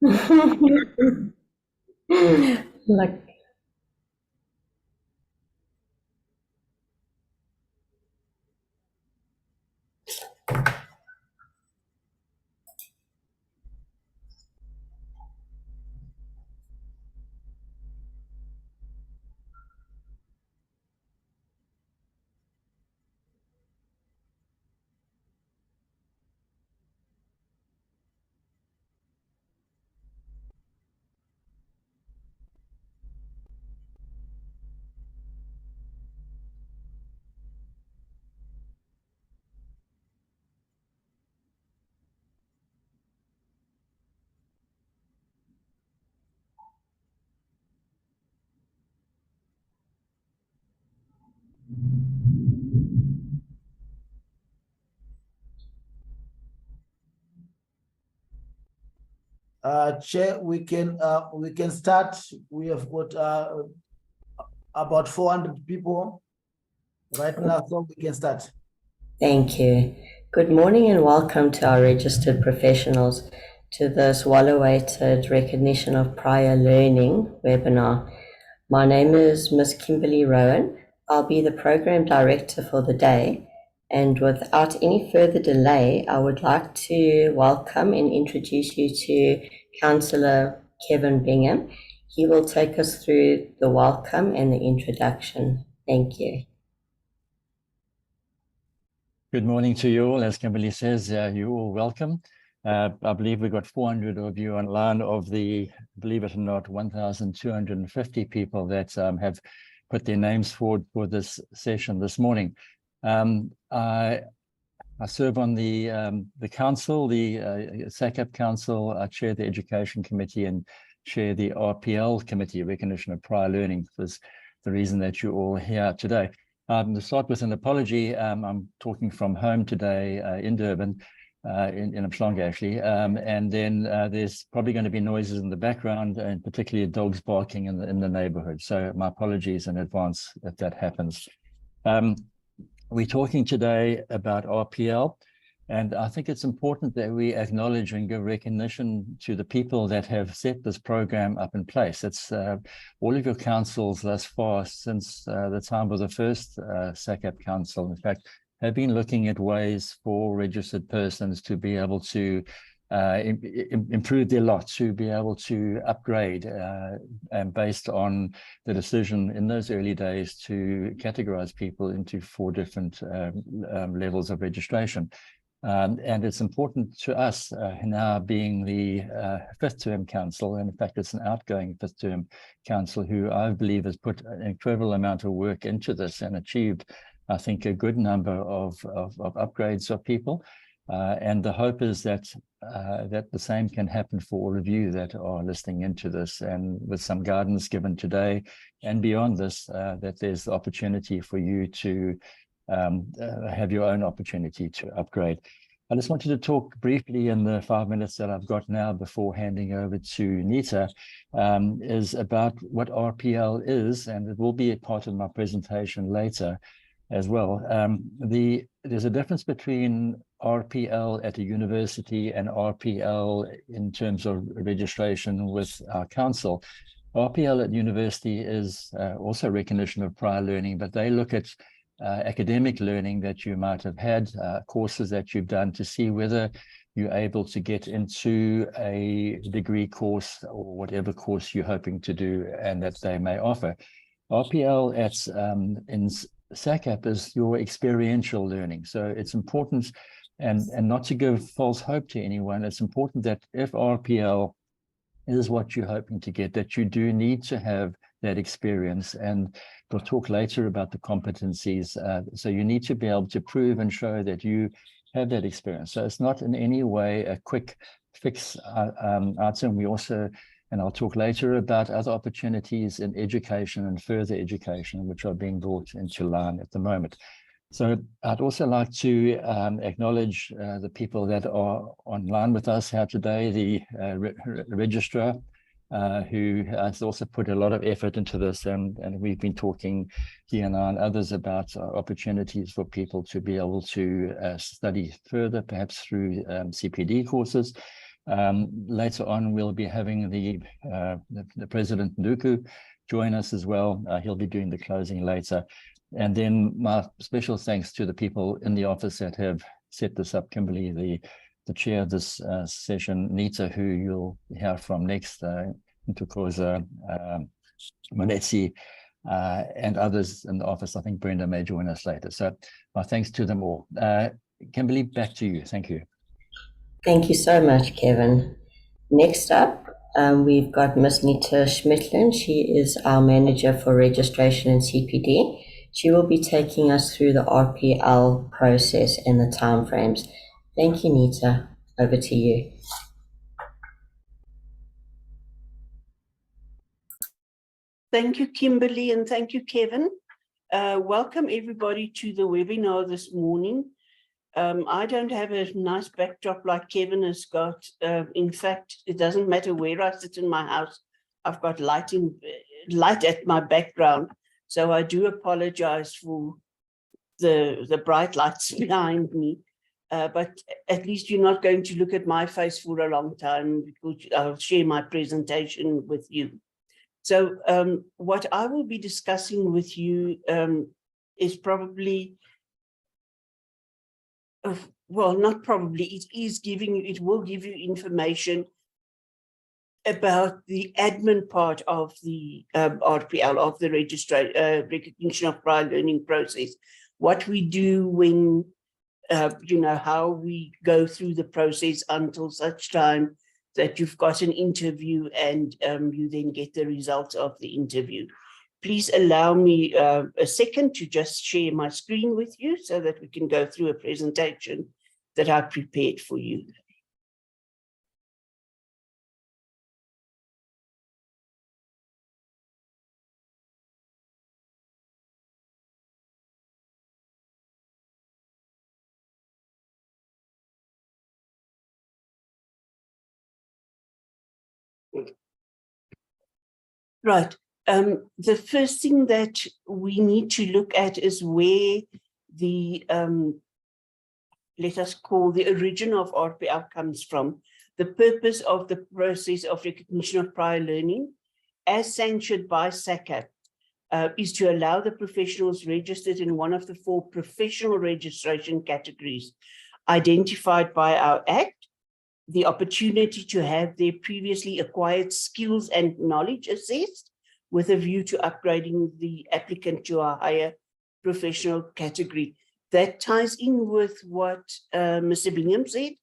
Like, Chair, we can start. We have got about 400 people right now, so we can start. thank you. Good morning and welcome to our registered professionals to this well-awaited recognition of prior learning webinar. My name is Miss Kimberly Rowan. I'll be the program director for the day. And without any further delay, I would like to welcome and introduce you to Councillor Kevin Bingham. He will take us through the welcome and the introduction. Thank you. Good morning to you all. As Kimberly says, you're all welcome. I believe we've got 400 of you online of the, believe it or not, 1,250 people that have put their names forward for this session this morning. I serve on the council, the SACAP Council. I chair the Education Committee and chair the RPL Committee, Recognition of Prior Learning. That's the reason that you're all here today. To start with an apology, I'm talking from home today in Durban, in Umhlanga actually, and then there's probably going to be noises in the background, and particularly dogs barking in the neighborhood. So my apologies in advance if that happens. We're talking today about RPL, and I think it's important that we acknowledge and give recognition to the people that have set this program up in place. It's all of your councils thus far since the time of the first SACAP Council, in fact, have been looking at ways for registered persons to be able to improve their lot, to be able to upgrade, and based on the decision in those early days to categorize people into 4 different levels of registration. And it's important to us now being the 5th term council, and in fact it's an outgoing 5th term council who I believe has put an incredible amount of work into this and achieved, I think, a good number of upgrades of people. And the hope is that that the same can happen for all of you that are listening into this, and with some guidance given today and beyond this, that there's the opportunity for you to have your own opportunity to upgrade. I just wanted to talk briefly in the 5 minutes that I've got now before handing over to Nita, is about what RPL is, and it will be a part of my presentation later as well. There's a difference between RPL at a university and RPL in terms of registration with our council. RPL at university is also recognition of prior learning, but they look at academic learning that you might have had, courses that you've done, to see whether you're able to get into a degree course or whatever course you're hoping to do and that they may offer. RPL in SACAP is your experiential learning. So it's important, and not to give false hope to anyone, it's important that if RPL is what you're hoping to get, that you do need to have that experience. And we'll talk later about the competencies. So you need to be able to prove and show that you have that experience. So it's not in any way a quick fix item. We also, and I'll talk later about other opportunities in education and further education, which are being brought into line at the moment. So I'd also like to acknowledge the people that are online with us here today, the registrar, who has also put a lot of effort into this, and we've been talking, he and I and others, about opportunities for people to be able to study further, perhaps through CPD courses. Later on, we'll be having the President Nduku join us as well. He'll be doing the closing later. And then my special thanks to the people in the office that have set this up, Kimberly, the chair of this session, Nita, who you'll hear from next, Ntukoza, Monetsi, and others in the office. I think Brenda may join us later. So my thanks to them all. Kimberly, back to you. Thank you. Thank you so much, Kevin. Next up, we've got Ms. Nita Schmidtlin. She is our manager for registration and CPD. She will be taking us through the RPL process and the timeframes. Thank you, Nita. Over to you. Thank you, Kimberly, and thank you, Kevin. Welcome everybody to the webinar this morning. I don't have a nice backdrop like Kevin has got. In fact, it doesn't matter where I sit in my house. I've got light at my background. So I do apologize for the bright lights behind me. But at least you're not going to look at my face for a long time, because I'll share my presentation with you. So what I will be discussing with you is probably, well, not probably, it will give you information about the admin part of the RPL, of the recognition of prior learning process, what we do when, how we go through the process until such time that you've got an interview and you then get the results of the interview. Please allow me a second to just share my screen with you so that we can go through a presentation that I prepared for you. Right. The first thing that we need to look at is where the, let us call the origin of RPL comes from. The purpose of the process of recognition of prior learning, as sanctioned by SACAP, is to allow the professionals registered in one of the 4 professional registration categories identified by our Act the opportunity to have their previously acquired skills and knowledge assessed with a view to upgrading the applicant to a higher professional category. That ties in with what Mr. Bingham said.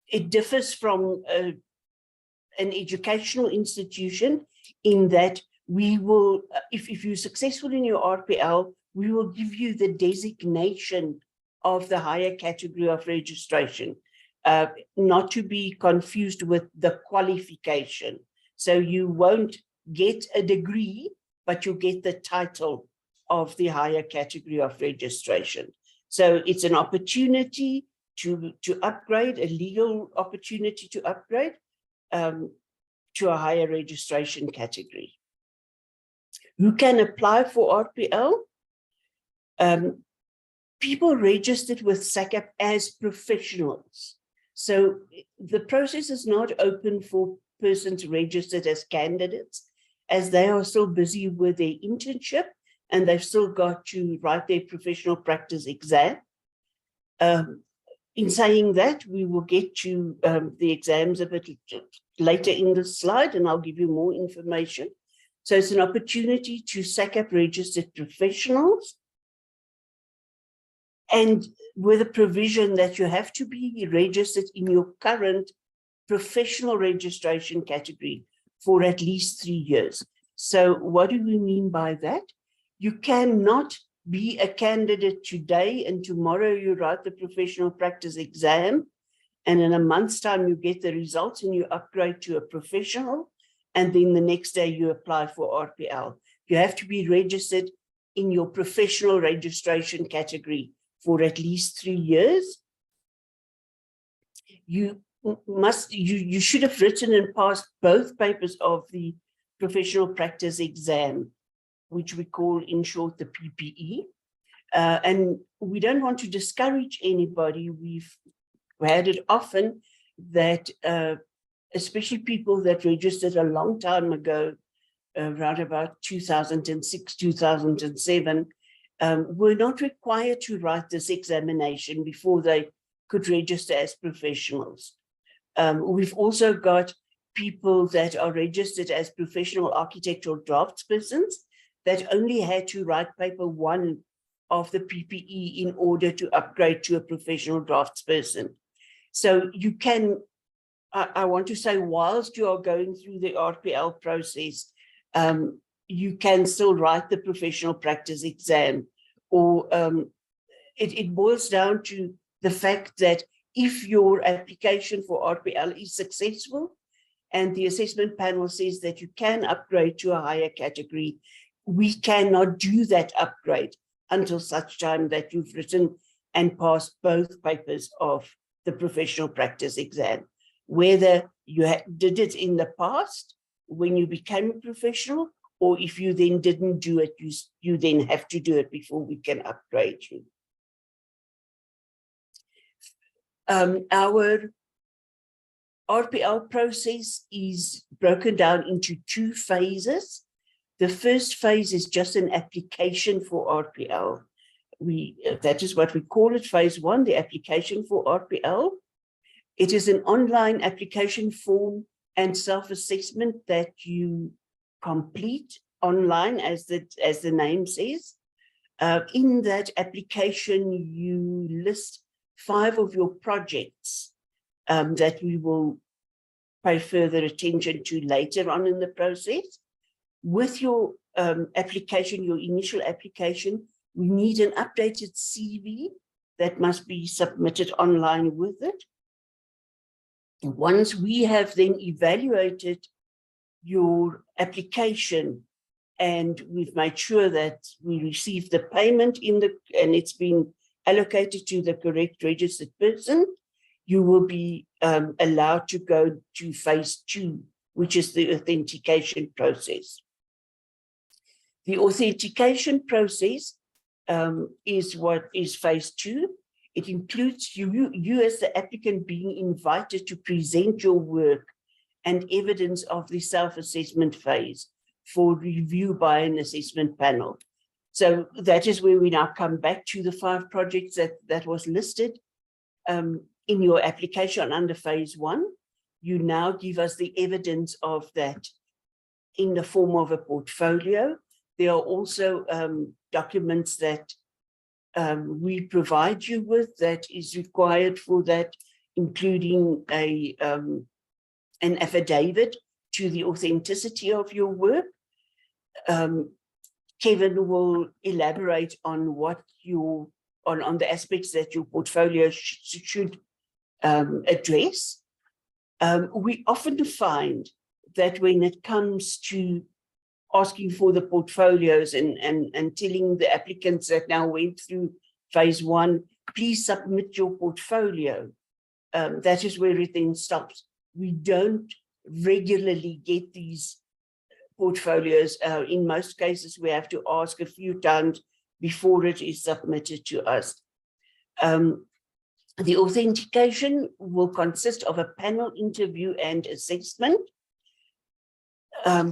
It differs from an educational institution in that we will, if you're successful in your RPL, we will give you the designation of the higher category of registration. Not to be confused with the qualification. So you won't get a degree, but you get the title of the higher category of registration. So it's an opportunity to upgrade, a legal opportunity to upgrade to a higher registration category. Who can apply for RPL? People registered with SACAP as professionals. So the process is not open for persons registered as candidates, as they are still busy with their internship and they've still got to write their professional practice exam. In saying that, we will get to the exams a bit later in the slide, and I'll give you more information. So it's an opportunity to SACAP registered professionals, and with a provision that you have to be registered in your current professional registration category for at least 3 years. So what do we mean by that? You cannot be a candidate today and tomorrow you write the professional practice exam, and in a month's time you get the results and you upgrade to a professional, and then the next day you apply for RPL. You have to be registered in your professional registration category for at least 3 years. You should have written and passed both papers of the professional practice exam, which we call in short the PPE. And we don't want to discourage anybody. We've had it often that especially people that registered a long time ago, around about 2006, 2007, were not required to write this examination before they could register as professionals. We've also got people that are registered as professional architect or draftspersons that only had to write paper 1 of the PPE in order to upgrade to a professional draftsperson. So you can, I want to say, whilst you are going through the RPL process, you can still write the professional practice exam, or it boils down to the fact that if your application for RPL is successful and the assessment panel says that you can upgrade to a higher category, we cannot do that upgrade until such time that you've written and passed both papers of the professional practice exam. Whether you did it in the past when you became a professional, or if you then didn't do it, you then have to do it before we can upgrade you. Our RPL process is broken down into 2 phases. The first phase is just an application for RPL. That is what we call it, phase 1, the application for RPL. It is an online application form and self-assessment that you complete online, as the name says. In that application, you list 5 of your projects that we will pay further attention to later on in the process. With your application, your initial application, we need an updated CV that must be submitted online with it. Once we have then evaluated your application and we've made sure that we receive the payment and it's been allocated to the correct registered person, you will be allowed to go to phase 2, which is the authentication process. The authentication process is what is phase 2. It includes you as the applicant being invited to present your work and evidence of the self-assessment phase for review by an assessment panel. So that is where we now come back to the 5 projects that was listed in your application under phase 1. You now give us the evidence of that in the form of a portfolio. There are also documents that we provide you with that is required for that, including an affidavit to the authenticity of your work. Kevin will elaborate on what on the aspects that your portfolio should address. We often find that when it comes to asking for the portfolios and telling the applicants that now went through phase 1, please submit your portfolio, that is where it then stops. We don't regularly get these portfolios. In most cases, we have to ask a few times before it is submitted to us. The authentication will consist of a panel interview and assessment.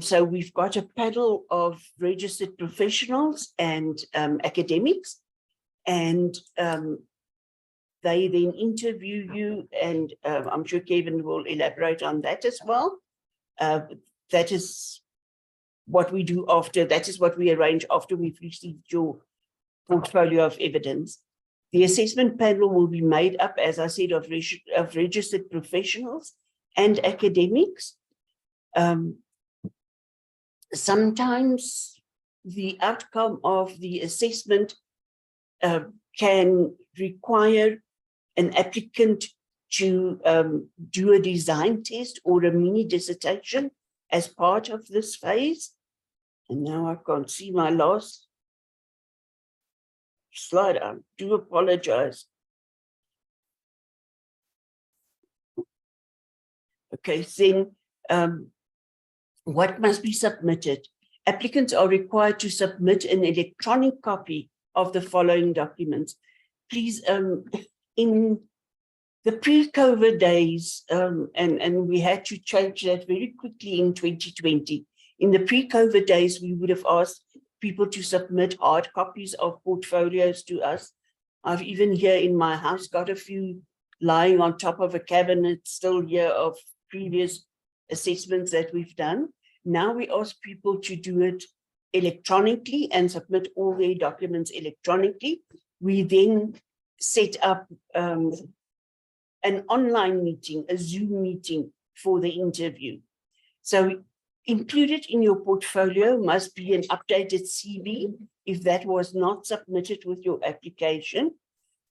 So we've got a panel of registered professionals and academics, and they then interview you, and I'm sure Kevin will elaborate on that as well. That is what we do after, that is what we arrange after we've received your portfolio of evidence. The assessment panel will be made up, as I said, of registered professionals and academics. Sometimes the outcome of the assessment can require an applicant to do a design test or a mini dissertation as part of this phase. And now I can't see my last slide. I do apologize. Okay, then what must be submitted? Applicants are required to submit an electronic copy of the following documents. Please, in The pre-COVID days, and we had to change that very quickly in 2020. In the pre-COVID days, we would have asked people to submit hard copies of portfolios to us. I've even here in my house got a few lying on top of a cabinet still here of previous assessments that we've done. Now we ask people to do it electronically and submit all their documents electronically. We then set up an online meeting, a Zoom meeting for the interview. So included in your portfolio must be an updated CV if that was not submitted with your application.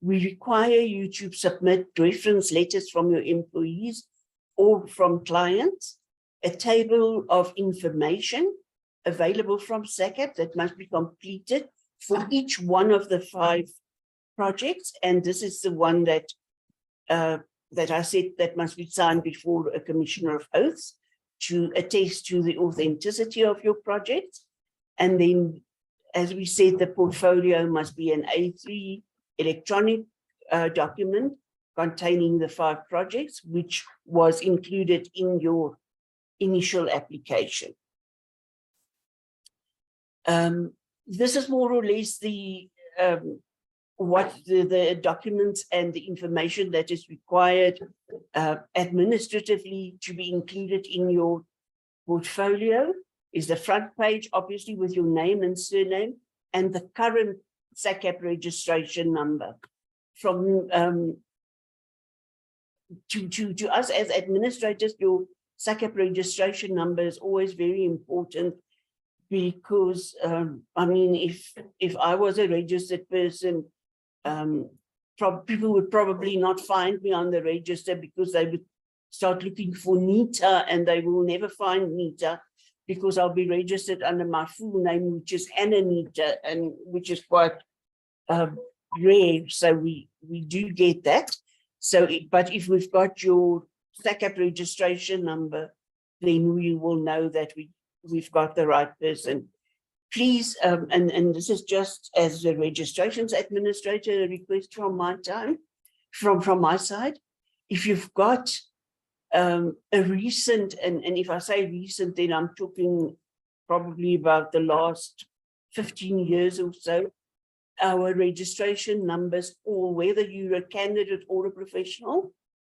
We require you to submit reference letters from your employees or from clients, a table of information available from SACAP that must be completed for each one of the 5 projects. And this is the one that I said that must be signed before a commissioner of oaths to attest to the authenticity of your project. And then, as we said, the portfolio must be an A3 electronic document containing the 5 projects, which was included in your initial application. This is more or less the what the documents and the information that is required administratively to be included in your portfolio. Is the front page, obviously, with your name and surname and the current SACAP registration number. From to us as administrators, your SACAP registration number is always very important, because I mean, if I was a registered person, people would probably not find me on the register, because they would start looking for Nita and they will never find Nita, because I'll be registered under my full name, which is Ananita, and which is quite rare. So we do get that. So, but if we've got your SACAP registration number, then we will know that we've got the right person. Please, and this is just as the registrations administrator, a request from my time, from my side. If you've got a recent, and if I say recent, then I'm talking probably about the last 15 years or so, our registration numbers, or whether you're a candidate or a professional,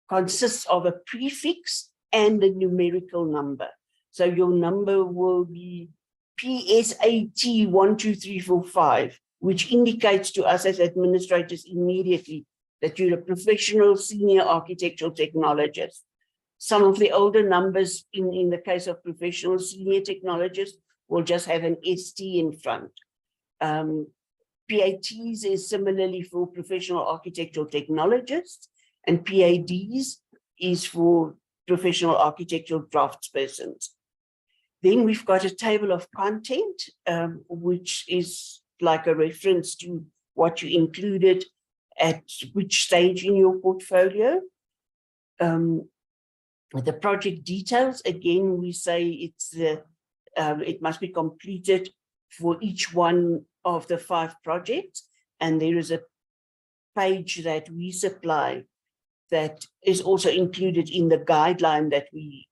consists of a prefix and a numerical number. So your number will be PSAT 12345, which indicates to us as administrators immediately that you're a professional senior architectural technologist. Some of the older numbers in the case of professional senior technologists will just have an ST in front. PATs is similarly for professional architectural technologists, and PADs is for professional architectural draftspersons. Then we've got a table of content, which is like a reference to what you included at which stage in your portfolio. The project details, again, we say it's it must be completed for each one of the 5 projects. And there is a page that we supply that is also included in the guideline that we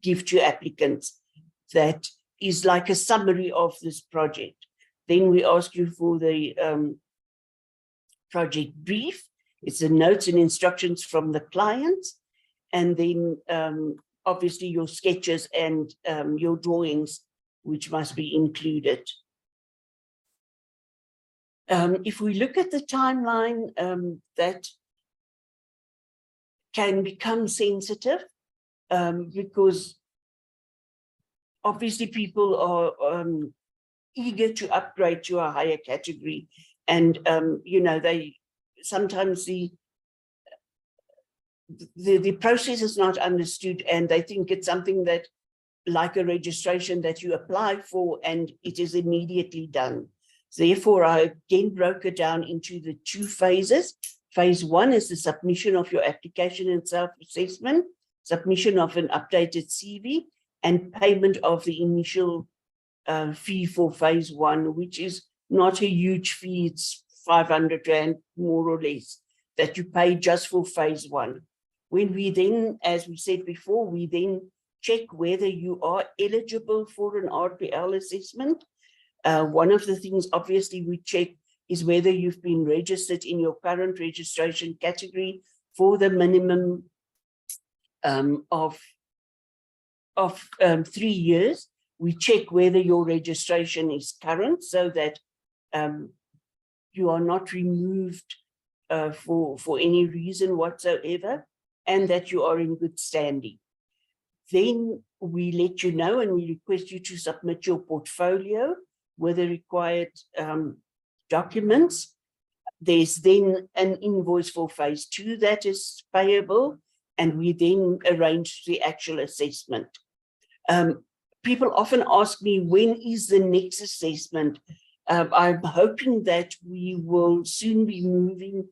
give to applicants, that is like a summary of this project. Then we ask you for the project brief. It's the notes and instructions from the clients. And then obviously your sketches and your drawings, which must be included. If we look at the timeline, that can become sensitive because obviously people are eager to upgrade to a higher category, and you know, they sometimes the process is not understood, and they think it's something that, like a registration, that you apply for and it is immediately done. Therefore, I again broke it down into the 2 phases. Phase 1 is the submission of your application and self-assessment, submission of an updated CV, and payment of the initial fee for phase 1, which is not a huge fee. It's 500 Rand, more or less. that you pay just for phase one. When we then, as we said before, we then check whether you are eligible for an RPL assessment. One of the things obviously we check is whether you've been registered in your current registration category for the minimum of 3 years. We check whether your registration is current so that you are not removed for any reason whatsoever, and that you are in good standing. Then we let you know and we request you to submit your portfolio with the required documents. There's then an invoice for phase two that is payable, and we then arrange the actual assessment. People often ask me, when is the next assessment? I'm hoping that we will soon be moving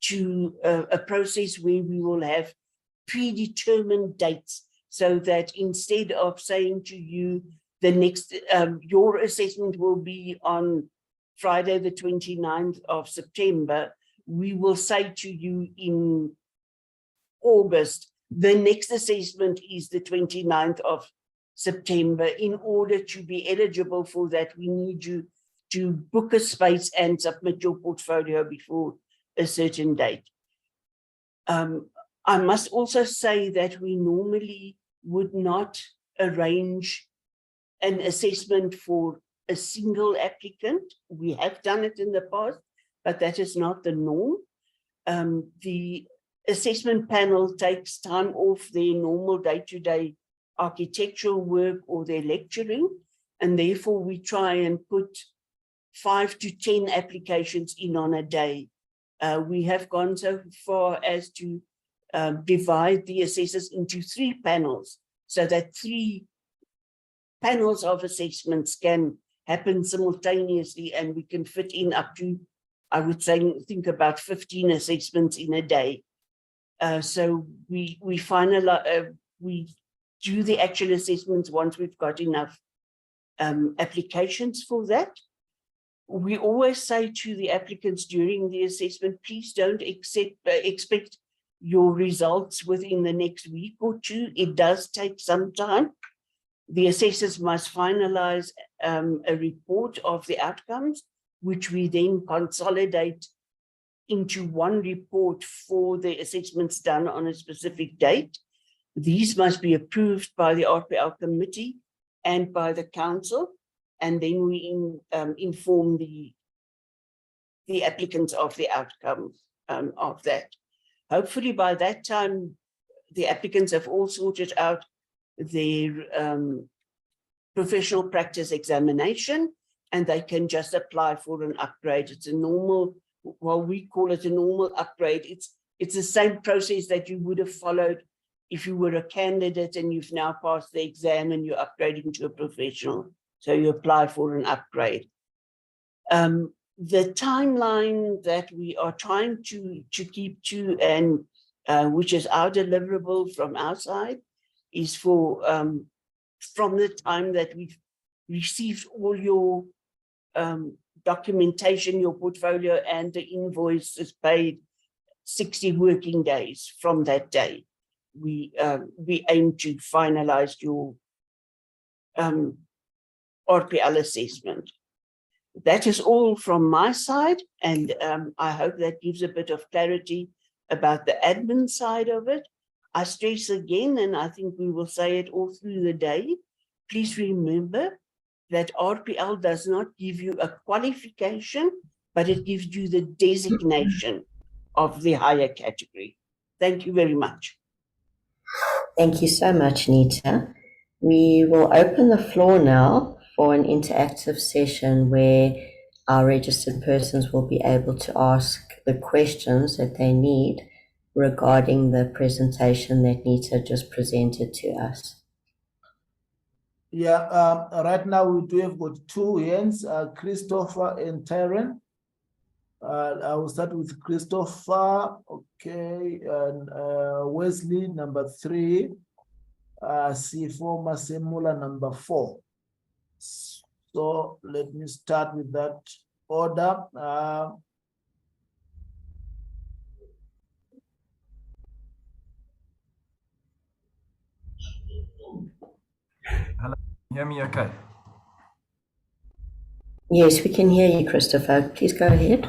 to a process where we will have predetermined dates, so that instead of saying to you, the next, your assessment will be on Friday, the 29th of September, we will say to you in August, the next assessment is the 29th of September. In order to be eligible for that, we need you to book a space and submit your portfolio before a certain date. I must also say that we normally would not arrange an assessment for a single applicant. We have done it in the past, but that is not the norm. The assessment panel takes time off their normal day-to-day architectural work or their lecturing, and therefore we try and put 5 to 10 applications in on a day. We have gone so far as to divide the assessors into 3 panels, so that 3 panels of assessments can happen simultaneously, and we can fit in up to, I would say, think about 15 assessments in a day. So we finalize, we do the actual assessments once we've got enough applications for that. We always say to the applicants during the assessment, please don't expect your results within the next week or 2. It does take some time. The assessors must finalize a report of the outcomes, which we then consolidate into one report for the assessments done on a specific date. These must be approved by the RPL committee and by the council, and then we inform the applicants of the outcome of that. Hopefully by that time, the applicants have all sorted out their professional practice examination, and they can just apply for an upgrade. It's a normal, well, we call it a normal upgrade. It's the same process that you would have followed if you were a candidate and you've now passed the exam and you're upgrading to a professional. So you apply for an upgrade. The timeline that we are trying to keep to, and which is our deliverable from our side, is for from the time that we've received all your documentation, your portfolio, and the invoice is paid 60 working days from that day. We aim to finalize your RPL assessment. That is all from my side, and I hope that gives a bit of clarity about the admin side of it. I stress again, and I think we will say it all through the day, please remember that RPL does not give you a qualification, but it gives you the designation of the higher category. Thank you very much. Thank you so much, Nita. We will open the floor now for an interactive session where our registered persons will be able to ask the questions that they need regarding the presentation that Nita just presented to us. Yeah, right now we do have got 2 hands, Christopher and Tyron. I will start with Christopher, okay, and Wesley, number 3, C4 Masemula, number 4. So let me start with that order. Hello, can you hear me okay? Yes, we can hear you, Christopher. Please go ahead.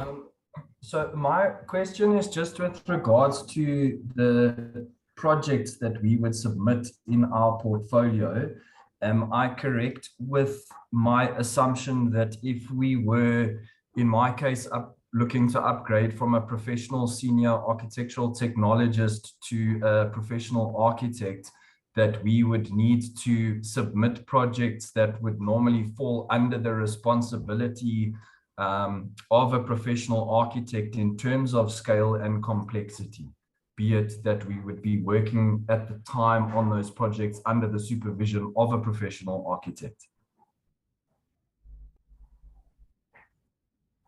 So my question is just with regards to the projects that we would submit in our portfolio. Am I correct with my assumption that if we were, in my case, looking to upgrade from a professional senior architectural technologist to a professional architect, that we would need to submit projects that would normally fall under the responsibility of a professional architect in terms of scale and complexity, be it that we would be working at the time on those projects under the supervision of a professional architect?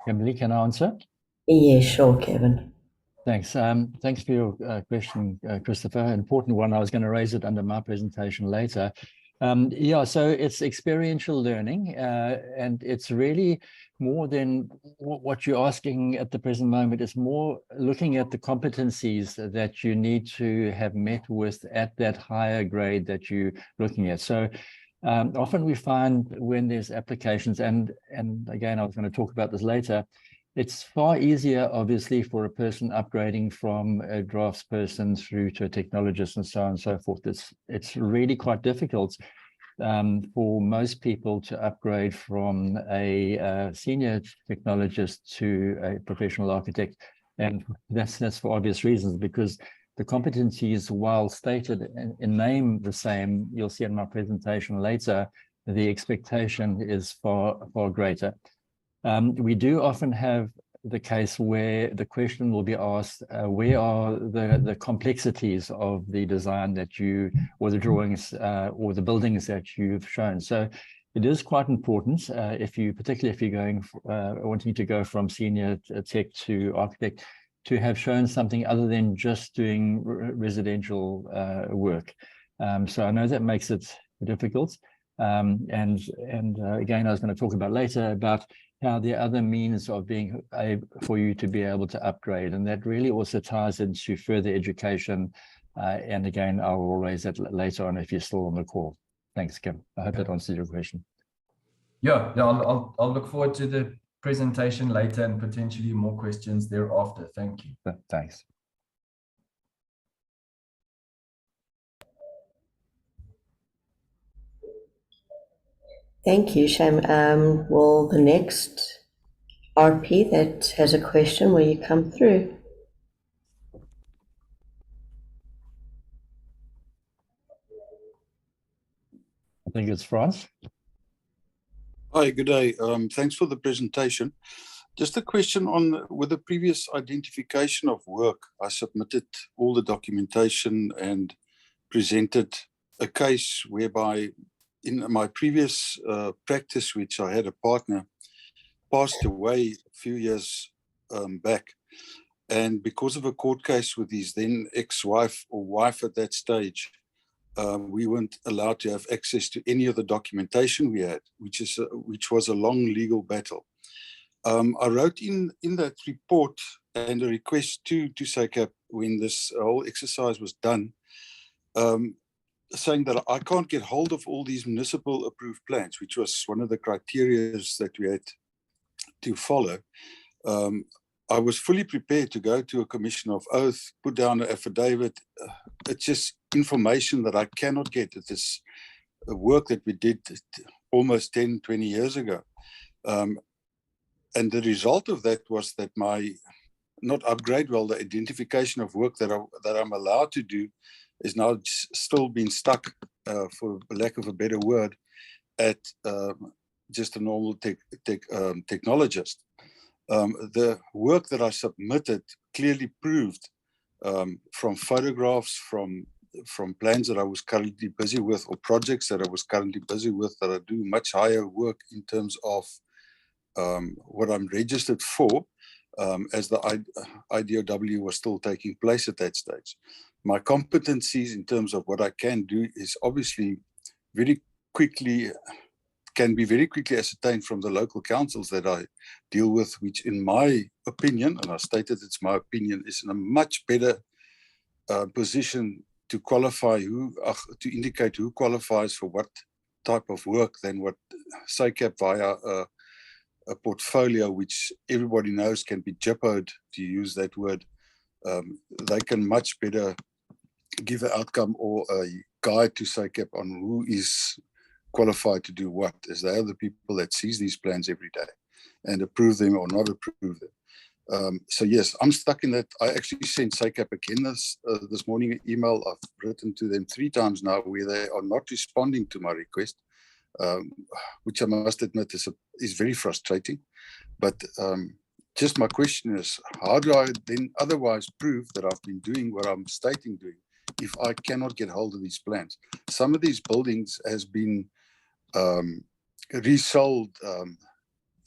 Emily, can I answer? Yes, sure, Kevin. Thanks. Thanks for your question, Christopher. An important one. I was going to raise it under my presentation later. Yeah, so it's experiential learning, and it's really more than what you're asking at the present moment. It's more looking at the competencies that you need to have met with at that higher grade that you're looking at. So often we find when there's applications, and again, I was going to talk about this later, it's far easier, obviously, for a person upgrading from a draftsperson through to a technologist and so on and so forth. It's really quite difficult for most people to upgrade from a senior technologist to a professional architect. And that's for obvious reasons, because the competencies, while stated in name the same, you'll see in my presentation later, the expectation is far greater. We do often have the case where the question will be asked, where are the complexities of the design that you, or the drawings, or the buildings that you've shown. So it is quite important, particularly if you're going, wanting to go from senior tech to architect, to have shown something other than just doing residential work. So I know that makes it difficult. And again, I was going to talk about later about how the other means of being for you to be able to upgrade, and that really also ties into further education. And again, I will raise that later on if you're still on the call. Thanks, Kim. I hope that answers your question. Yeah, I'll look forward to the presentation later and potentially more questions thereafter. Thank you. Thanks. Thank you, Sham. Will the next RP that has a question, will you come through? I think it's France. Hi, good day. Thanks for the presentation. Just a question on with the previous identification of work. I submitted all the documentation and presented a case whereby in my previous practice, which I had a partner, passed away a few years back. And because of a court case with his then ex-wife or wife at that stage, we weren't allowed to have access to any of the documentation we had, which was a long legal battle. I wrote in that report and a request to SACAP when this whole exercise was done, saying that I can't get hold of all these municipal approved plans, which was one of the criteria that we had to follow. I was fully prepared to go to a commission of oath, put down an affidavit. It's just information that I cannot get. It is work that we did almost 10, 20 years ago. And the result of that was that not upgrade, well, the identification of work that I'm allowed to do is now still being stuck, for lack of a better word, at just a normal technologist. The work that I submitted clearly proved from photographs, from plans that I was currently busy with, or projects that I was currently busy with, that I do much higher work in terms of what I'm registered for, as the IDOW was still taking place at that stage. My competencies in terms of what I can do is obviously can be very quickly ascertained from the local councils that I deal with, which in my opinion, and I stated it's my opinion, is in a much better position to qualify to indicate who qualifies for what type of work than what SACAP via a portfolio, which everybody knows can be jippoed, to use that word. They can much better give an outcome or a guide to SACAP on who is qualified to do what, as they are the people that sees these plans every day and approve them or not approve them. So yes, I'm stuck in that. I actually sent SACAP again this morning an email. I've written to them 3 times now where they are not responding to my request, which I must admit is very frustrating. But just my question is, how do I then otherwise prove that I've been doing what I'm stating doing if I cannot get hold of these plans? Some of these buildings has been resold.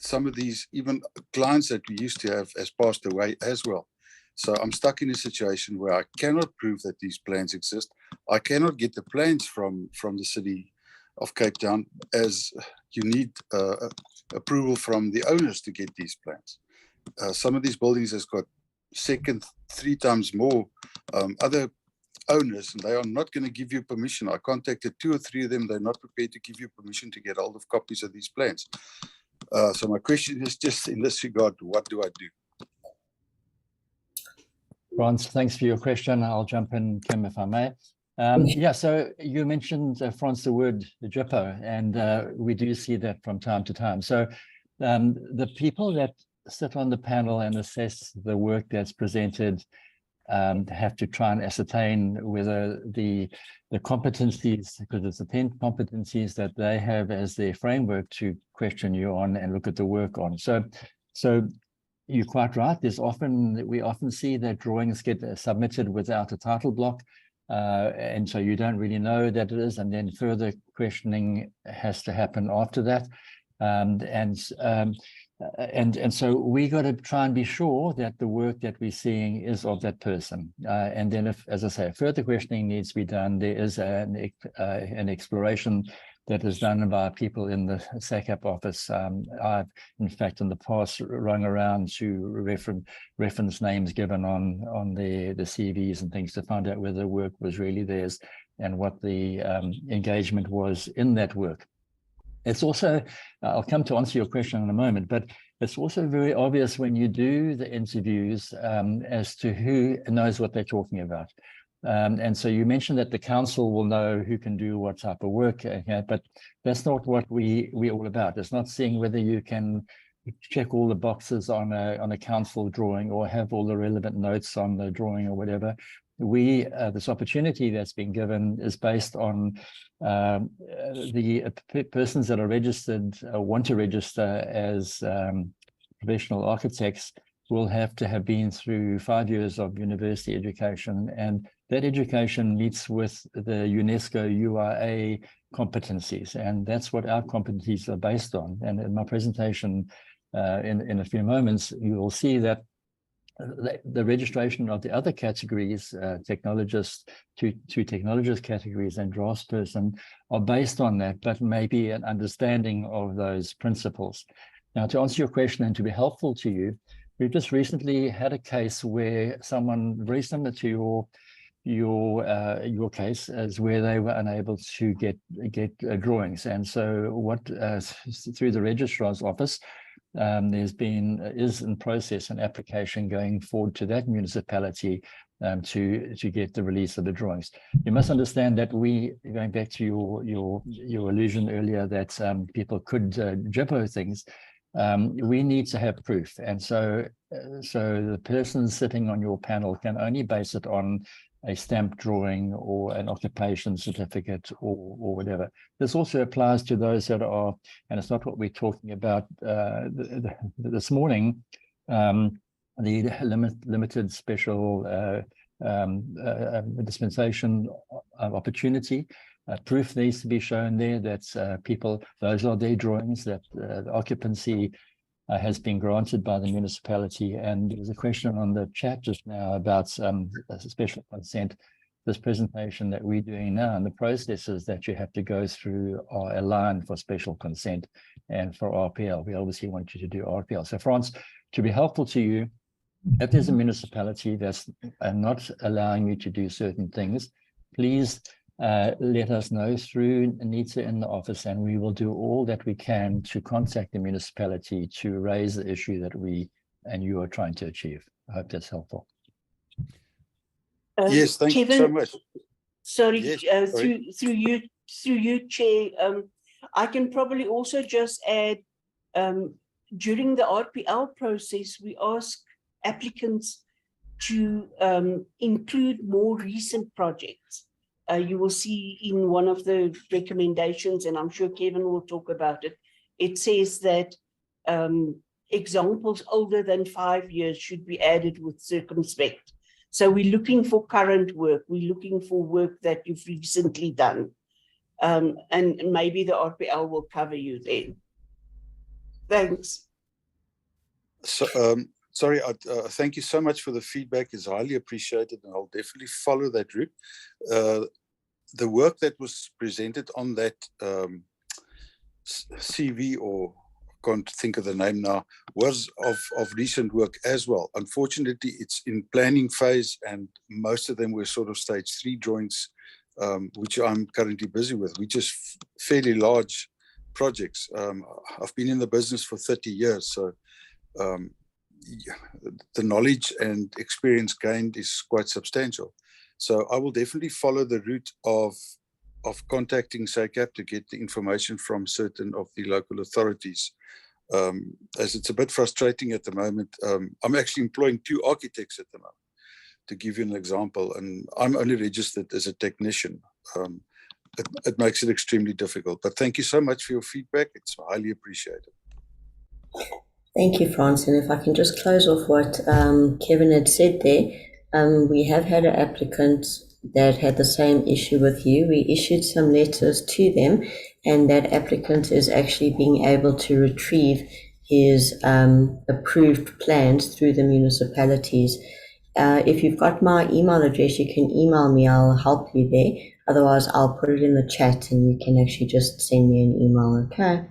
Some of these, even clients that we used to have, has passed away as well. So I'm stuck in a situation where I cannot prove that these plans exist. I cannot get the plans from the city of Cape Town, as you need approval from the owners to get these plans. Some of these buildings has got 3 times more other owners, and they are not going to give you permission. I contacted 2 or 3 of them. They're not prepared to give you permission to get hold of copies of these plans. So my question is just in this regard, what do I do? Frans, thanks for your question. I'll jump in, Kim, if I may. Yeah, so you mentioned, Frans, the word JIPO, and we do see that from time to time. So the people that sit on the panel and assess the work that's presented have to try and ascertain whether the competencies, because it's the 10 competencies that they have as their framework to question you on and look at the work on. So you're quite right. We often see that drawings get submitted without a title block. And so you don't really know that it is, and then further questioning has to happen after that. And so we got to try and be sure that the work that we're seeing is of that person. And then, if, as I say, further questioning needs to be done, there is an exploration that is done by people in the SACAP office. I've, in fact, in the past, rung around to reference names given on the CVs and things to find out whether the work was really theirs and what the engagement was in that work. It's also, I'll come to answer your question in a moment, but it's also very obvious when you do the interviews as to who knows what they're talking about. And so you mentioned that the council will know who can do what type of work, but that's not what we're all about. It's not seeing whether you can check all the boxes on a council drawing or have all the relevant notes on the drawing or whatever. This opportunity that's been given is based on the persons that are registered, want to register as professional architects will have to have been through 5 years of university education, and that education meets with the UNESCO URA competencies, and that's what our competencies are based on. And in my presentation in a few moments, you will see that the registration of the other categories, technologists, two technologist categories and draftsperson, are based on that, but maybe an understanding of those principles. Now, to answer your question and to be helpful to you, we've just recently had a case where someone very similar to your case is where they were unable to get drawings, and so what through the registrar's office, is in process an application going forward to that municipality to get the release of the drawings. You must understand that going back to your allusion earlier that people could JIPO things, we need to have proof, and so the person sitting on your panel can only base it on a stamp drawing or an occupation certificate or whatever. This also applies to those that are, and it's not what we're talking about this morning, the limited special dispensation opportunity. Proof needs to be shown there that those are their drawings, that the occupancy has been granted by the municipality. And there was a question on the chat just now about special consent. This presentation that we're doing now and the processes that you have to go through are aligned for special consent and for RPL. We obviously want you to do RPL. So Frans, to be helpful to you, if there's a municipality that's not allowing you to do certain things, please let us know through Anita in the office, and we will do all that we can to contact the municipality to raise the issue that we and you are trying to achieve. I hope that's helpful. Yes, thank you so Kevin, much. sorry, Yes, sorry. through you, Chair. I can probably also just add, during the RPL process, we ask applicants to include more recent projects. You will see in one of the recommendations, and I'm sure Kevin will talk about it, it says that examples older than 5 years should be added with circumspect. So we're looking for current work. We're looking for work that you've recently done. And maybe the RPL will cover you then. Thanks. So, sorry, thank you so much for the feedback. It's highly appreciated, and I'll definitely follow that route. The work that was presented on that CV, or can't think of the name now, was of recent work as well. Unfortunately, it's in planning phase, and most of them were sort of stage 3 drawings, which I'm currently busy with, which is fairly large projects. I've been in the business for 30 years, so the knowledge and experience gained is quite substantial. So I will definitely follow the route of contacting SACAP to get the information from certain of the local authorities, as it's a bit frustrating at the moment. I'm actually employing 2 architects at the moment, to give you an example, and I'm only registered as a technician. It makes it extremely difficult, but thank you so much for your feedback. It's highly appreciated. Thank you, Frans. And if I can just close off what Kevin had said there, we have had an applicant that had the same issue with you. We issued some letters to them, and that applicant is actually being able to retrieve his approved plans through the municipalities. If you've got my email address, you can email me. I'll help you there. Otherwise, I'll put it in the chat and you can actually just send me an email, okay?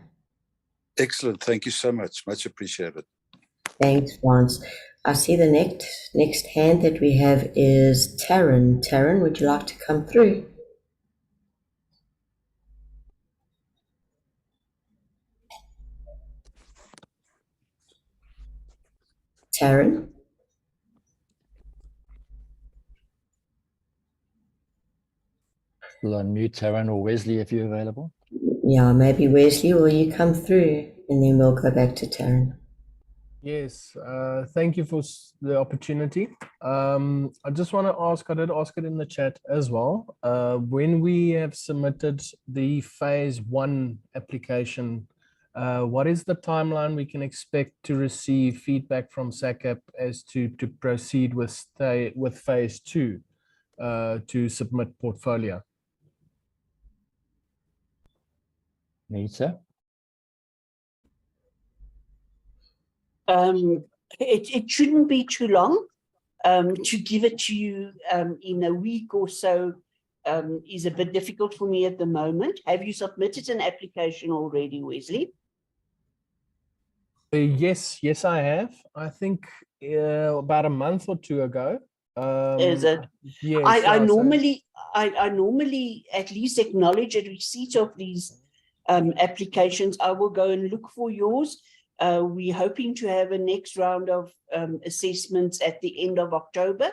Excellent. Thank you so much. Much appreciated. Thanks, Frans. I see the next hand that we have is Taryn. Taryn, would you like to come through? Taryn? We'll unmute Taryn or Wesley if you're available. Yeah, maybe Wesley, will you come through? And then we'll go back to Taryn. Yes, thank you for the opportunity. I just want to ask, I did ask it in the chat as well. When we have submitted the phase 1 application, what is the timeline we can expect to receive feedback from SACAP as to proceed with phase 2 to submit portfolio? Nita? It shouldn't be too long. To give it to you in a week or so is a bit difficult for me at the moment. Have you submitted an application already, Wesley? Yes, I have. I think about a month or 2 ago. Is it? Yes, I normally at least acknowledge a receipt of these applications. I will go and look for yours. We're hoping to have a next round of assessments at the end of October.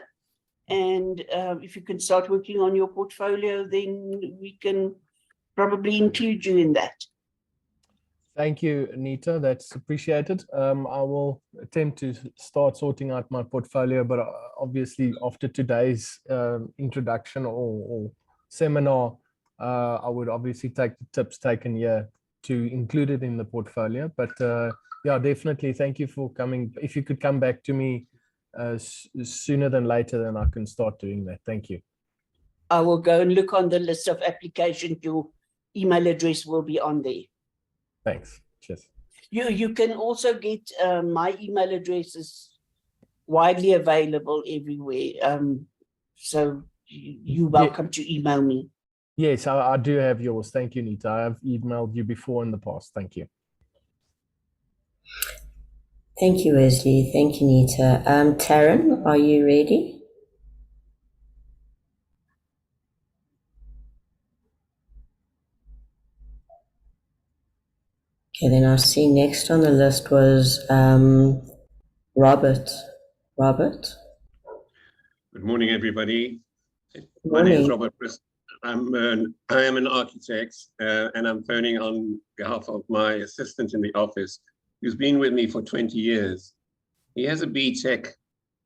And if you can start working on your portfolio, then we can probably include you in that. Thank you, Anita. That's appreciated. I will attempt to start sorting out my portfolio, but obviously after today's introduction or seminar, I would obviously take the tips taken here to include it in the portfolio. But yeah, definitely. Thank you for coming. If you could come back to me sooner than later, then I can start doing that. Thank you. I will go and look on the list of applications. Your email address will be on there. Thanks. Cheers. You can also get my email address is widely available everywhere. So you're welcome to email me. Yes, I do have yours. Thank you, Nita. I have emailed you before in the past. Thank you. Thank you, Wesley. Thank you, Nita. Taryn, are you ready? Okay, then I see next on the list was Robert. Robert, Good morning, everybody. My morning. name is Robert. I am an architect, and I'm phoning on behalf of my assistant in the office, who's been with me for 20 years. He has a BTech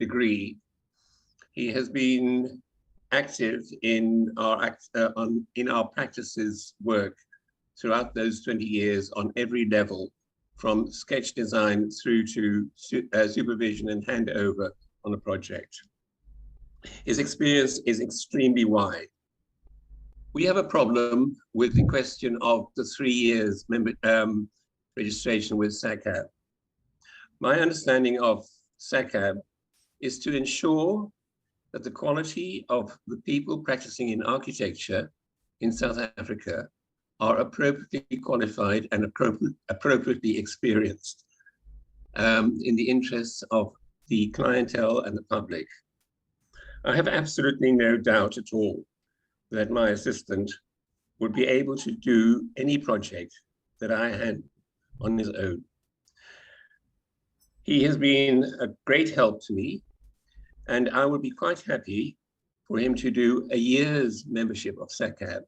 degree. He has been active in our practices work throughout those 20 years on every level, from sketch design through to supervision and handover on a project. His experience is extremely wide. We have a problem with the question of the 3 years registration with SACAB. My understanding of SACAB is to ensure that the quality of the people practicing in architecture in South Africa are appropriately qualified and appropriately experienced in the interests of the clientele and the public. I have absolutely no doubt at all that my assistant would be able to do any project that I had on his own. He has been a great help to me, and I would be quite happy for him to do a year's membership of SACAB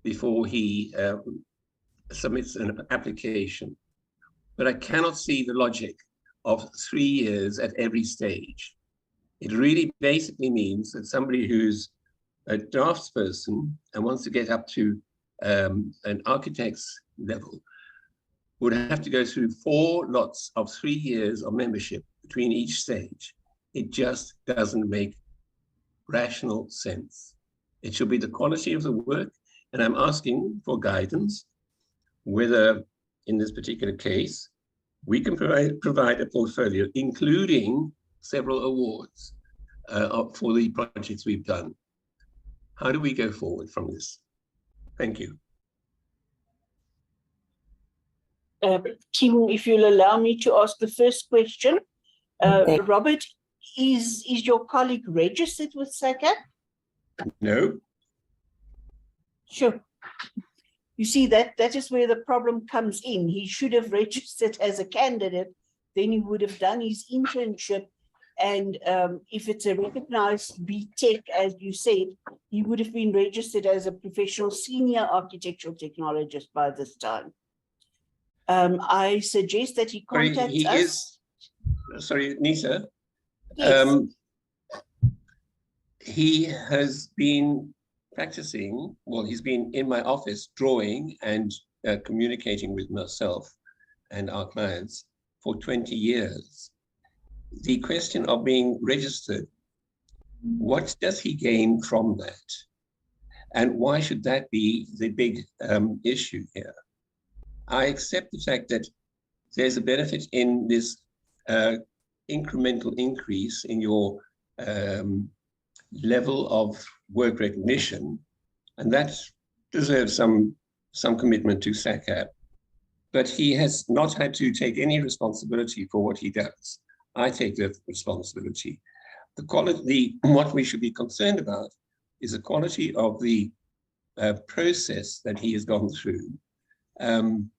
before he submits an application. But I cannot see the logic of 3 years at every stage. It really basically means that somebody who's a draftsperson and wants to get up to an architect's level would have to go through 4 lots of 3 years of membership between each stage. It just doesn't make rational sense. It should be the quality of the work, and I'm asking for guidance whether, in this particular case, we can provide a portfolio, including several awards for the projects we've done. How do we go forward from this? Thank you. Kim, if you'll allow me to ask the first question. Okay. Robert, is your colleague registered with SACAB? No. Sure. You see, that is where the problem comes in. He should have registered as a candidate, then he would have done his internship. And if it's a recognized BTech, as you said, he would have been registered as a professional senior architectural technologist by this time. I suggest that he contacts us. Sorry, Nisa. Yes. He has been practicing, well, he's been in my office drawing and communicating with myself and our clients for 20 years. The question of being registered, what does he gain from that? And why should that be the big issue here? I accept the fact that there's a benefit in this incremental increase in your level of work recognition, and that deserves some commitment to SACAB. But he has not had to take any responsibility for what he does. I take the responsibility. The quality, what we should be concerned about is the quality of the process that he has gone through. And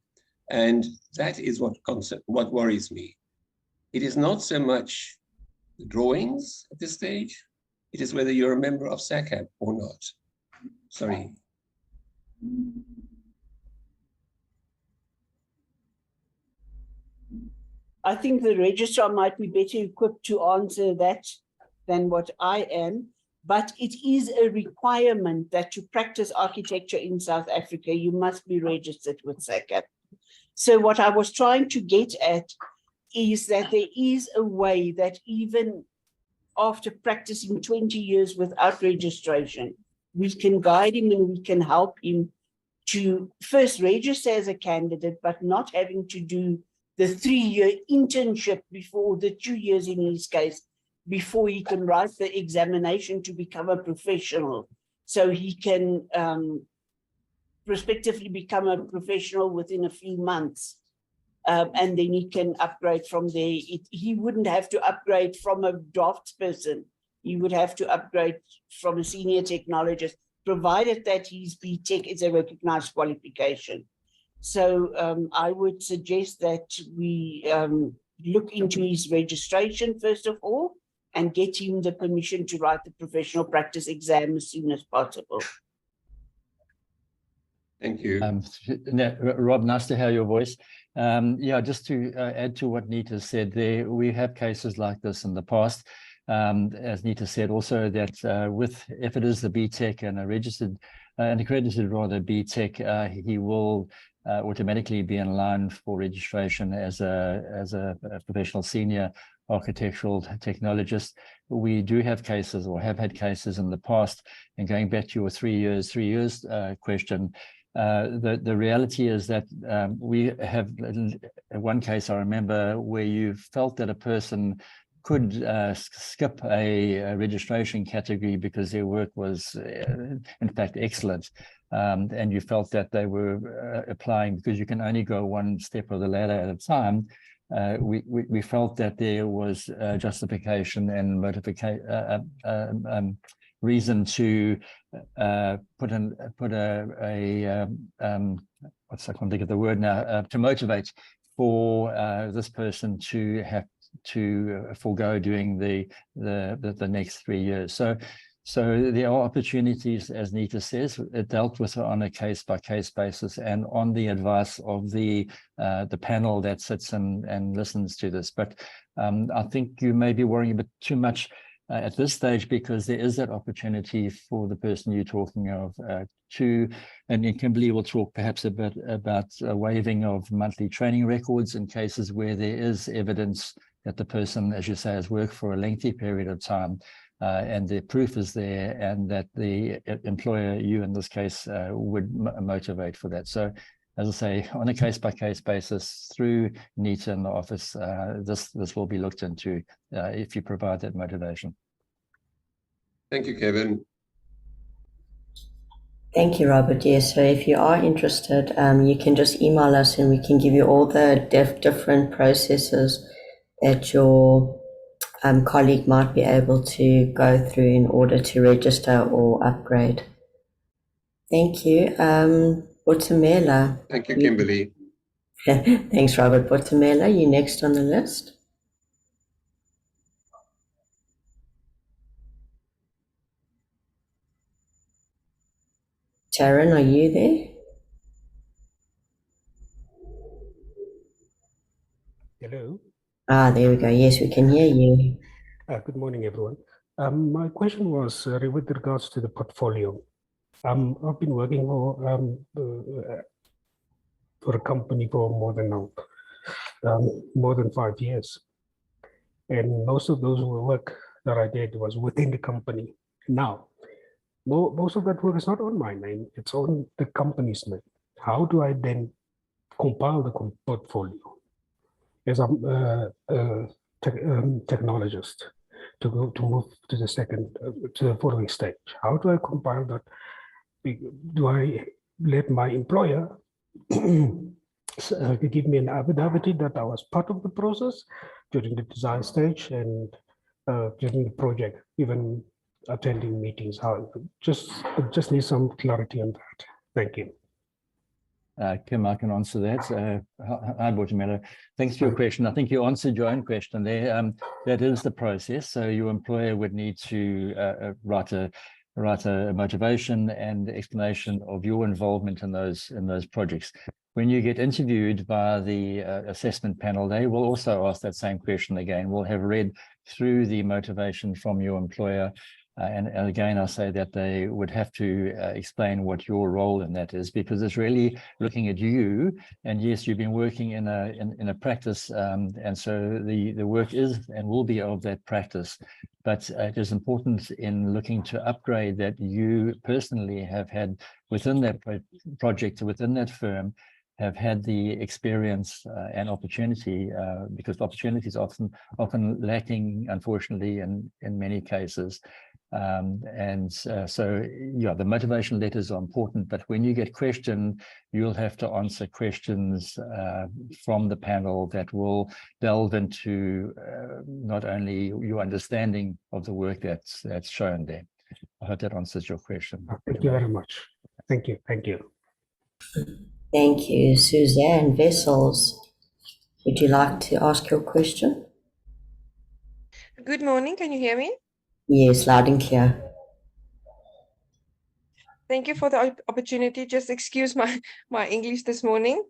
that is what worries me. It is not so much the drawings at this stage, it is whether you're a member of SACAB or not. Sorry. I think the registrar might be better equipped to answer that than what I am, but it is a requirement that to practice architecture in South Africa, you must be registered with SACAB. So what I was trying to get at is that there is a way that even after practicing 20 years without registration, we can guide him and we can help him to first register as a candidate, but not having to do the 3-year internship before, the 2 years in his case, before he can write the examination to become a professional. So he can prospectively become a professional within a few months. And then he can upgrade from there. He wouldn't have to upgrade from a draftsperson. He would have to upgrade from a senior technologist, provided that his BTech is a recognized qualification. So I would suggest that we look into his registration first of all and get him the permission to write the professional practice exam as soon as possible. Thank you. Rob, nice to hear your voice. Yeah, just to add to what Nita said there, we have cases like this in the past. As Nita said also that if it is the BTEC and a registered, an accredited rather BTEC, he will automatically be in line for registration as a professional senior architectural technologist. We do have cases or have had cases in the past, and going back to your 3 years question, the reality is that we have one case I remember where you felt that a person could skip a registration category because their work was in fact excellent, and you felt that they were applying because you can only go one step of the ladder at a time. We felt that there was justification and reason to put a what's I can't think of the word now, to motivate for this person to have to forego doing the next 3 years. So there are opportunities, as Nita says, dealt with on a case-by-case basis and on the advice of the panel that sits and listens to this. But I think you may be worrying a bit too much at this stage, because there is that opportunity for the person you're talking of and Kimberly will talk perhaps a bit about waiving of monthly training records in cases where there is evidence that the person, as you say, has worked for a lengthy period of time, and the proof is there, and that the employer, you in this case, would motivate for that. So, as I say, on a case-by-case basis through Nita in the office, this will be looked into if you provide that motivation. Thank you, Kevin. Thank you, Robert. Yes, so if you are interested, you can just email us and we can give you all the different processes that your colleague might be able to go through in order to register or upgrade. Thank you. Botumela. Thank you, Kimberly. Thanks, Robert. Botumela, you next on the list. Sharon, are you there? Hello. There we go. Yes, we can hear you. Good morning, everyone. My question was with regards to the portfolio. I've been working for a company for more than 5 years, and most of those work that I did was within the company. Now, most of that work is not on my name; it's on the company's name. How do I then compile the portfolio as I'm a technologist to move to the following stage? How do I compile that? Do I let my employer give me an affidavit that I was part of the process during the design stage and during the project, even attending meetings? I just need some clarity on that. Thank you. Kim, I can answer that. Hi, Botumela. Thanks for your question. I think you answered your own question there. That is the process. So your employer would need to write a motivation and explanation of your involvement in those projects. When you get interviewed by the assessment panel, they will also ask that same question again. We'll have read through the motivation from your employer. And again, I say that they would have to explain what your role in that is, because it's really looking at you. And yes, you've been working in a practice, and so the work is and will be of that practice. But it is important in looking to upgrade that you personally have had within that project, within that firm, have had the experience and opportunity, because opportunity is often lacking, unfortunately, in many cases. So yeah, the motivation letters are important, but when you get questioned, you'll have to answer questions from the panel that will delve into not only your understanding of the work that's shown there. I hope that answers your question. Thank you very much. Thank you. Thank you. Thank you. Suzanne Vessels, would you like to ask your question? Good morning. Can you hear me? Yes, loud and clear. Thank you for the opportunity. Just excuse my English this morning.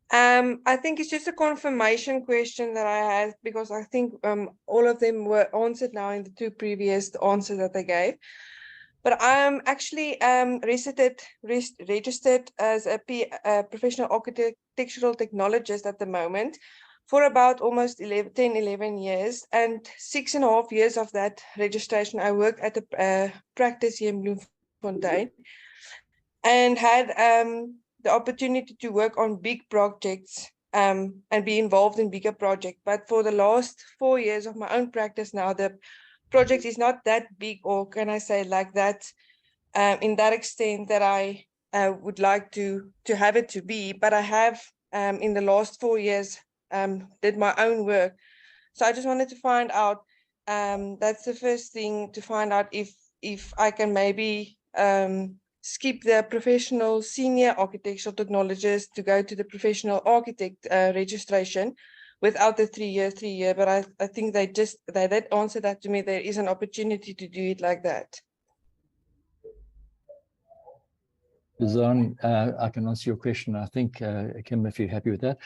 I think it's just a confirmation question that I had because I think all of them were answered now in the two previous answers that they gave. But I'm actually registered as a professional architectural technologist at the moment for about almost 11 years. And 6.5 years of that registration, I worked at a practice here in Bloemfontein and had the opportunity to work on big projects and be involved in bigger projects. But for the last 4 years of my own practice now, the project is not that big, or can I say like that, in that extent that I would like to have it to be. But I have, in the last 4 years, did my own work. So I just wanted to find out, that's the first thing, to find out if I can maybe skip the professional senior architectural technologist to go to the professional architect registration without the 3 year. But I think they did answer that to me. There is an opportunity to do it like that. Suzanne, I can answer your question. I think, Kim, if you're happy with that.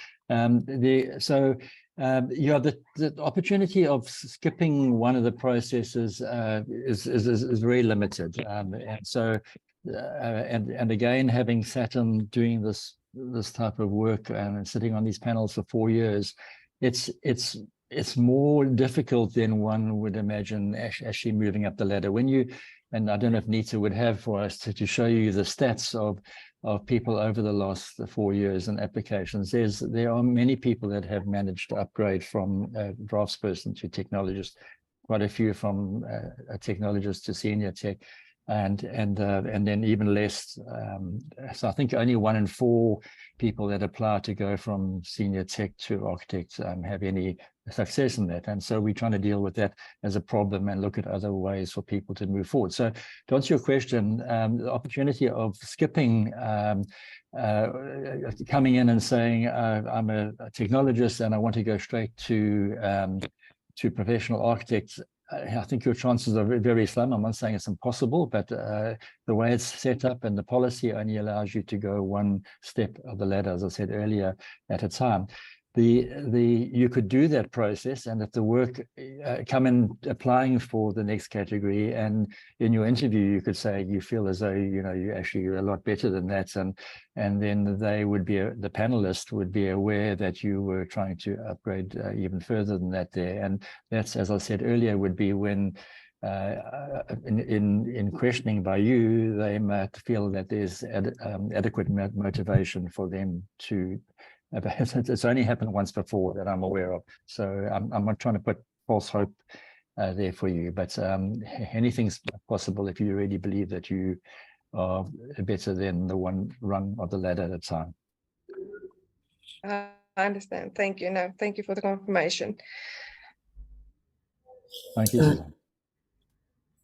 The opportunity of skipping one of the processes is very limited. And again, having sat and doing this type of work and sitting on these panels for 4 years, it's more difficult than one would imagine actually moving up the ladder. And I don't know if Nita would have for us to show you the stats of people over the last 4 years and applications. There are many people that have managed to upgrade from draftsperson to technologist, quite a few from a technologist to senior tech, and then even less. So I think only 1 in 4 people that apply to go from senior tech to architect have any success in that. And so we're trying to deal with that as a problem and look at other ways for people to move forward. So to answer your question, the opportunity of skipping, coming in and saying, I'm a technologist and I want to go straight to professional architects, I think your chances are very slim. I'm not saying it's impossible, but the way it's set up and the policy only allows you to go one step of the ladder, as I said earlier, at a time. You could do that process, and if the work come in applying for the next category, and in your interview you could say you feel as though you actually are a lot better than that, and then they would be the panelist would be aware that you were trying to upgrade even further than that there. And that's, as I said earlier, would be when in questioning by you, they might feel that there's adequate motivation for them to. It's only happened once before that I'm aware of, so I'm not trying to put false hope there for you, but anything's possible if you really believe that you are better than the one rung of the ladder at a time. I understand. Thank you. No, thank you for the confirmation. Thank you, Suzanne.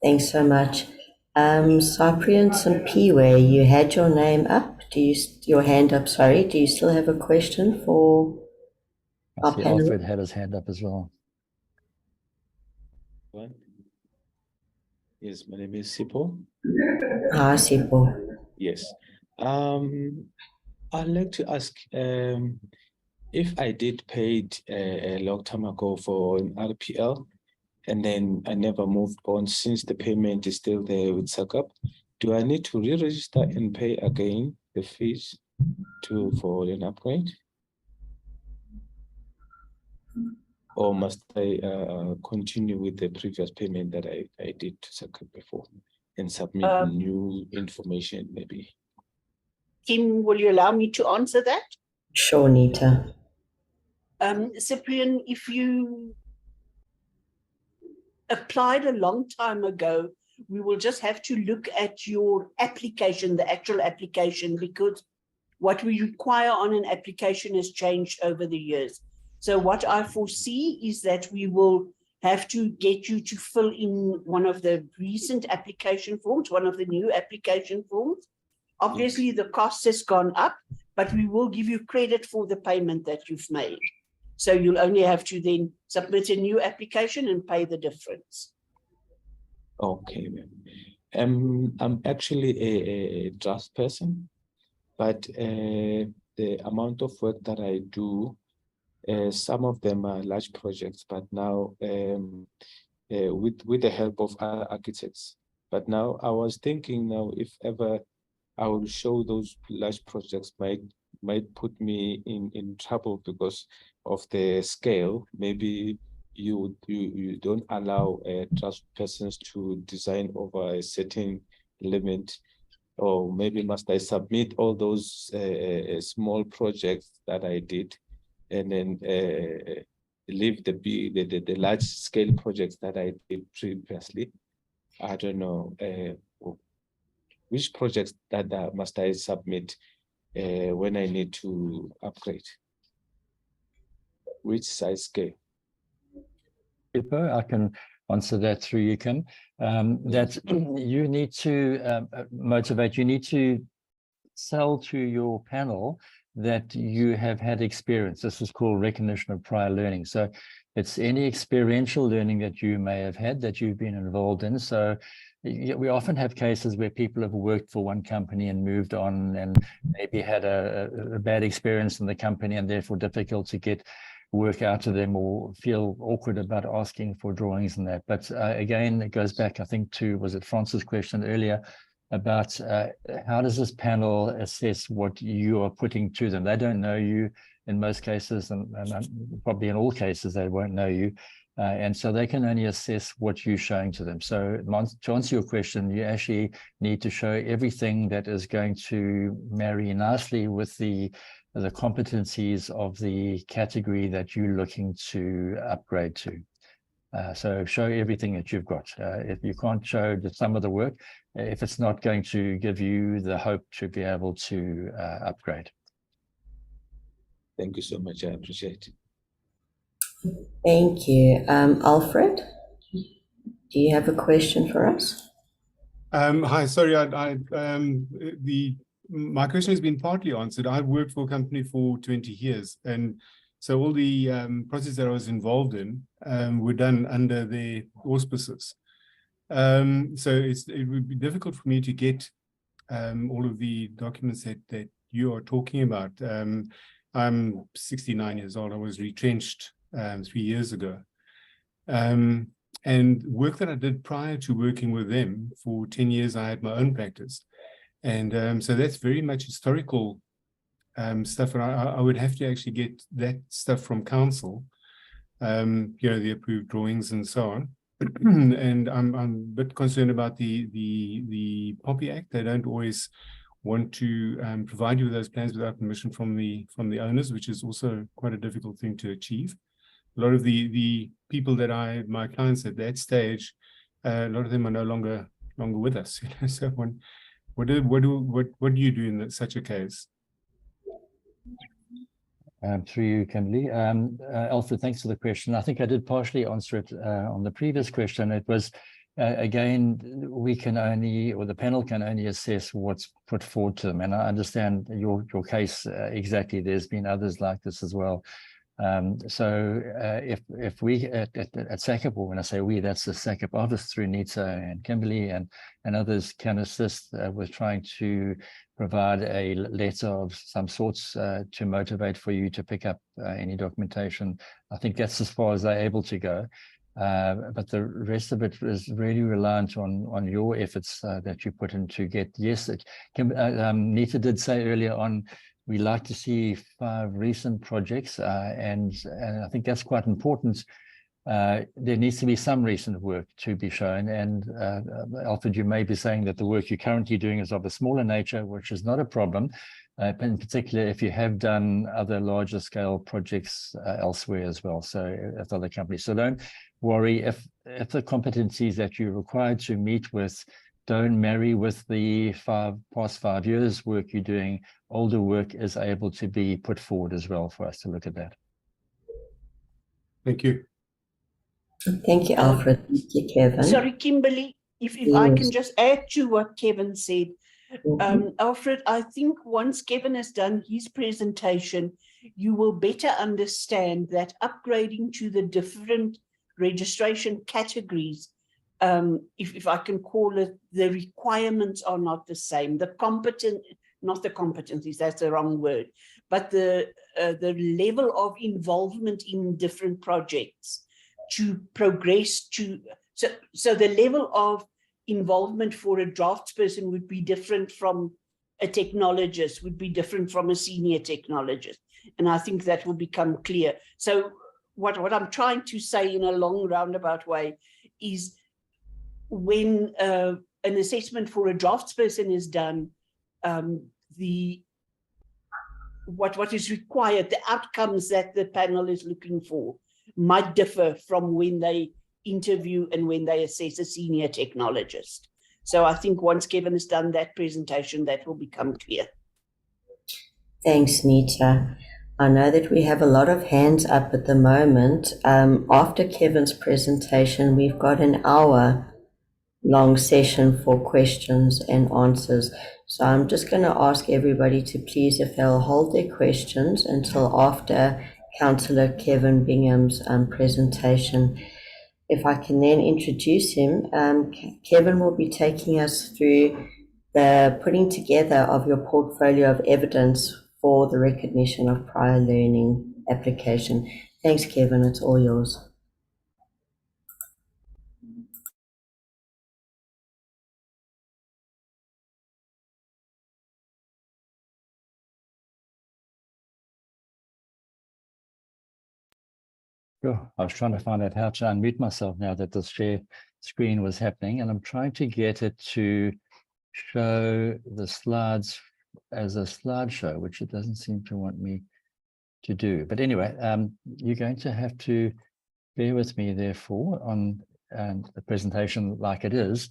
Thanks so much. Cyprian Simpiwe, you had your name up. Your hand up, sorry. Do you still have a question for our panel? Alfred had his hand up as well. Yes, my name is Sipo. Hi, Sipo. Yes. I'd like to ask if I did paid a long time ago for an RPL, and then I never moved on since the payment is still there with SACAP. Do I need to re-register and pay again the fees for an upgrade? Or must I continue with the previous payment that I did to SACAP before and submit new information maybe? Kim, will you allow me to answer that? Sure, Nita. Cyprian, if you applied a long time ago, we will just have to look at your application, the actual application, because what we require on an application has changed over the years. So what I foresee is that we will have to get you to fill in one of the recent application forms, one of the new application forms. Obviously, the cost has gone up, but we will give you credit for the payment that you've made. So you'll only have to then submit a new application and pay the difference. Okay, ma'am. I'm actually a draft person, but the amount of work that I do, some of them are large projects, but now with the help of other architects. But now I was thinking now, if ever I will show those large projects, might put me in trouble because of the scale. Maybe you don't allow draft persons to design over a certain limit, or maybe must I submit all those small projects that I did, and then leave the large scale projects that I did previously? I don't know which projects that must I submit when I need to upgrade. Which size scale? I can answer that through you, Kim. That you need to motivate, you need to sell to your panel that you have had experience. This is called recognition of prior learning. So it's any experiential learning that you may have had, that you've been involved in. So we often have cases where people have worked for one company and moved on and maybe had a bad experience in the company and therefore difficult to get work out of them or feel awkward about asking for drawings and that. But again, it goes back, I think, to, was it Francis' question earlier about how does this panel assess what you are putting to them? They don't know you in most cases, and probably in all cases, they won't know you. And so they can only assess what you're showing to them. So to answer your question, you actually need to show everything that is going to marry nicely with the competencies of the category that you're looking to upgrade to. So show everything that you've got. If you can't show some of the work, if it's not going to give you the hope to be able to upgrade. Thank you so much. I appreciate it. Thank you. Alfred, do you have a question for us? Hi, sorry, my question has been partly answered. I've worked for a company for 20 years, and so all the projects that I was involved in were done under the auspices. So it would be difficult for me to get all of the documents that you are talking about. I'm 69 years old. I was retrenched 3 years ago. And work that I did prior to working with them for 10 years, I had my own practice. And so that's very much historical stuff. And I would have to actually get that stuff from council, the approved drawings and so on. And I'm a bit concerned about the POPI Act. They don't always want to provide you with those plans without permission from the owners, which is also quite a difficult thing to achieve. A lot of the people that my clients at that stage, a lot of them are no longer with us. So what do you do in such a case? Through you, Kimberly. Alfred, thanks for the question. I think I did partially answer it on the previous question. It was, again, we can only, or the panel can only assess what's put forward to them. And I understand your case exactly. There's been others like this as well. So if we at SACIP, or when I say we, that's the SACIP office through Nita and Kimberly and others can assist with trying to provide a letter of some sorts to motivate for you to pick up any documentation. I think that's as far as they're able to go. But the rest of it is really reliant on your efforts that you put in to get, yes, Nita did say earlier on, we like to see 5 recent projects, and I think that's quite important. There needs to be some recent work to be shown. And Alfred, you may be saying that the work you're currently doing is of a smaller nature, which is not a problem, in particular if you have done other larger scale projects elsewhere as well, so at other companies. So don't worry if the competencies that you're required to meet with don't marry with the past 5 years work you're doing. Older work is able to be put forward as well for us to look at that. Thank you. Thank you, Alfred. Thank you, Kevin. Sorry, Kimberly, if I can just add to what Kevin said. Alfred, I think once Kevin has done his presentation, you will better understand that upgrading to the different registration categories, if I can call it, the requirements are not the same. Not the competencies, that's the wrong word, but the level of involvement in different projects to progress to, so the level of involvement for a draftsperson would be different from a technologist, would be different from a senior technologist. And I think that will become clear. So what I'm trying to say in a long roundabout way is when an assessment for a draftsperson is done, what is required, the outcomes that the panel is looking for might differ from when they interview and when they assess a senior technologist. So I think once Kevin has done that presentation, that will become clear. Thanks, Nita. I know that we have a lot of hands up at the moment. After Kevin's presentation, we've got an hour-long session for questions and answers. So I'm just going to ask everybody to please, if they'll hold their questions until after Councillor Kevin Bingham's presentation. If I can then introduce him, Kevin will be taking us through the putting together of your portfolio of evidence for the recognition of prior learning application. Thanks, Kevin. It's all yours. Sure. I was trying to find out how to unmute myself now that this share screen was happening, and I'm trying to get it to show the slides as a slideshow, which it doesn't seem to want me to do. But anyway, you're going to have to bear with me, therefore, on the presentation like it is,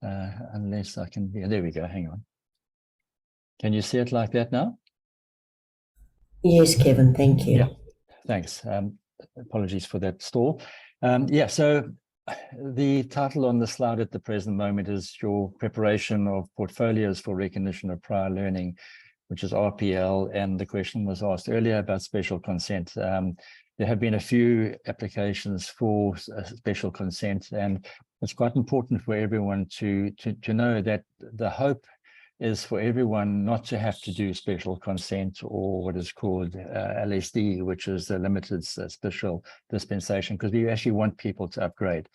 unless I can, yeah, there we go, hang on. Can you see it like that now? Yes, Kevin, thank you. Yeah, thanks. Apologies for that stall. Yeah, so the title on the slide at the present moment is your preparation of portfolios for recognition of prior learning, which is RPL, and the question was asked earlier about special consent. There have been a few applications for special consent, and it's quite important for everyone to know that the hope is for everyone not to have to do special consent, or what is called LSD, which is the limited special dispensation, because we actually want people to upgrade.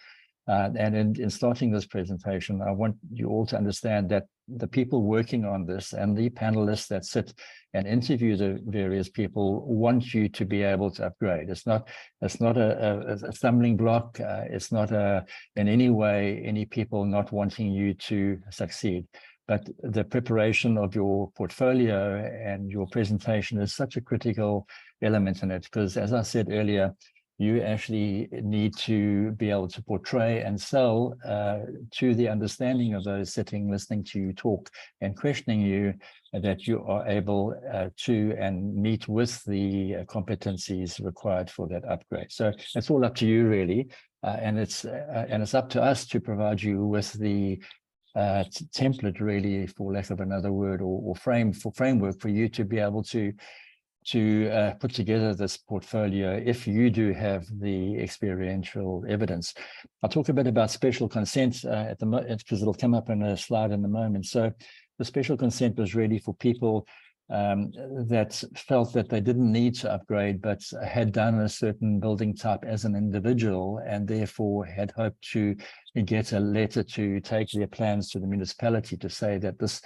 And in starting this presentation, I want you all to understand that the people working on this and the panelists that sit and interview the various people want you to be able to upgrade. It's not a stumbling block. It's not in any way any people not wanting you to succeed. But the preparation of your portfolio and your presentation is such a critical element in it, because as I said earlier, you actually need to be able to portray and sell to the understanding of those sitting, listening to you talk and questioning you, that you are able to and meet with the competencies required for that upgrade. So it's all up to you, really, and it's up to us to provide you with the template, really, for lack of another word, or framework for you to be able to put together this portfolio if you do have the experiential evidence. I'll talk a bit about special consent at the moment, because it'll come up in a slide in a moment. So the special consent was really for people that felt that they didn't need to upgrade, but had done a certain building type as an individual, and therefore had hoped to get a letter to take their plans to the municipality to say that this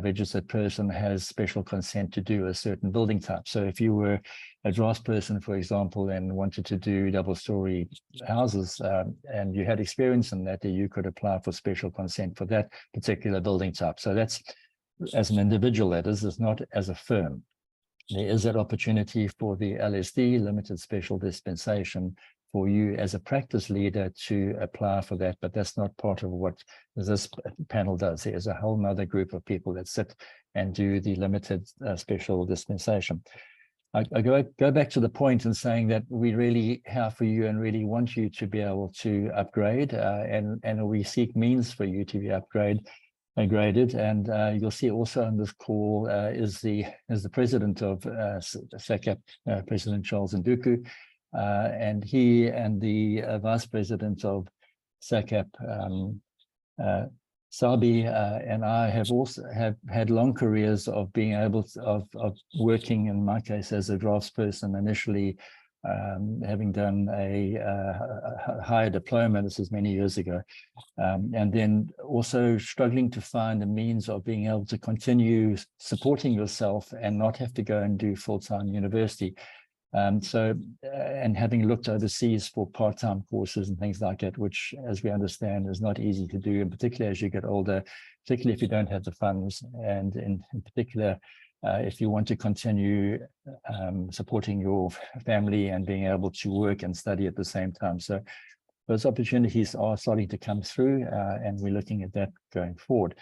registered person has special consent to do a certain building type. So if you were a draftsperson, for example, and wanted to do double-story houses, and you had experience in that, you could apply for special consent for that particular building type. So that's as an individual, that is not as a firm. There is that opportunity for the LSD, limited special dispensation, for you as a practice leader to apply for that, but that's not part of what this panel does. There's a whole nother group of people that sit and do the limited special dispensation. I go back to the point in saying that we really have for you and really want you to be able to upgrade, and we seek means for you to be upgrade. graded, and you'll see also on this call is the president of SACAP, President Charles Nduku, and he and the vice president of SACAP, Sabi, and I have also had long careers of being able to, of working, in my case, as a draftsperson initially, having done a higher diploma. This is many years ago, and then also struggling to find a means of being able to continue supporting yourself and not have to go and do full-time university. And having looked overseas for part-time courses and things like that, which, as we understand, is not easy to do, and particularly as you get older, particularly if you don't have the funds, and in particular, if you want to continue supporting your family and being able to work and study at the same time. So those opportunities are starting to come through, and we're looking at that going forward.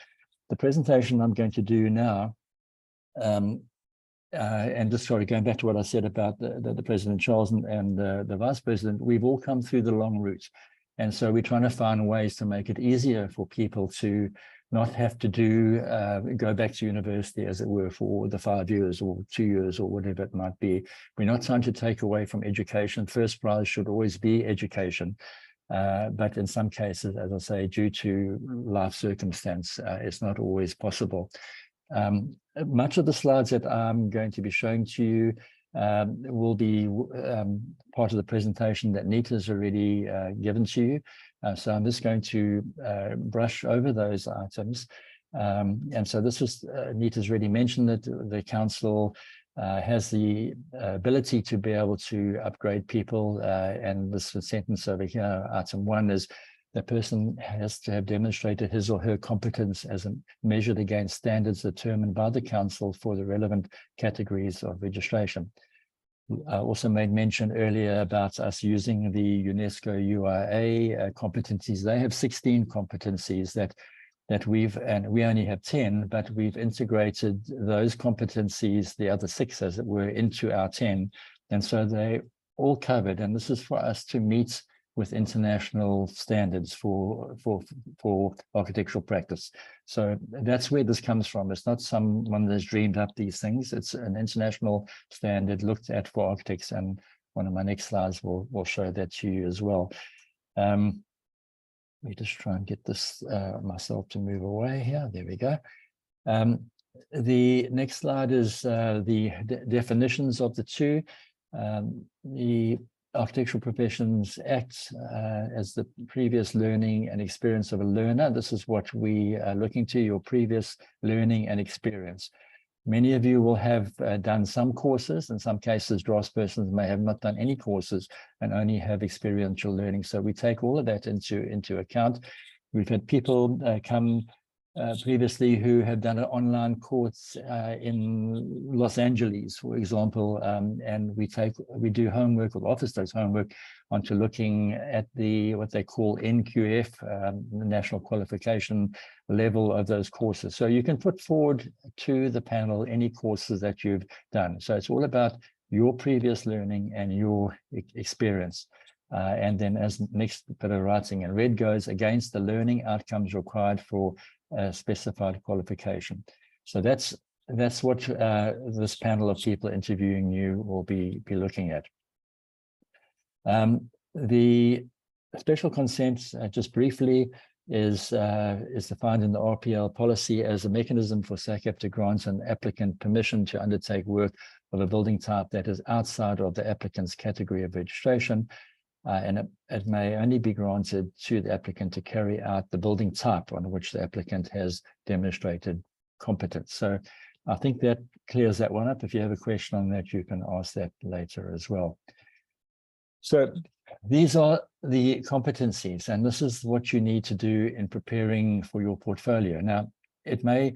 The presentation I'm going to do now, and just sorry, going back to what I said about the President Charles and the Vice President, we've all come through the long route. And so we're trying to find ways to make it easier for people to not have to go back to university, as it were, for the 5 years or 2 years or whatever it might be. We're not trying to take away from education. First prize should always be education. But in some cases, as I say, due to life circumstance, it's not always possible. Much of the slides that I'm going to be showing to you will be part of the presentation that Nita's already given to you. So I'm just going to brush over those items. And so this is, Nita's already mentioned that the council has the ability to be able to upgrade people. And this sentence over here, item 1, is the person has to have demonstrated his or her competence as measured against standards determined by the council for the relevant categories of registration. I also made mention earlier about us using the UNESCO UIA competencies. They have 16 competencies that we've, and we only have 10, but we've integrated those competencies, the other 6 as it were, into our 10. And so they all covered, and this is for us to meet with international standards for architectural practice. So that's where this comes from. It's not someone that's dreamed up these things. It's an international standard looked at for architects, and one of my next slides will show that to you as well. Let me just try and get this myself to move away here. There we go. The next slide is the definitions of the two. The Architectural Professions Act as the previous learning and experience of a learner. This is what we are looking to, your previous learning and experience. Many of you will have done some courses. In some cases, draftspersons may have not done any courses and only have experiential learning. So we take all of that into account. We've had people come previously who have done an online course in Los Angeles, for example, and we do homework, or the office does homework onto looking at what they call NQF, the national qualification level of those courses. So you can put forward to the panel any courses that you've done. So it's all about your previous learning and your experience. And then as next bit of writing in red goes against the learning outcomes required for specified qualification. So that's what this panel of people interviewing you will be looking at. The special consent, just briefly, is defined in the RPL policy as a mechanism for SACAP to grant an applicant permission to undertake work of a building type that is outside of the applicant's category of registration. And it may only be granted to the applicant to carry out the building type on which the applicant has demonstrated competence. So I think that clears that one up. If you have a question on that, you can ask that later as well. So these are the competencies, and this is what you need to do in preparing for your portfolio. Now, it may,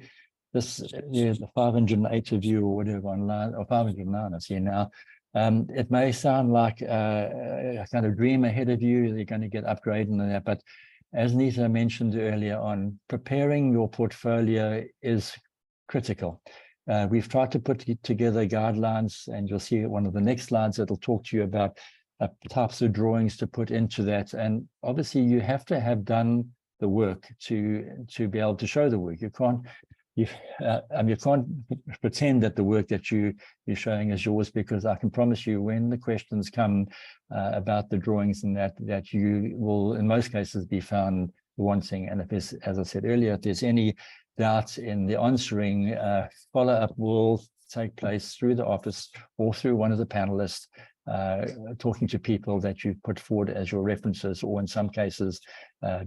the 508 of you or whatever online, or 509 I see now, it may sound like a kind of dream ahead of you. You're going to get upgraded and that, but as Nita mentioned earlier on, preparing your portfolio is critical. We've tried to put together guidelines, and you'll see one of the next slides that'll talk to you about types of drawings to put into that. And obviously you have to have done the work to be able to show the work. You can't pretend that the work that you're showing is yours, because I can promise you when the questions come about the drawings and that you will in most cases be found wanting. And if there's, as I said earlier, if there's any doubt in the answering, follow-up will take place through the office or through one of the panelists, talking to people that you put forward as your references, or in some cases,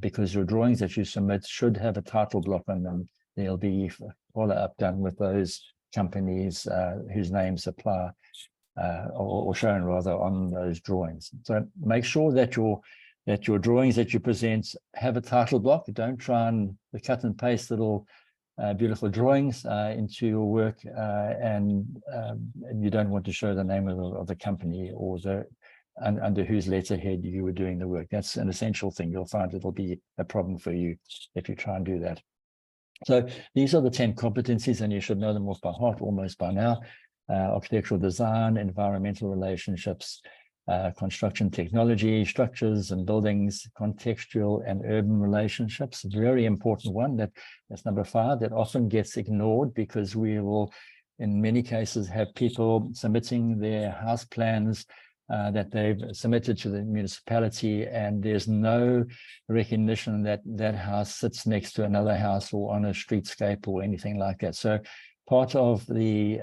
because your drawings that you submit should have a title block on them, there'll be follow-up done with those companies whose names apply or shown rather on those drawings. So make sure that your drawings that you present have a title block. Don't try and cut and paste little beautiful drawings into your work, and you don't want to show the name of the company or under whose letterhead you were doing the work. That's an essential thing. You'll find it'll be a problem for you if you try and do that. So these are the 10 competencies, and you should know them off by heart almost by now. Architectural design, environmental relationships, construction technology, structures and buildings, contextual and urban relationships. Very important one. That's number 5, that often gets ignored because we will, in many cases, have people submitting their house plans that they've submitted to the municipality, and there's no recognition that that house sits next to another house or on a streetscape or anything like that. So part of the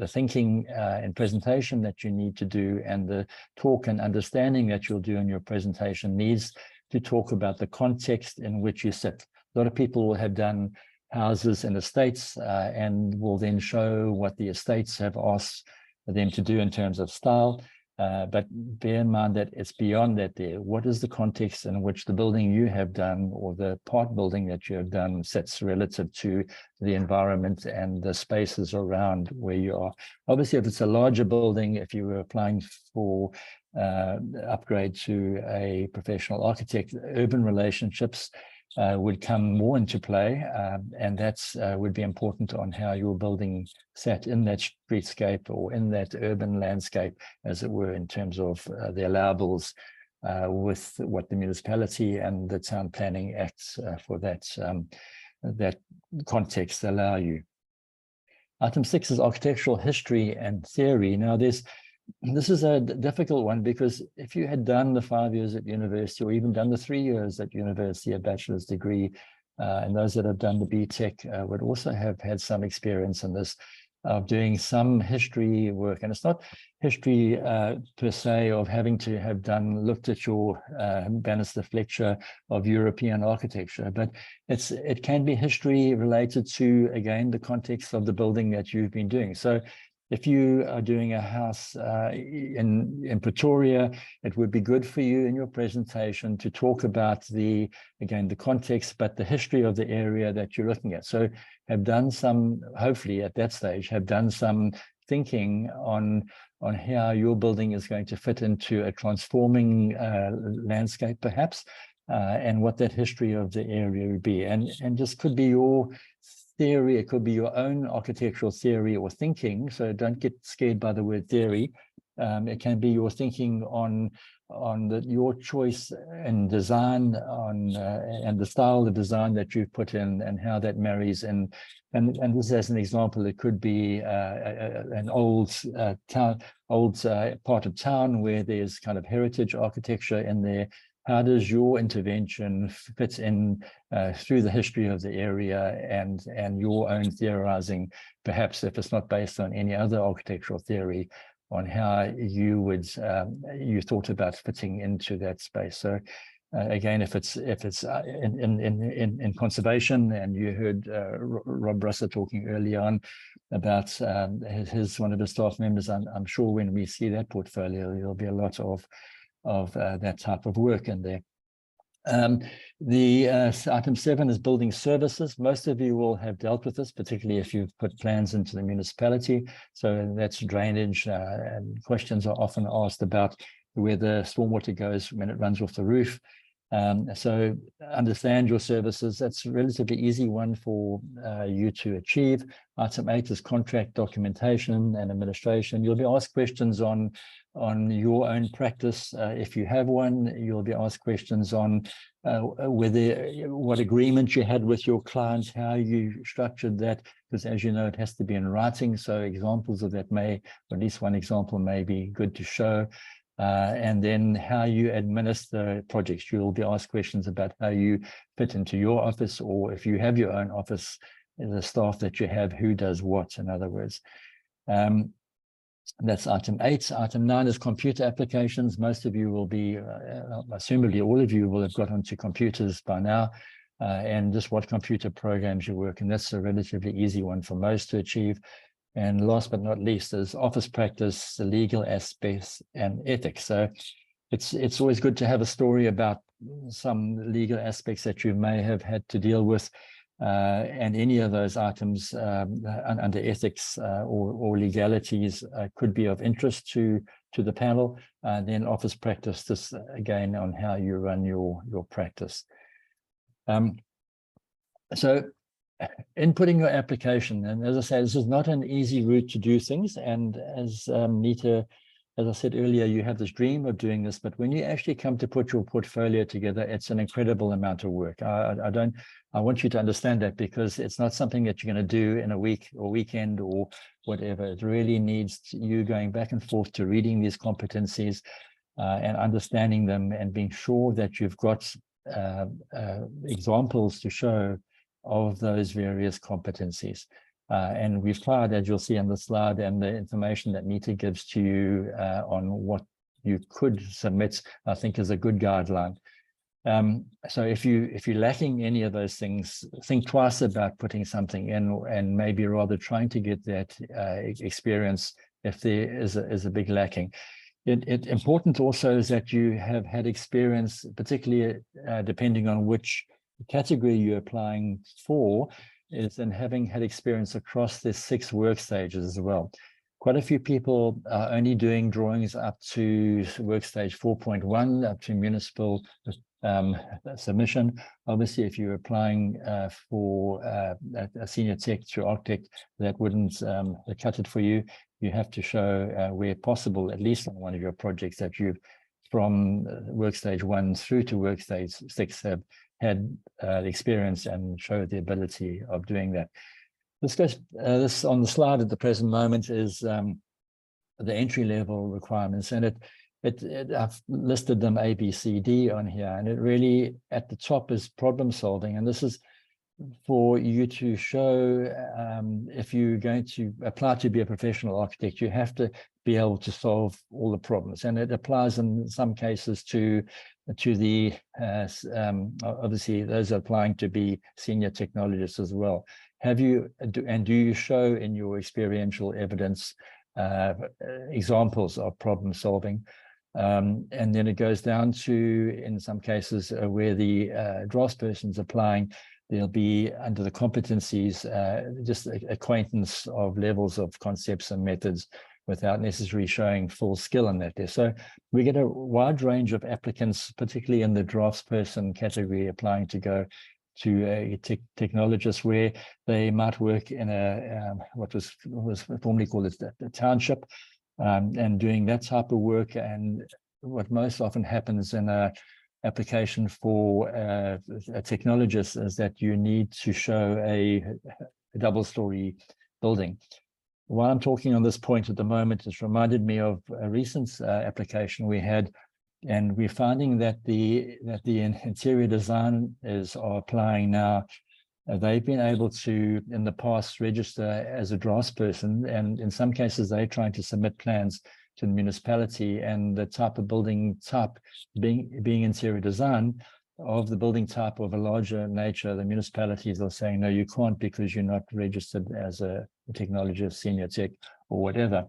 thinking and presentation that you need to do, and the talk and understanding that you'll do in your presentation, needs to talk about the context in which you sit. A lot of people will have done houses and estates and will then show what the estates have asked them to do in terms of style. But bear in mind that it's beyond that there. What is the context in which the building you have done, or the part building that you have done, sits relative to the environment and the spaces around where you are? Obviously, if it's a larger building, if you were applying for upgrade to a professional architect, urban relationships would come more into play, and that's would be important on how your building sat in that streetscape or in that urban landscape, as it were, in terms of the allowables with what the municipality and the Town Planning Acts for that context allow you. Item 6 is architectural history and theory. Now, this is a difficult one, because if you had done the 5 years at university, or even done the 3 years at university, a bachelor's degree, and those that have done the BTech would also have had some experience in this, of doing some history work. And it's not history per se of having to have looked at your Bannister Fletcher of European architecture, but it can be history related to, again, the context of the building that you've been doing. So if you are doing a house in Pretoria, it would be good for you in your presentation to talk about the context, but the history of the area that you're looking at. So have done some, hopefully at that stage, have done some thinking on how your building is going to fit into a transforming landscape, perhaps, and what that history of the area would be. And just could be your theory, it could be your own architectural theory or thinking, so don't get scared by the word theory. It can be your thinking on your choice and design and the style of design that you've put in, and how that marries. And this, as an example, it could be an old part of town where there's kind of heritage architecture in there. How does your intervention fit in through the history of the area and your own theorizing, perhaps if it's not based on any other architectural theory, on how you thought about fitting into that space? So again, if it's in conservation, and you heard Rob Brusser talking early on about one of his staff members, I'm sure when we see that portfolio, there'll be a lot of that type of work in there. Item 7 is building services. Most of you will have dealt with this, particularly if you've put plans into the municipality. So that's drainage, and questions are often asked about where the stormwater goes when it runs off the roof. So understand your services. That's a relatively easy one for you to achieve. Item 8 is contract documentation and administration. You'll be asked questions on your own practice. If you have one, you'll be asked questions on what agreement you had with your clients, how you structured that, because as you know, it has to be in writing. So examples of that or at least one example may be good to show. And then how you administer projects. You'll be asked questions about how you fit into your office, or if you have your own office, the staff that you have, who does what, in other words. That's item 8. Item 9 is computer applications. Most of you will be, assumably all of you will have got onto computers by now, and just what computer programs you work in. That's a relatively easy one for most to achieve. And last but not least is office practice, the legal aspects, and ethics. So it's always good to have a story about some legal aspects that you may have had to deal with, and any of those items under ethics or legalities could be of interest to the panel. Then office practice, this again on how you run your practice. So inputting your application, and as I say, this is not an easy route to do things. And as Nita, as I said earlier, you have this dream of doing this, but when you actually come to put your portfolio together, it's an incredible amount of work. I want you to understand that, because it's not something that you're going to do in a week or weekend or whatever. It really needs you going back and forth to reading these competencies and understanding them, and being sure that you've got examples to show of those various competencies. And we've tried, as you'll see on the slide, and the information that Nita gives to you on what you could submit, I think is a good guideline. So if you're lacking any of those things, think twice about putting something in, and maybe rather trying to get that experience if there is a big lacking. Important also is that you have had experience, particularly depending on which category you're applying for, is in having had experience across the 6 work stages as well. Quite a few people are only doing drawings up to work stage 4.1, up to municipal submission. Obviously, if you're applying for a senior tech through Architect, that wouldn't cut it for you. You have to show where possible, at least on one of your projects, that you've from work stage 1 through to work stage 6 have had the experience and show the ability of doing that. This on the slide at the present moment is the entry-level requirements, and I've listed them A, B, C, D on here, and it really at the top is problem solving, and this is for you to show if you're going to apply to be a professional architect, you have to be able to solve all the problems, and it applies in some cases to the obviously those applying to be senior technologists as well. Do you show in your experiential evidence examples of problem solving? And then it goes down to, in some cases where the draftsperson's applying, there'll be under the competencies just acquaintance of levels of concepts and methods without necessarily showing full skill in that there. So we get a wide range of applicants, particularly in the draftsperson category, applying to go to a technologist, where they might work in a what was formerly called a township, and doing that type of work. And what most often happens in a application for a technologist is that you need to show a double-story building. While I'm talking on this point at the moment, it's reminded me of a recent application we had, and we're finding that the interior designers are applying now. They've been able to, in the past, register as a draftsperson, and in some cases, they're trying to submit plans to the municipality, and the type of building type being interior design of the building type of a larger nature, the municipalities are saying, no, you can't, because you're not registered as a technologist, senior tech, or whatever.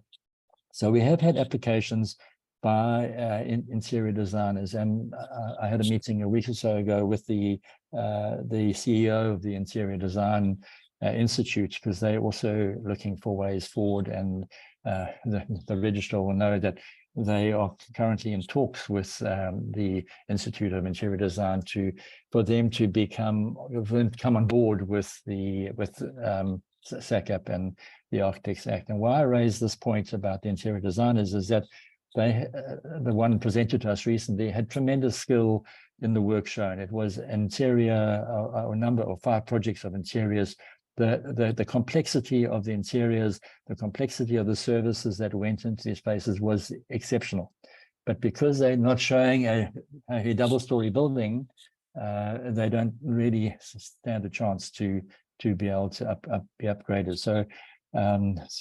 So we have had applications by interior designers, and I had a meeting a week or so ago with the CEO of the Interior Design Institute, because they're also looking for ways forward, and the registrar will know that they are currently in talks with the Institute of Interior Design for them to come on board with SACAP and the Architects Act. And why I raise this point about the interior designers is that they, the one presented to us recently, had tremendous skill in the work shown. It was interior, a number of 5 projects of interiors. The complexity of the interiors, the complexity of the services that went into these spaces was exceptional. But because they're not showing a double-story building, they don't really stand a chance to be able to be upgraded. So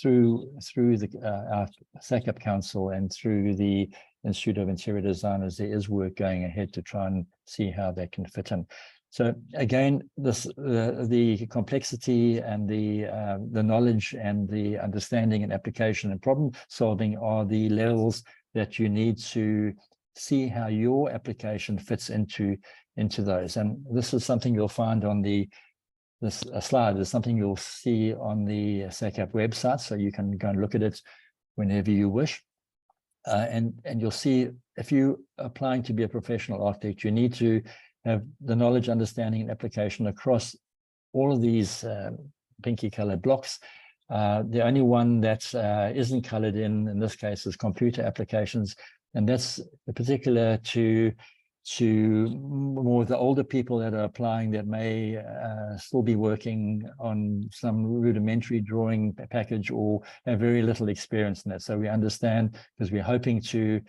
through our SACAP Council and through the Institute of Interior Designers, there is work going ahead to try and see how that can fit in. So again, the complexity and the knowledge and the understanding and application and problem solving are the levels that you need to see how your application fits into those. And this is something you'll find on this slide is something you'll see on the SACAP website, so you can go and look at it whenever you wish. And you'll see if you're applying to be a professional architect, you need to have the knowledge, understanding, and application across all of these pinky colored blocks. The only one that isn't colored in this case is computer applications, and that's particular to more the older people that are applying that may still be working on some rudimentary drawing package or have very little experience in that. So we understand, because we're hoping to,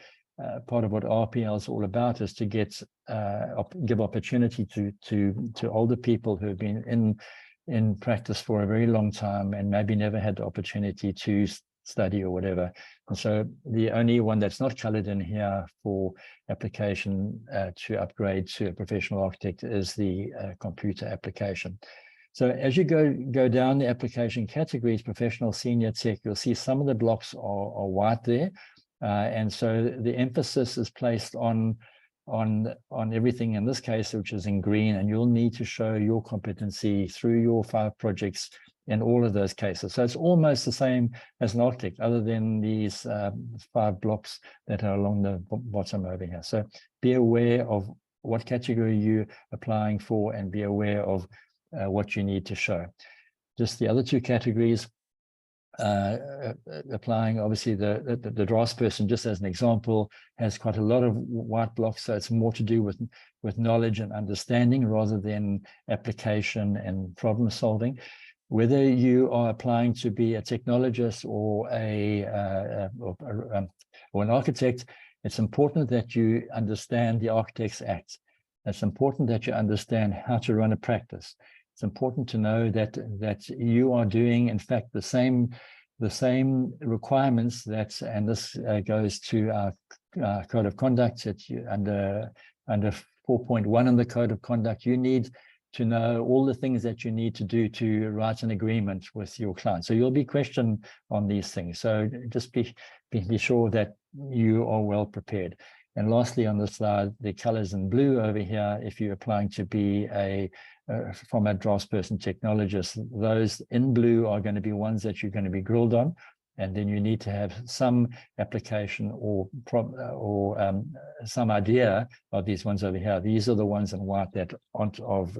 part of what RPL is all about is to give opportunity to older people who have been in practice for a very long time and maybe never had the opportunity to study or whatever. And so the only one that's not colored in here for application to upgrade to a professional architect is the computer application. So as you go down the application categories, professional, senior, tech, you'll see some of the blocks are white there. And so the emphasis is placed on everything in this case, which is in green, and you'll need to show your competency through your 5 projects in all of those cases. So it's almost the same as an architect, other than these 5 blocks that are along the bottom over here. So be aware of what category you're applying for and be aware of what you need to show. Just the other 2 categories, applying, obviously the draftsperson, just as an example, has quite a lot of white blocks, so it's more to do with knowledge and understanding rather than application and problem solving. Whether you are applying to be a technologist or or an architect, it's important that you understand the Architects Act. It's important that you understand how to run a practice. It's important to know that you are doing, in fact, the same requirements and this goes to our code of conduct. Under 4.1 in the code of conduct, you need to know all the things that you need to do to write an agreement with your client. So you'll be questioned on these things. So just be sure that you are well prepared. And lastly, on the slide, the colors in blue over here, if you're applying to be from a draftsperson technologist, those in blue are going to be ones that you're going to be grilled on. And then you need to have some application or some idea of these ones over here. These are the ones in white that aren't of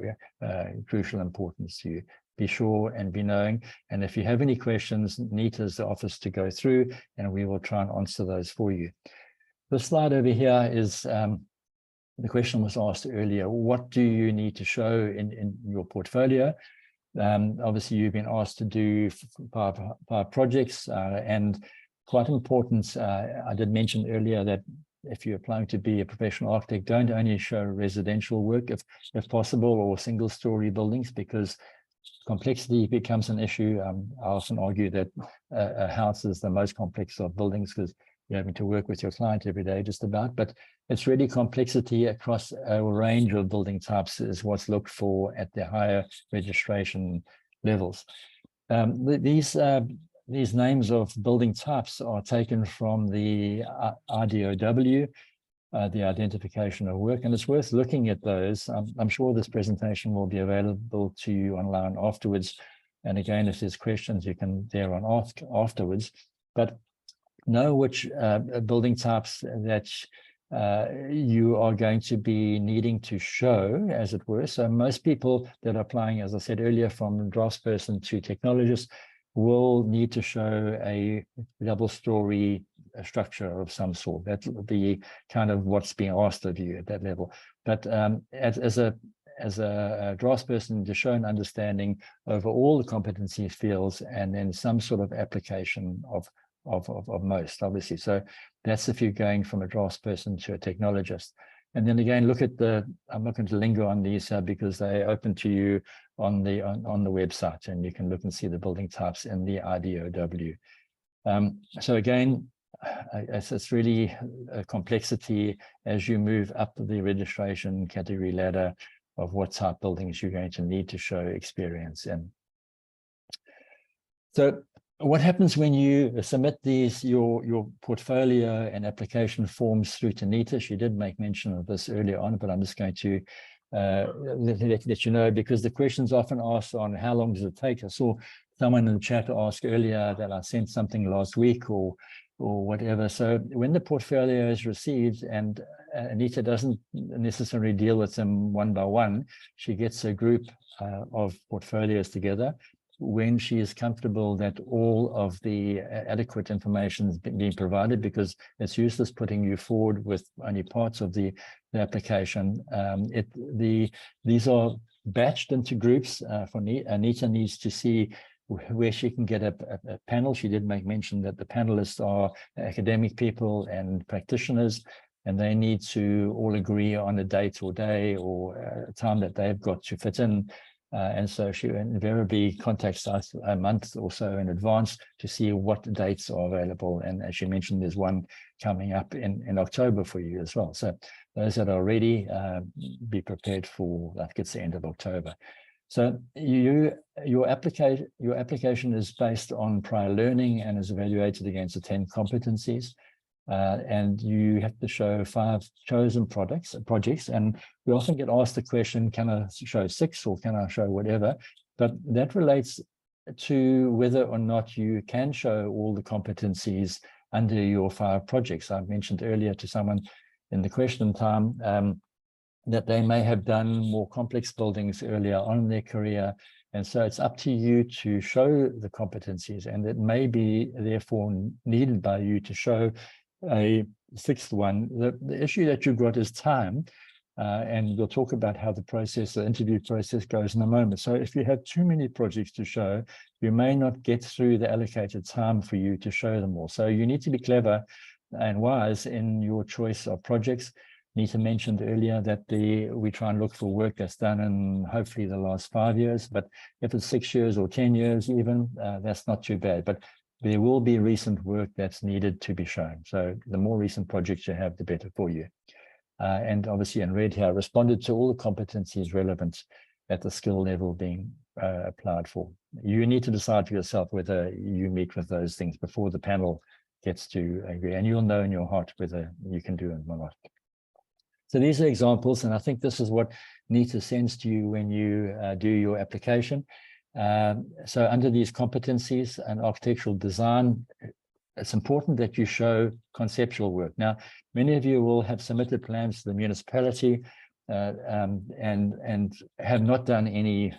crucial importance to you. Be sure and be knowing. And if you have any questions, Nita's the office to go through, and we will try and answer those for you. The slide over here is, the question was asked earlier, what do you need to show in your portfolio? Obviously, you've been asked to do 5 projects, and quite important, I did mention earlier that if you're applying to be a professional architect, don't only show residential work if possible, or single-story buildings, because complexity becomes an issue. I often argue that a house is the most complex of buildings because you're having to work with your client every day, just about, but it's really complexity across a range of building types is what's looked for at the higher registration levels. These names of building types are taken from the IDOW, the identification of work, and it's worth looking at those. I'm sure this presentation will be available to you online afterwards. And again, if there's questions, you can thereon ask afterwards. But know which building types that you are going to be needing to show, as it were. So most people that are applying, as I said earlier, from draftsperson to technologist will need to show a double-story structure of some sort. That will be kind of what's being asked of you at that level. But as a draftsperson, to show an understanding over all the competency fields and then some sort of application of most, obviously. So that's if you're going from a draftsperson to a technologist. And then again, look at I'm not going to linger on these because they're open to you on the website, and you can look and see the building types in the IDOW. So again, it's really a complexity as you move up the registration category ladder of what type buildings you're going to need to show experience in. So what happens when you submit your portfolio and application forms through to NITA? She did make mention of this earlier on, but I'm just going to let you know, because the question's often asked on how long does it take. I saw someone in the chat ask earlier that I sent something last week or whatever. So when the portfolio is received, and Anita doesn't necessarily deal with them one by one, she gets a group of portfolios together. When she is comfortable that all of the adequate information is being provided, because it's useless putting you forward with only parts of the application. These are batched into groups. For Anita needs to see where she can get a panel. She did make mention that the panelists are academic people and practitioners, and they need to all agree on a date or day or a time that they've got to fit in. And so she invariably contacts us a month or so in advance to see what dates are available. And as you mentioned, there's one coming up in October for you as well. So those that are ready, be prepared for, I think it's the end of October. So your application is based on prior learning and is evaluated against the 10 competencies. And you have to show 5 chosen projects, and we often get asked the question, can I show 6 or can I show whatever? But that relates to whether or not you can show all the competencies under your 5 projects. I mentioned earlier to someone in the question time that they may have done more complex buildings earlier on in their career. And so it's up to you to show the competencies, and it may be therefore needed by you to show a 6th one. The issue that you've got is time, and we'll talk about how the interview process goes in a moment. So if you have too many projects to show, you may not get through the allocated time for you to show them all. So you need to be clever and wise in your choice of projects. Nita mentioned earlier that we try and look for work that's done in hopefully the last 5 years, but if it's 6 years or 10 years even, that's not too bad. But there will be recent work that's needed to be shown. So the more recent projects you have, the better for you. And obviously in red here, responded to all the competencies relevant at the skill level being applied for. You need to decide for yourself whether you meet with those things before the panel gets to agree, and you'll know in your heart whether you can do it or not. So these are examples, and I think this is what NITA sends to you when you do your application. So under these competencies and architectural design, it's important that you show conceptual work. Now, many of you will have submitted plans to the municipality and have not done any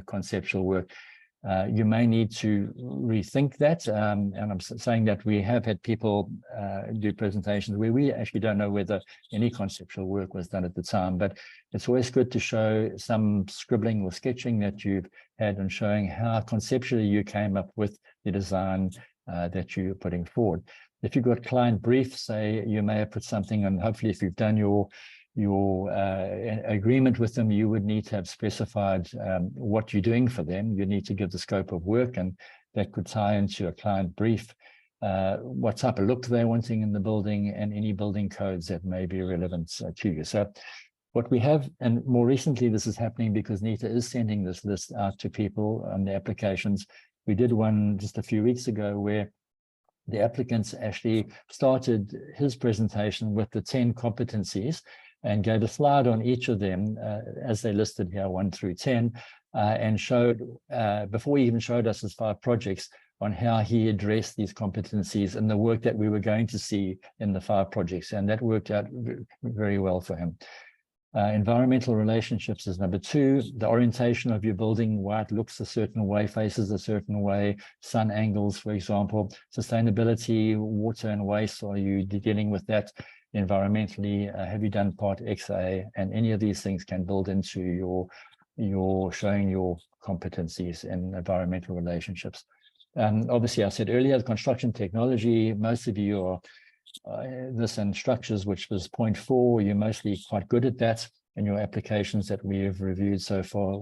conceptual work. You may need to rethink that. And I'm saying that we have had people do presentations where we actually don't know whether any conceptual work was done at the time, but it's always good to show some scribbling or sketching that you've had and showing how conceptually you came up with the design that you're putting forward. If you've got client briefs, say you may have put something, and hopefully if you've done your agreement with them, you would need to have specified what you're doing for them. You need to give the scope of work, and that could tie into a client brief, what type of look they're wanting in the building, and any building codes that may be relevant to you. So what we have, and more recently this is happening because NITA is sending this list out to people on the applications. We did one just a few weeks ago where the applicants actually started his presentation with the 10 competencies and gave a slide on each of them as they listed here, 1 through 10, and showed, before he even showed us his 5 projects, on how he addressed these competencies in the work that we were going to see in the 5 projects, and that worked out very well for him. Environmental relationships is number 2. The orientation of your building, why it looks a certain way, faces a certain way, sun angles, for example. Sustainability, water and waste, are you dealing with that environmentally? Have you done part XA? And any of these things can build into your showing your competencies in environmental relationships. Obviously, I said earlier, construction technology, most of you are this and structures, which was point 4, you're mostly quite good at that in your applications that we have reviewed so far.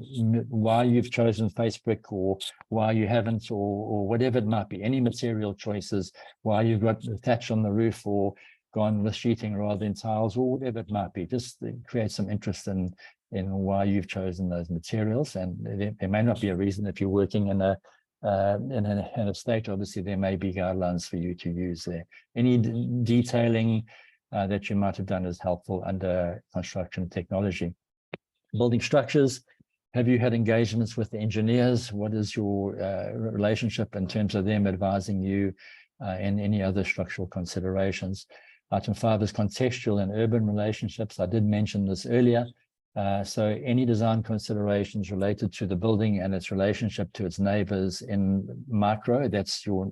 Why you've chosen face brick or why you haven't, or whatever it might be, any material choices, why you've got the thatch on the roof or gone with sheeting rather than tiles, or whatever it might be, just create some interest in why you've chosen those materials. And there may not be a reason if you're working in a state, obviously there may be guidelines for you to use there. Any detailing that you might have done is helpful under construction technology. Building structures, have you had engagements with the engineers? What is your relationship in terms of them advising you in any other structural considerations? Item 5 is contextual and urban relationships. I did mention this earlier. So any design considerations related to the building and its relationship to its neighbors in micro, that's your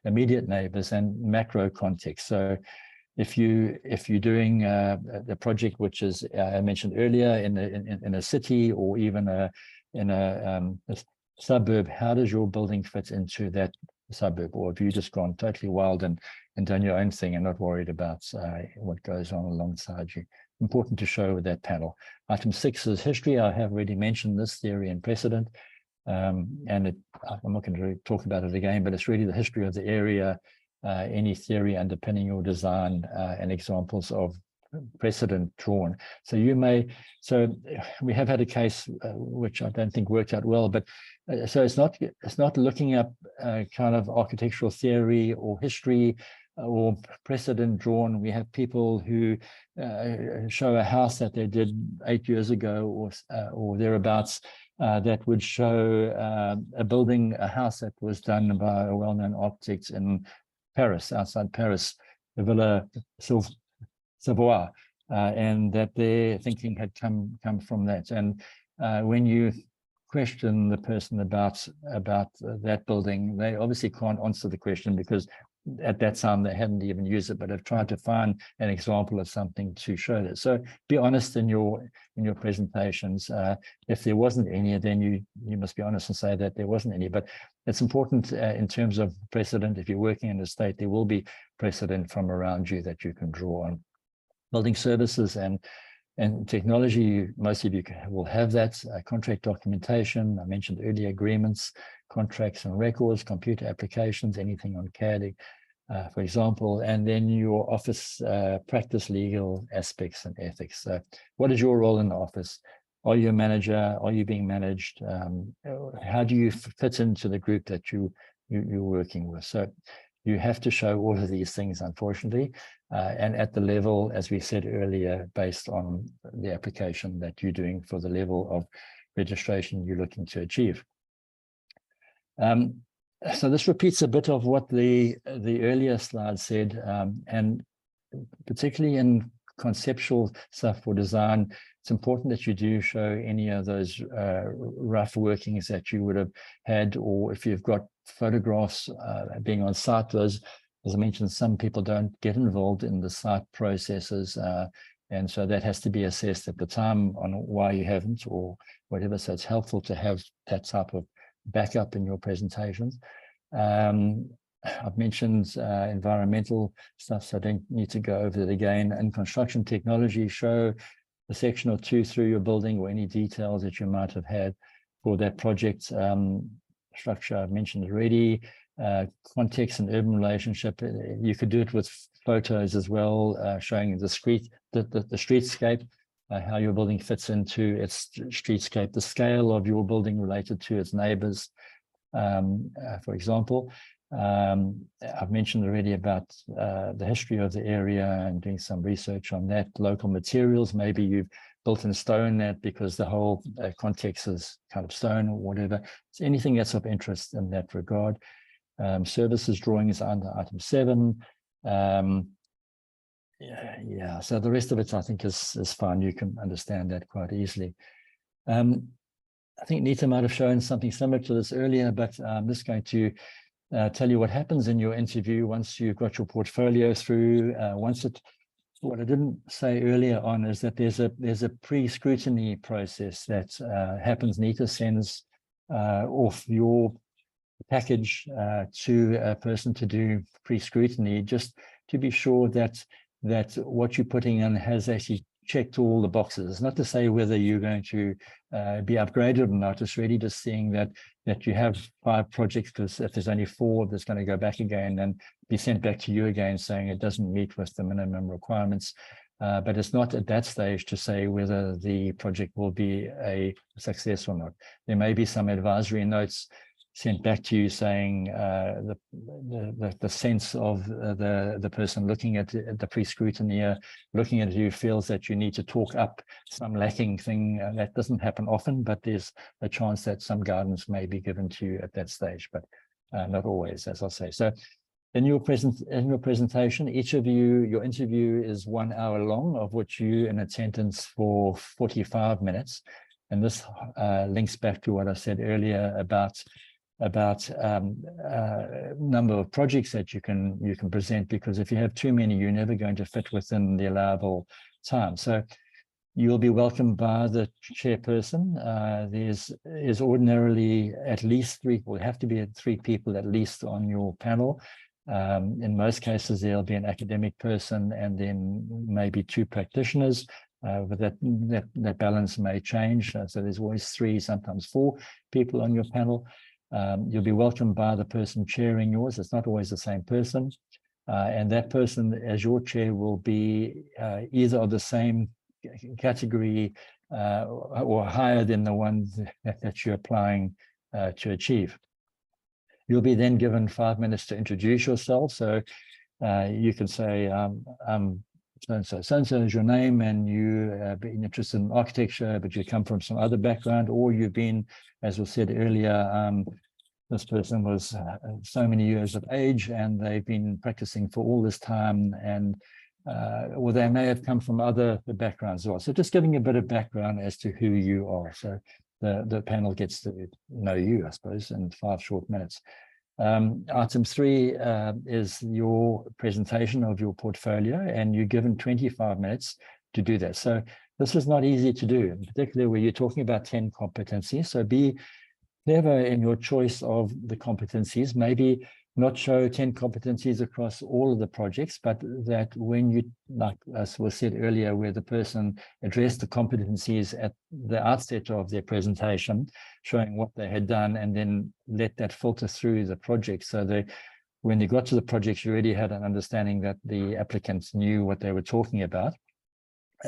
immediate neighbors, and macro context. So if you're doing the project, which is I mentioned earlier in a city or even in a suburb, how does your building fit into that suburb? Or have you just gone totally wild and done your own thing and not worried about what goes on alongside you? Important to show with that panel. Item 6 is history. I have already mentioned this, theory and precedent. I'm not going to talk about it again, but it's really the history of the area, any theory underpinning your design, and examples of precedent drawn. So we have had a case which I don't think worked out well, but so it's not looking up kind of architectural theory or history or precedent drawn. We have people who show a house that they did 8 years ago or thereabouts, that would show a house that was done by a well-known architect in Paris, outside Paris, the Villa Savoie, and that their thinking had come from that. And when you question the person about that building, they obviously can't answer the question because at that time they hadn't even used it, but have tried to find an example of something to show that. So be honest in your presentations. If there wasn't any, then you must be honest and say that there wasn't any. But it's important in terms of precedent. If you're working in a state, there will be precedent from around you that you can draw on. Building services and technology, most of you will have that. Contract documentation, I mentioned earlier, agreements, contracts and records, computer applications, anything on CAD, for example, and then your office practice, legal aspects and ethics. So what is your role in the office? Are you a manager? Are you being managed? How do you fit into the group that you're working with? So you have to show all of these things, unfortunately, and at the level, as we said earlier, based on the application that you're doing for the level of registration you're looking to achieve. So this repeats a bit of what the earlier slide said, and particularly in conceptual stuff for design, it's important that you do show any of those rough workings that you would have had, or if you've got photographs being on site. Those, as I mentioned, some people don't get involved in the site processes, and so that has to be assessed at the time on why you haven't or whatever. So it's helpful to have that type of backup in your presentations. I've mentioned environmental stuff, so I don't need to go over it again. And construction technology, show a section or two through your building or any details that you might have had for that project. Structure I've mentioned already. Context and urban relationship, you could do it with photos as well, showing the streetscape, how your building fits into its streetscape, the scale of your building related to its neighbors, for example. I've mentioned already about the history of the area and doing some research on that. Local materials, maybe you've built in stone that because the whole context is kind of stone or whatever. So anything that's of interest in that regard. Services drawings under item 7. Yeah, so the rest of it I think is fine. You can understand that quite easily. I think Nita might have shown something similar to this earlier, but I'm just going to tell you what happens in your interview once you've got your portfolio through. What I didn't say earlier on is that there's a pre-scrutiny process that happens. Nita sends off your package to a person to do pre-scrutiny, just to be sure that what you're putting in has actually checked all the boxes. It's not to say whether you're going to be upgraded or not. It's really just seeing that you have 5 projects, because if there's only 4, that's going to go back again and be sent back to you again saying it doesn't meet with the minimum requirements. But it's not at that stage to say whether the project will be a success or not. There may be some advisory notes sent back to you saying the sense of the person looking at the pre-scrutineer, looking at you, feels that you need to talk up some lacking thing. That doesn't happen often, but there's a chance that some guidance may be given to you at that stage, but not always, as I say. So in your presentation, each of you, your interview is 1 hour long, of which you in attendance for 45 minutes. And this links back to what I said earlier about number of projects that you can present, because if you have too many, you're never going to fit within the allowable time. So you'll be welcomed by the chairperson. There's ordinarily at least 3, will have to be 3 people at least on your panel. In most cases, there'll be an academic person and then maybe 2 practitioners. But that balance may change. So there's always 3, sometimes 4 people on your panel. You'll be welcomed by the person chairing yours. It's not always the same person. And that person, as your chair, will be either of the same category or higher than the one that you're applying to achieve. You'll be then given 5 minutes to introduce yourself. So you can say, so-and-so is your name, and you have been interested in architecture, but you come from some other background, or you've been, as was said earlier, this person was so many years of age and they've been practicing for all this time, and or they may have come from other backgrounds as well. So just giving a bit of background as to who you are. So the panel gets to know you, I suppose, in 5 short minutes. Item 3 is your presentation of your portfolio, and you're given 25 minutes to do that. So this is not easy to do, particularly where you're talking about 10 competencies. So be clever in your choice of the competencies. Maybe not show 10 competencies across all of the projects, but that when you, like as was said earlier, where the person addressed the competencies at the outset of their presentation, showing what they had done, and then let that filter through the project. So when they got to the projects, you already had an understanding that the applicants knew what they were talking about.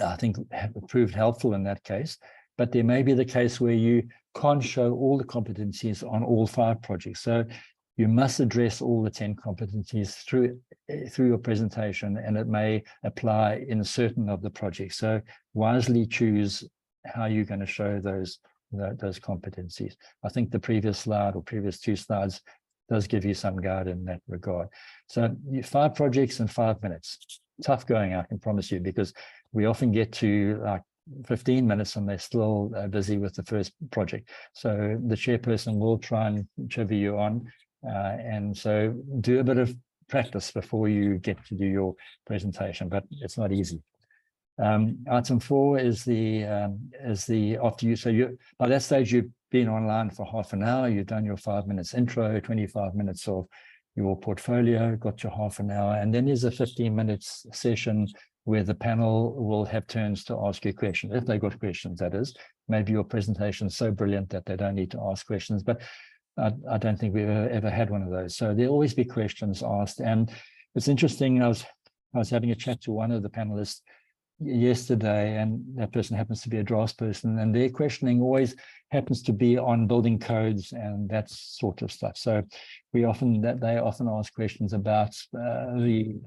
I think proved helpful in that case. But there may be the case where you can't show all the competencies on all 5 projects. So you must address all the 10 competencies through your presentation, and it may apply in certain of the projects. So wisely choose how you're going to show those competencies. I think the previous slide or previous 2 slides does give you some guide in that regard. So 5 projects in 5 minutes. Tough going, I can promise you, because we often get to like 15 minutes and they're still busy with the first project. So the chairperson will try and chivvy you on. And so do a bit of practice before you get to do your presentation, but it's not easy. Item 4 is the after you, so you by that stage you've been online for half an hour, you've done your 5 minutes intro, 25 minutes of your portfolio, got your half an hour, and then there's a 15 minutes session where the panel will have turns to ask you questions, if they've got questions, that is. Maybe your presentation is so brilliant that they don't need to ask questions, but I don't think we've ever had one of those. So there'll always be questions asked. And it's interesting, I was having a chat to one of the panelists yesterday, and that person happens to be a draftsperson, and their questioning always happens to be on building codes and that sort of stuff. So they often ask questions about the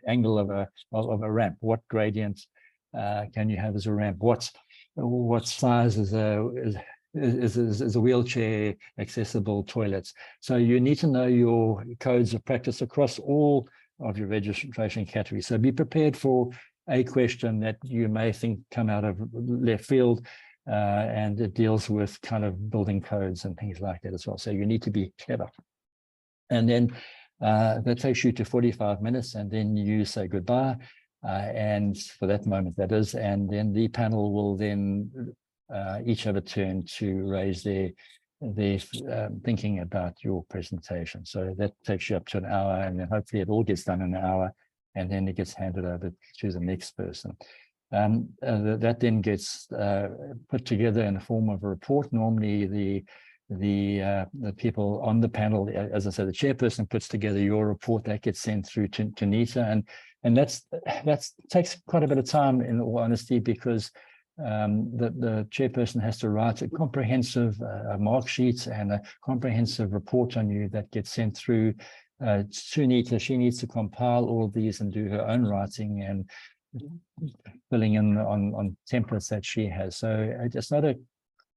angle of a ramp. What gradient can you have as a ramp? What size is is a wheelchair accessible toilets. So you need to know your codes of practice across all of your registration categories. So be prepared for a question that you may think come out of left field, and it deals with kind of building codes and things like that as well. So you need to be clever. And then that takes you to 45 minutes, and then you say goodbye. And for that moment, that is, and then the panel will then each have a turn to raise their thinking about your presentation. So that takes you up to an hour, and then hopefully it all gets done in an hour, and then it gets handed over to the next person. That then gets put together in the form of a report. Normally the people on the panel, as I said, the chairperson puts together your report that gets sent through to Nita, and that's takes quite a bit of time, in all honesty, because the chairperson has to write a comprehensive mark sheet and a comprehensive report on you that gets sent through to Nita. She needs to compile all of these and do her own writing and filling in on templates that she has. So it's not a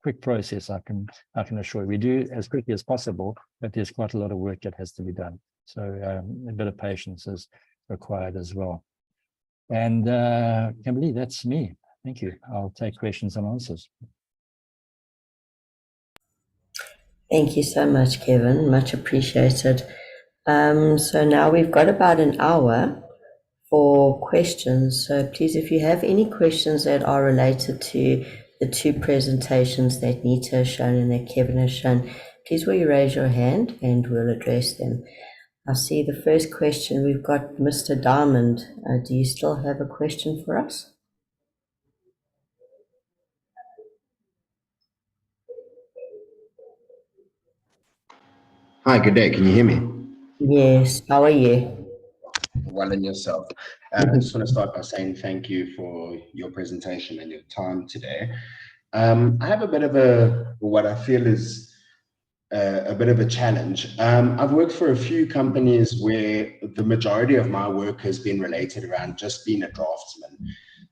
quick process, I can assure you. We do as quickly as possible, but there's quite a lot of work that has to be done. So a bit of patience is required as well. And Kimberly, that's me. Thank you. I'll take questions and answers. Thank you so much, Kevin. Much appreciated. So now we've got about an hour for questions. So please, if you have any questions that are related to the two presentations that Nita has shown and that Kevin has shown, please will you raise your hand and we'll address them. I see the first question. We've got Mr. Diamond. Do you still have a question for us? Hi, good day. Can you hear me? Yes. How are you? Well, and yourself. I just want to start by saying thank you for your presentation and your time today. I have a bit of what I feel is a bit of a challenge. I've worked for a few companies where the majority of my work has been related around just being a draftsman.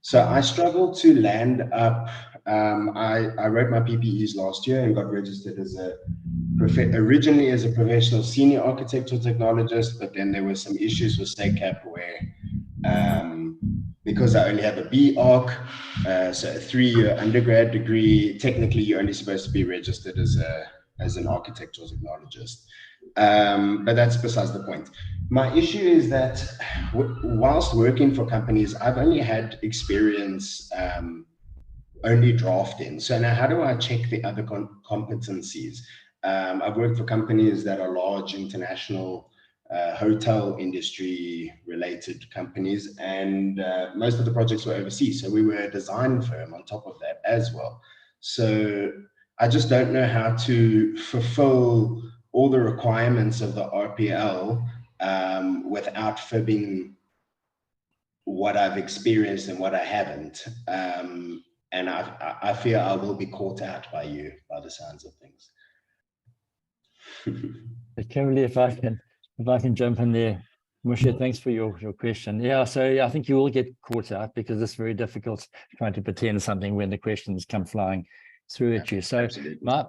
So I struggled to land up. I wrote my PPEs last year and got registered as originally as a professional senior architect or technologist, but then there were some issues with SACAP where because I only have a B.Arch, so a 3-year undergrad degree, technically you're only supposed to be registered as an architect or technologist. But that's besides the point. My issue is that whilst working for companies, I've only had experience only drafting. So now how do I check the other competencies? I've worked for companies that are large international hotel industry related companies, and most of the projects were overseas. So we were a design firm on top of that as well. So I just don't know how to fulfill all the requirements of the RPL without fibbing what I've experienced and what I haven't. And I fear I will be caught out by you, by the sounds of things. Kimberly, if I can jump in there. Moshe, thanks for your question. Yeah, so I think you will get caught out because it's very difficult trying to pretend something when the questions come flying through at you. So I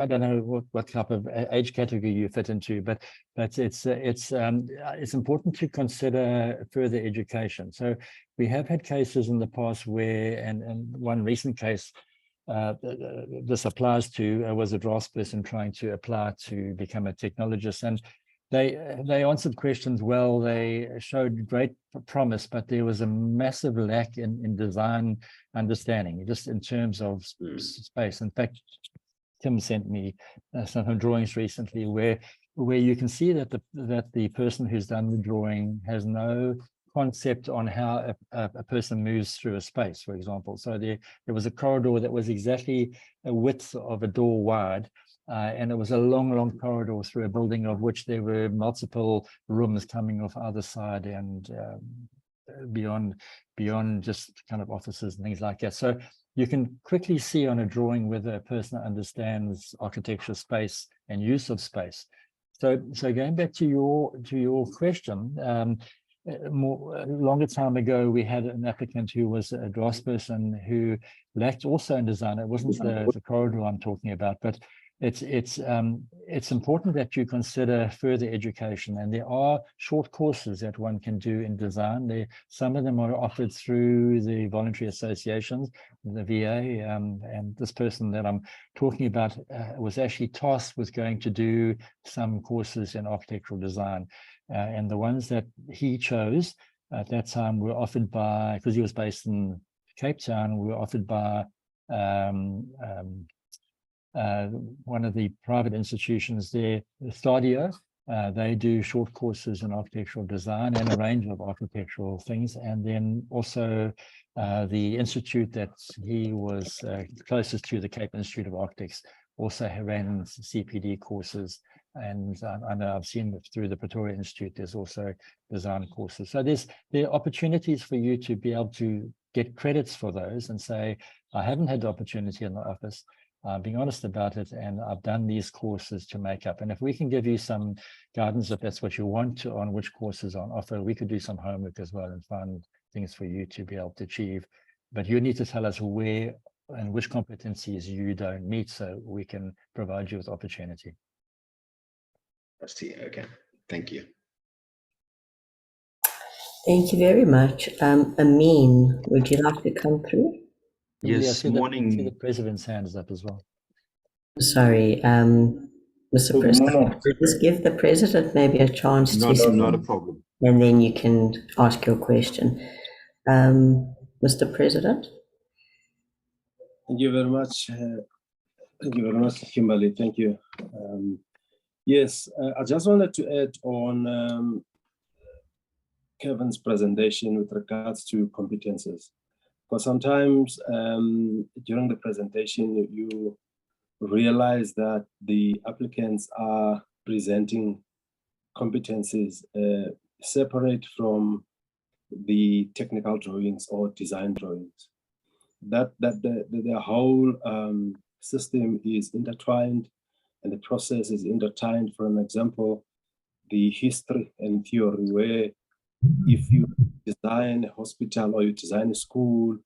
don't know what type of age category you fit into, but it's important to consider further education. So we have had cases in the past where, and one recent case this applies to was a draftsperson trying to apply to become a technologist, and they answered questions well, they showed great promise, but there was a massive lack in design understanding, just in terms of space. In fact, Tim sent me some drawings recently where you can see that the person who's done the drawing has no concept on how a person moves through a space, for example. So there was a corridor that was exactly a width of a door wide, and it was a long corridor through a building of which there were multiple rooms coming off either side and beyond just kind of offices and things like that. So you can quickly see on a drawing whether a person understands architecture, space, and use of space. So going back to your question, a longer time ago, we had an applicant who was a draftsperson who lacked also in design. It wasn't the corridor I'm talking about, but it's important that you consider further education, and there are short courses that one can do in design. Some of them are offered through the voluntary associations, the VA, and this person that I'm talking about was actually tasked with going to do some courses in architectural design. And the ones that he chose at that time were offered by, because he was based in Cape Town, were offered by one of the private institutions there, Stadio. They do short courses in architectural design and a range of architectural things. And then also the institute that he was closest to, the Cape Institute of Architects, also ran CPD courses. And I know I've seen through the Pretoria Institute, there's also design courses. So there are opportunities for you to be able to get credits for those and say, I haven't had the opportunity in the office, being honest about it, and I've done these courses to make up. And if we can give you some guidance, if that's what you want to, on which courses are on offer, we could do some homework as well and find things for you to be able to achieve. But you need to tell us where and which competencies you don't meet, so we can provide you with opportunity. I see. Okay. Thank you. Thank you very much. Amin, would you like to come through? Yes, morning. See the president's hand is up as well. Sorry, Mr. President, just give the president maybe a chance to speak, Not a problem. and then you can ask your question. Mr. President? Thank you very much. Thank you very much, Kimberly. Thank you. Yes, I just wanted to add on Kevin's presentation with regards to competences. Because sometimes during the presentation, you realize that the applicants are presenting competencies separate from the technical drawings or design drawings. That the whole system is intertwined and the process is intertwined. For an example, the history and theory, where if you design a hospital or you design a school,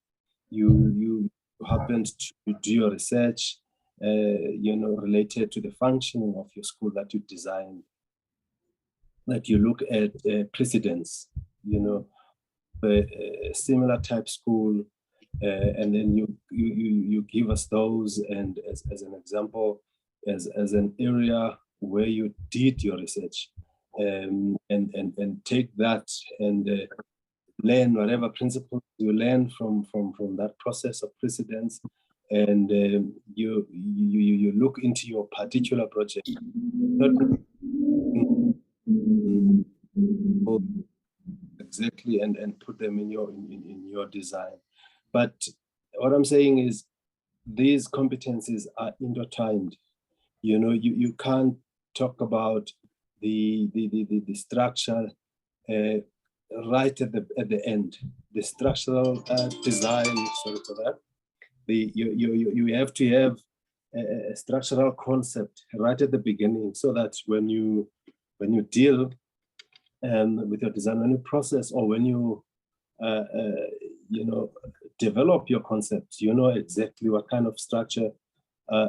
you happen to do your research, related to the functioning of your school that you designed, that you look at precedents, a similar type school, and then you give us those, and as an example, as an area where you did your research, and take that and learn whatever principles you learn from that process of precedence, and you look into your particular project, exactly, and put them in your design. But what I'm saying is these competencies are intertwined. You can't talk about the structure right at the end. The structural design, sorry for that. You have to have a structural concept right at the beginning, so that when you deal with your design, when you process, or when you develop your concept, you know exactly what kind of structure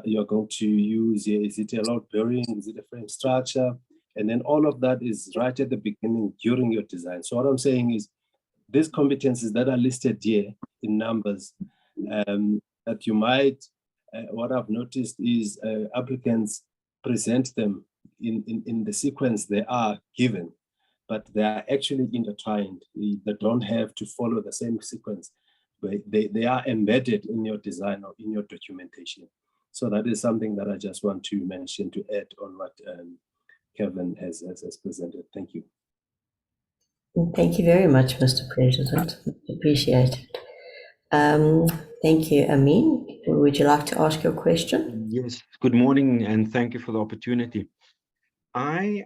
you're going to use. Is it a load bearing? Is it a frame structure? And then all of that is right at the beginning during your design. So what I'm saying is these competencies that are listed here in numbers, that you might, what I've noticed is applicants present them in the sequence they are given, but they are actually intertwined. They don't have to follow the same sequence, but they are embedded in your design or in your documentation. So that is something that I just want to mention, to add on what Kevin has presented. Thank you. Thank you very much, Mr. President. Appreciate it. Thank you, Amin. Would you like to ask your question? Yes. Good morning, and thank you for the opportunity. I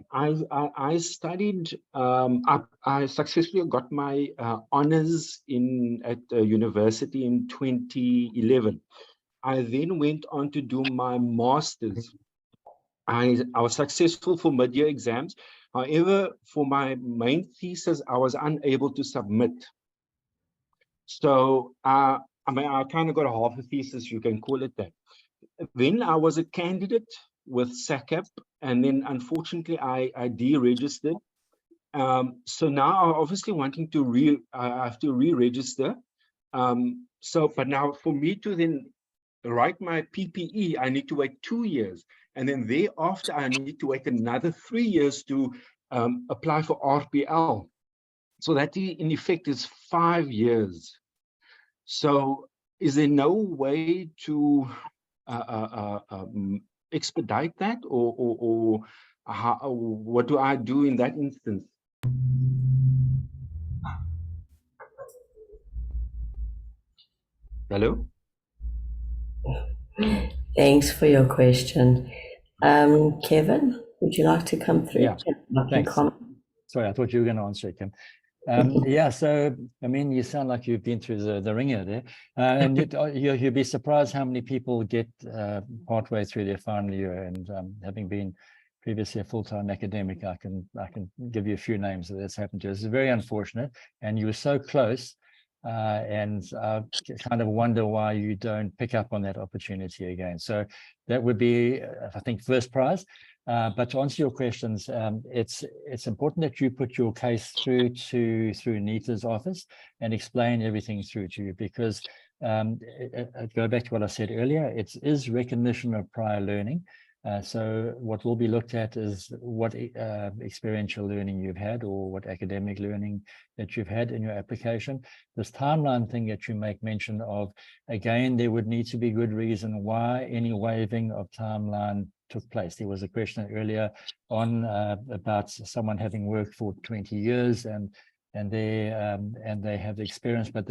studied. I successfully got my honors at the university in 2011. I then went on to do my master's. I was successful for mid-year exams, However, for my main thesis, I was unable to submit. So I kind of got a half a thesis, you can call it that. Then I was a candidate with SACAP, and then unfortunately I deregistered. So now I'm obviously wanting to I have to re-register. But now for me to then write my PPE, I need to wait 2 years. And then thereafter, I need to wait another 3 years to apply for RPL. So that in effect is 5 years. So is there no way to expedite that, or what do I do in that instance? Hello? Thanks for your question. Kevin, would you like to come through? Yeah, thanks. Sorry, I thought you were going to answer it, Kim. Yeah, so, I mean, you sound like you've been through the ringer there. And you'd be surprised how many people get partway through their final year. And having been previously a full-time academic, I can give you a few names that's happened to us. It's very unfortunate. And you were so close. And I kind of wonder why you don't pick up on that opportunity again. So that would be, I think, first prize. But to answer your questions, it's important that you put your case through NITA's office and explain everything through to you, because go back to what I said earlier, it is recognition of prior learning. So what will be looked at is what experiential learning you've had, or what academic learning that you've had in your application. This timeline thing that you make mention of, again, there would need to be good reason why any waiving of timeline took place. There was a question earlier on about someone having worked for 20 years and they have the experience, but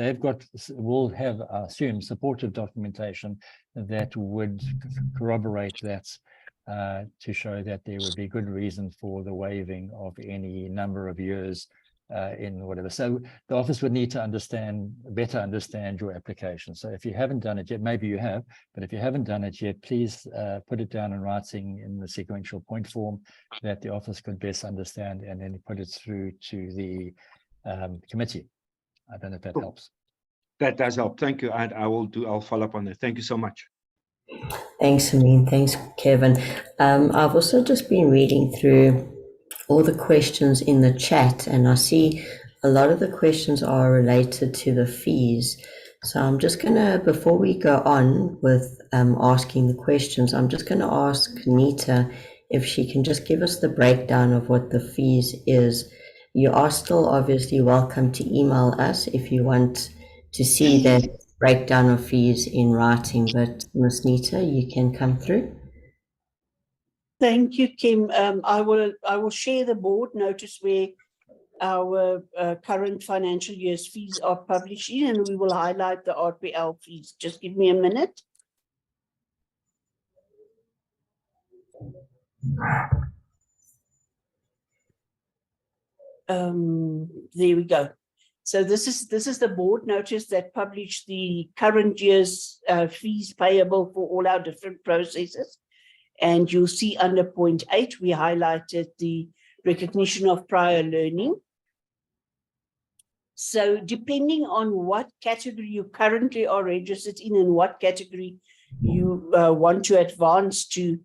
will have, I assume, supportive documentation that would corroborate that, to show that there would be good reason for the waiving of any number of years in whatever. So the office would need to better understand your application. So if you haven't done it yet, maybe you have, but if you haven't done it yet, please put it down in writing in the sequential point form that the office could best understand, and then put it through to the committee. I don't know if that helps. That does help. Thank you. And I'll follow up on that. Thank you so much. Thanks, Amin. Thanks, Kevin. I've also just been reading through all the questions in the chat, and I see a lot of the questions are related to the fees. So I'm just gonna, before we go on with asking the questions, I'm just gonna ask Nita if she can just give us the breakdown of what the fees is. You are still obviously welcome to email us if you want to see that breakdown of fees in writing, but Ms. Nita, you can come through. Thank you, Kim. I will share the board notice where our current financial year's fees are published in, and we will highlight the RPL fees. Just give me a minute. There we go. So this is the board notice that published the current year's fees payable for all our different processes. And you'll see under point 8, we highlighted the recognition of prior learning. So depending on what category you currently are registered in and what category you want to advance to,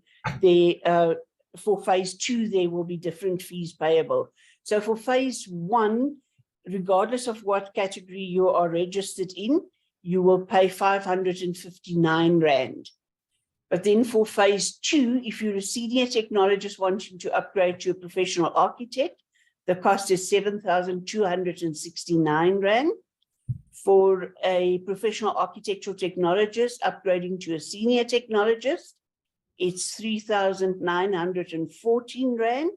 for phase 2, there will be different fees payable. So for phase 1, regardless of what category you are registered in, you will pay 559 Rand. But then for phase 2, if you're a senior technologist wanting to upgrade to a professional architect, the cost is 7,269 Rand. For a professional architectural technologist upgrading to a senior technologist, it's 3,914 Rand.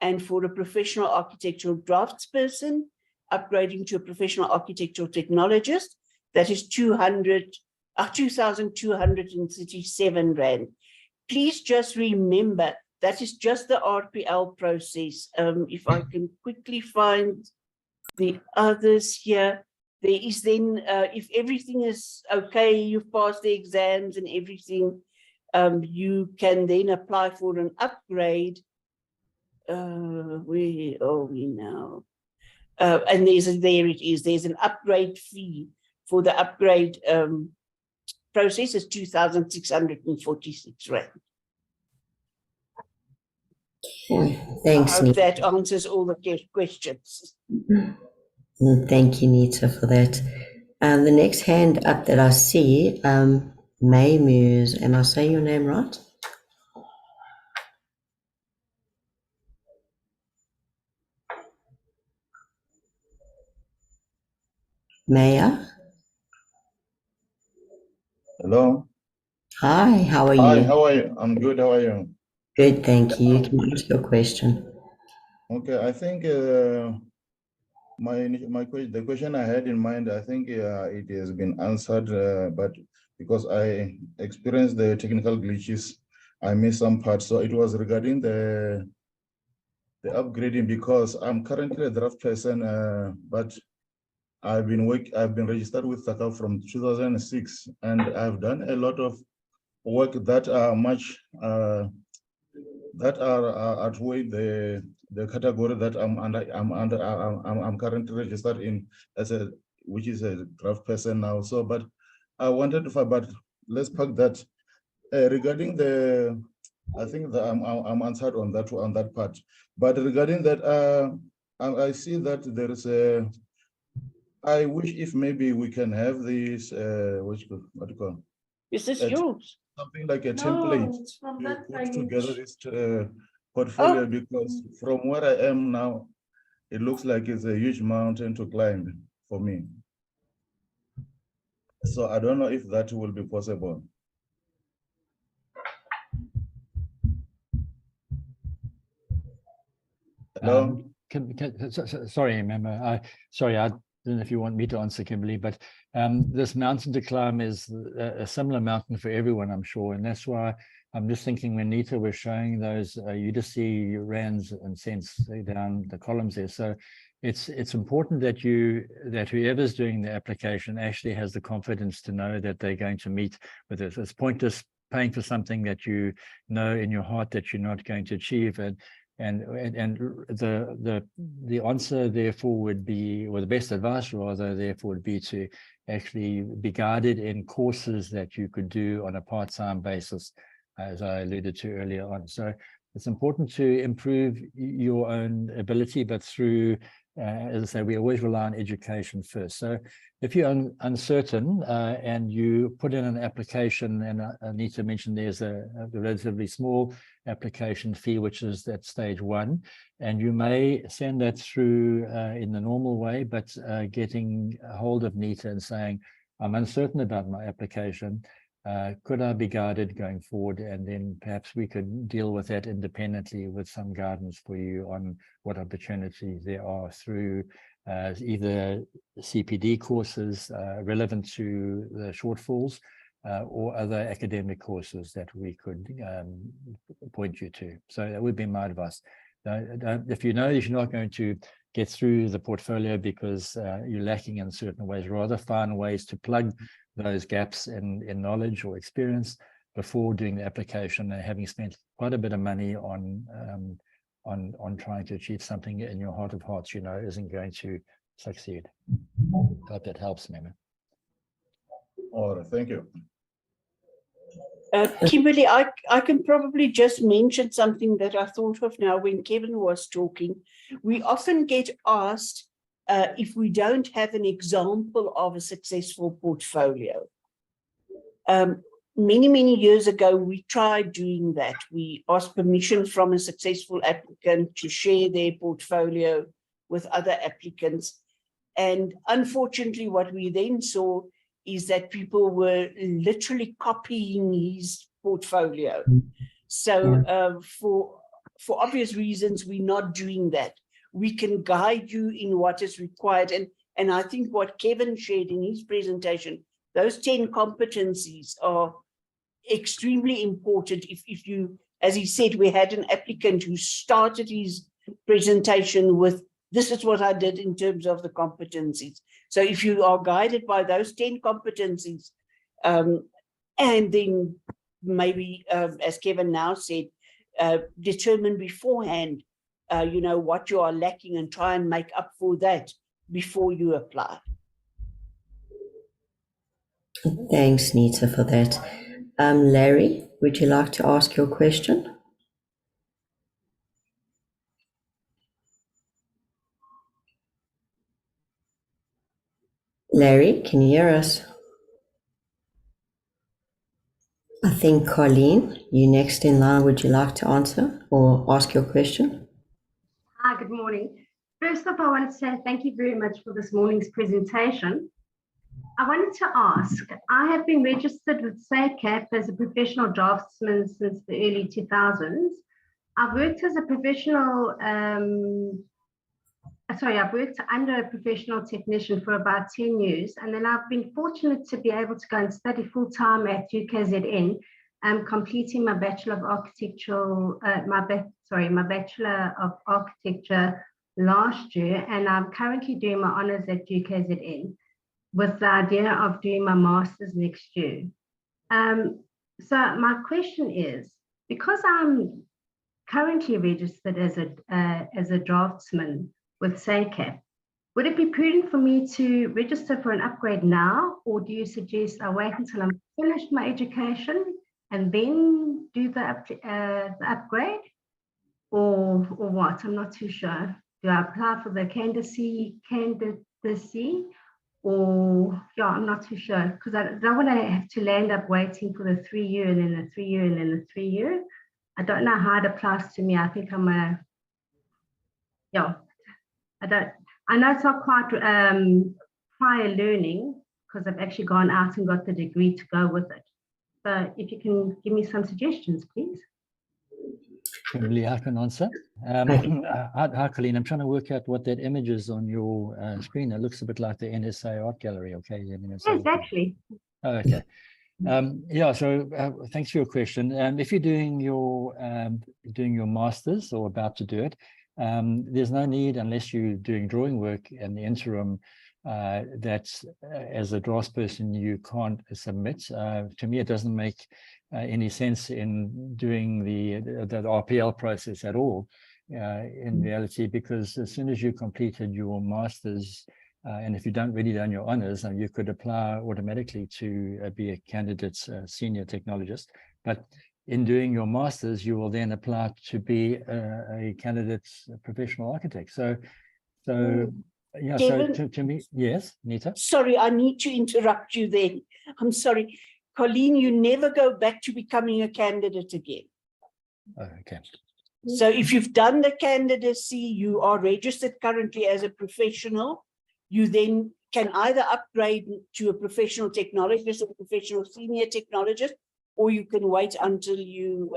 And for a professional architectural draftsperson upgrading to a professional architectural technologist, that is 2,237 Rand. Please just remember, that is just the RPL process. If I can quickly find the others here, there is then, if everything is okay, you've passed the exams and everything, you can then apply for an upgrade Where are we now? And there it is. There's an upgrade fee for the upgrade process is 2,646 rand. Thanks, I hope Nita. that answers all the questions. Thank you, Nita, for that. The next hand up that I see, May Muse, am I saying your name right? Maya? Hello. Hi, how are Hi, you? how are you? I'm good. How are you? Good, thank you. You can ask your question. Okay, I think the question I had in mind, I think it has been answered, but because I experienced the technical glitches, I missed some parts. So it was regarding the upgrading, because I'm currently a draft person, but I've been registered with SACA from 2006, and I've done a lot of work that are much outweigh the category that I'm currently registered in which is a draft person now. So, but I wanted to find, but let's park that. Regarding I think that I'm answered on that part. But regarding that, I see that there is I wish if maybe we can have this what do you call? Is this yours? Something like a No, template it's from to that put page. together this portfolio, Oh. because from where I am now, it looks like it's a huge mountain to climb for me. So I don't know if that will be possible. Hello? Sorry, member. Sorry, I don't know if you want me to answer, Kimberly, but this mountain to climb is a similar mountain for everyone, I'm sure. And that's why I'm just thinking when Nita was showing those UDC rands and cents down the columns there. So it's important that whoever's doing the application actually has the confidence to know that they're going to meet with this. It's pointless paying for something that you know in your heart that you're not going to achieve. And the answer therefore would be, or the best advice rather therefore would be to actually be guided in courses that you could do on a part-time basis, as I alluded to earlier on. So it's important to improve your own ability, but through, as I say, we always rely on education first. So if you're uncertain and you put in an application, and I need to mention there's a relatively small application fee, which is at stage 1, and you may send that through in the normal way, but getting a hold of Nita and saying, I'm uncertain about my application. Could I be guided going forward? And then perhaps we could deal with that independently with some guidance for you on what opportunities there are through either CPD courses relevant to the shortfalls or other academic courses that we could point you to. So that would be my advice. If you know that you're not going to get through the portfolio because you're lacking in certain ways, rather find ways to plug those gaps in knowledge or experience before doing the application, and having spent quite a bit of money on trying to achieve something in your heart of hearts, you know, isn't going to succeed. Hope that helps, Mema. All right, thank you. Kimberly, I can probably just mention something that I thought of now when Kevin was talking. We often get asked if we don't have an example of a successful portfolio. Many years ago, we tried doing that. We asked permission from a successful applicant to share their portfolio with other applicants. And unfortunately, what we then saw is that people were literally copying his portfolio. So for obvious reasons, we're not doing that. We can guide you in what is required. And I think what Kevin shared in his presentation, those 10 competencies are extremely important. If you, as he said, we had an applicant who started his presentation with, this is what I did in terms of the competencies. So if you are guided by those 10 competencies, and then maybe, as Kevin now said, determine beforehand you know, what you are lacking and try and make up for that before you apply. Thanks, Nita, for that. Larry, would you like to ask your question? Larry, can you hear us? I think Colleen, you next in line. Would you like to answer or ask your question? Hi, good morning. First off, I want to say thank you very much for this morning's presentation. I wanted to ask, I have been registered with SACAP as a professional draftsman since the early 2000s. I've worked as a professional, I've worked under a professional technician for about 10 years, and then I've been fortunate to be able to go and study full-time at UKZN, completing my Bachelor of Architectural, my Bachelor of Architecture last year, and I'm currently doing my honours at UKZN with the idea of doing my Masters next year. So my question is, because I'm currently registered as a draftsman with SACAP, would it be prudent for me to register for an upgrade now, or do you suggest I wait until I'm finished my education and then do the upgrade, or what? I'm not too sure. Do I apply for the candidacy, or yeah, I'm not too sure, because I don't want to have to land up waiting for the 3 year and then the 3 year and then the 3 year. I don't know how it applies to me. I think I'm I know it's not quite prior learning, because I've actually gone out and got the degree to go with it. So if you can give me some suggestions, please. Probably I can answer. Hi, Colleen. I'm trying to work out what that image is on your screen. It looks a bit like the NSA art gallery. Okay. Yes, actually. Oh, okay. Yeah. So thanks for your question. If you're doing your masters or about to do it, there's no need, unless you're doing drawing work in the interim, that as a draftsperson you can't submit. To me, it doesn't make any sense in doing the RPL process at all in reality, because as soon as you completed your masters, and if you don't really done your honors, you could apply automatically to be a candidate senior technologist. But in doing your masters, you will then apply to be a candidate professional architect. So yeah, Devin, so to me, yes, Nita? Sorry, I need to interrupt you there. I'm sorry. Colleen, you never go back to becoming a candidate again. Oh, okay. So if you've done the candidacy, you are registered currently as a professional, you then can either upgrade to a professional technologist or professional senior technologist, or you can wait until you've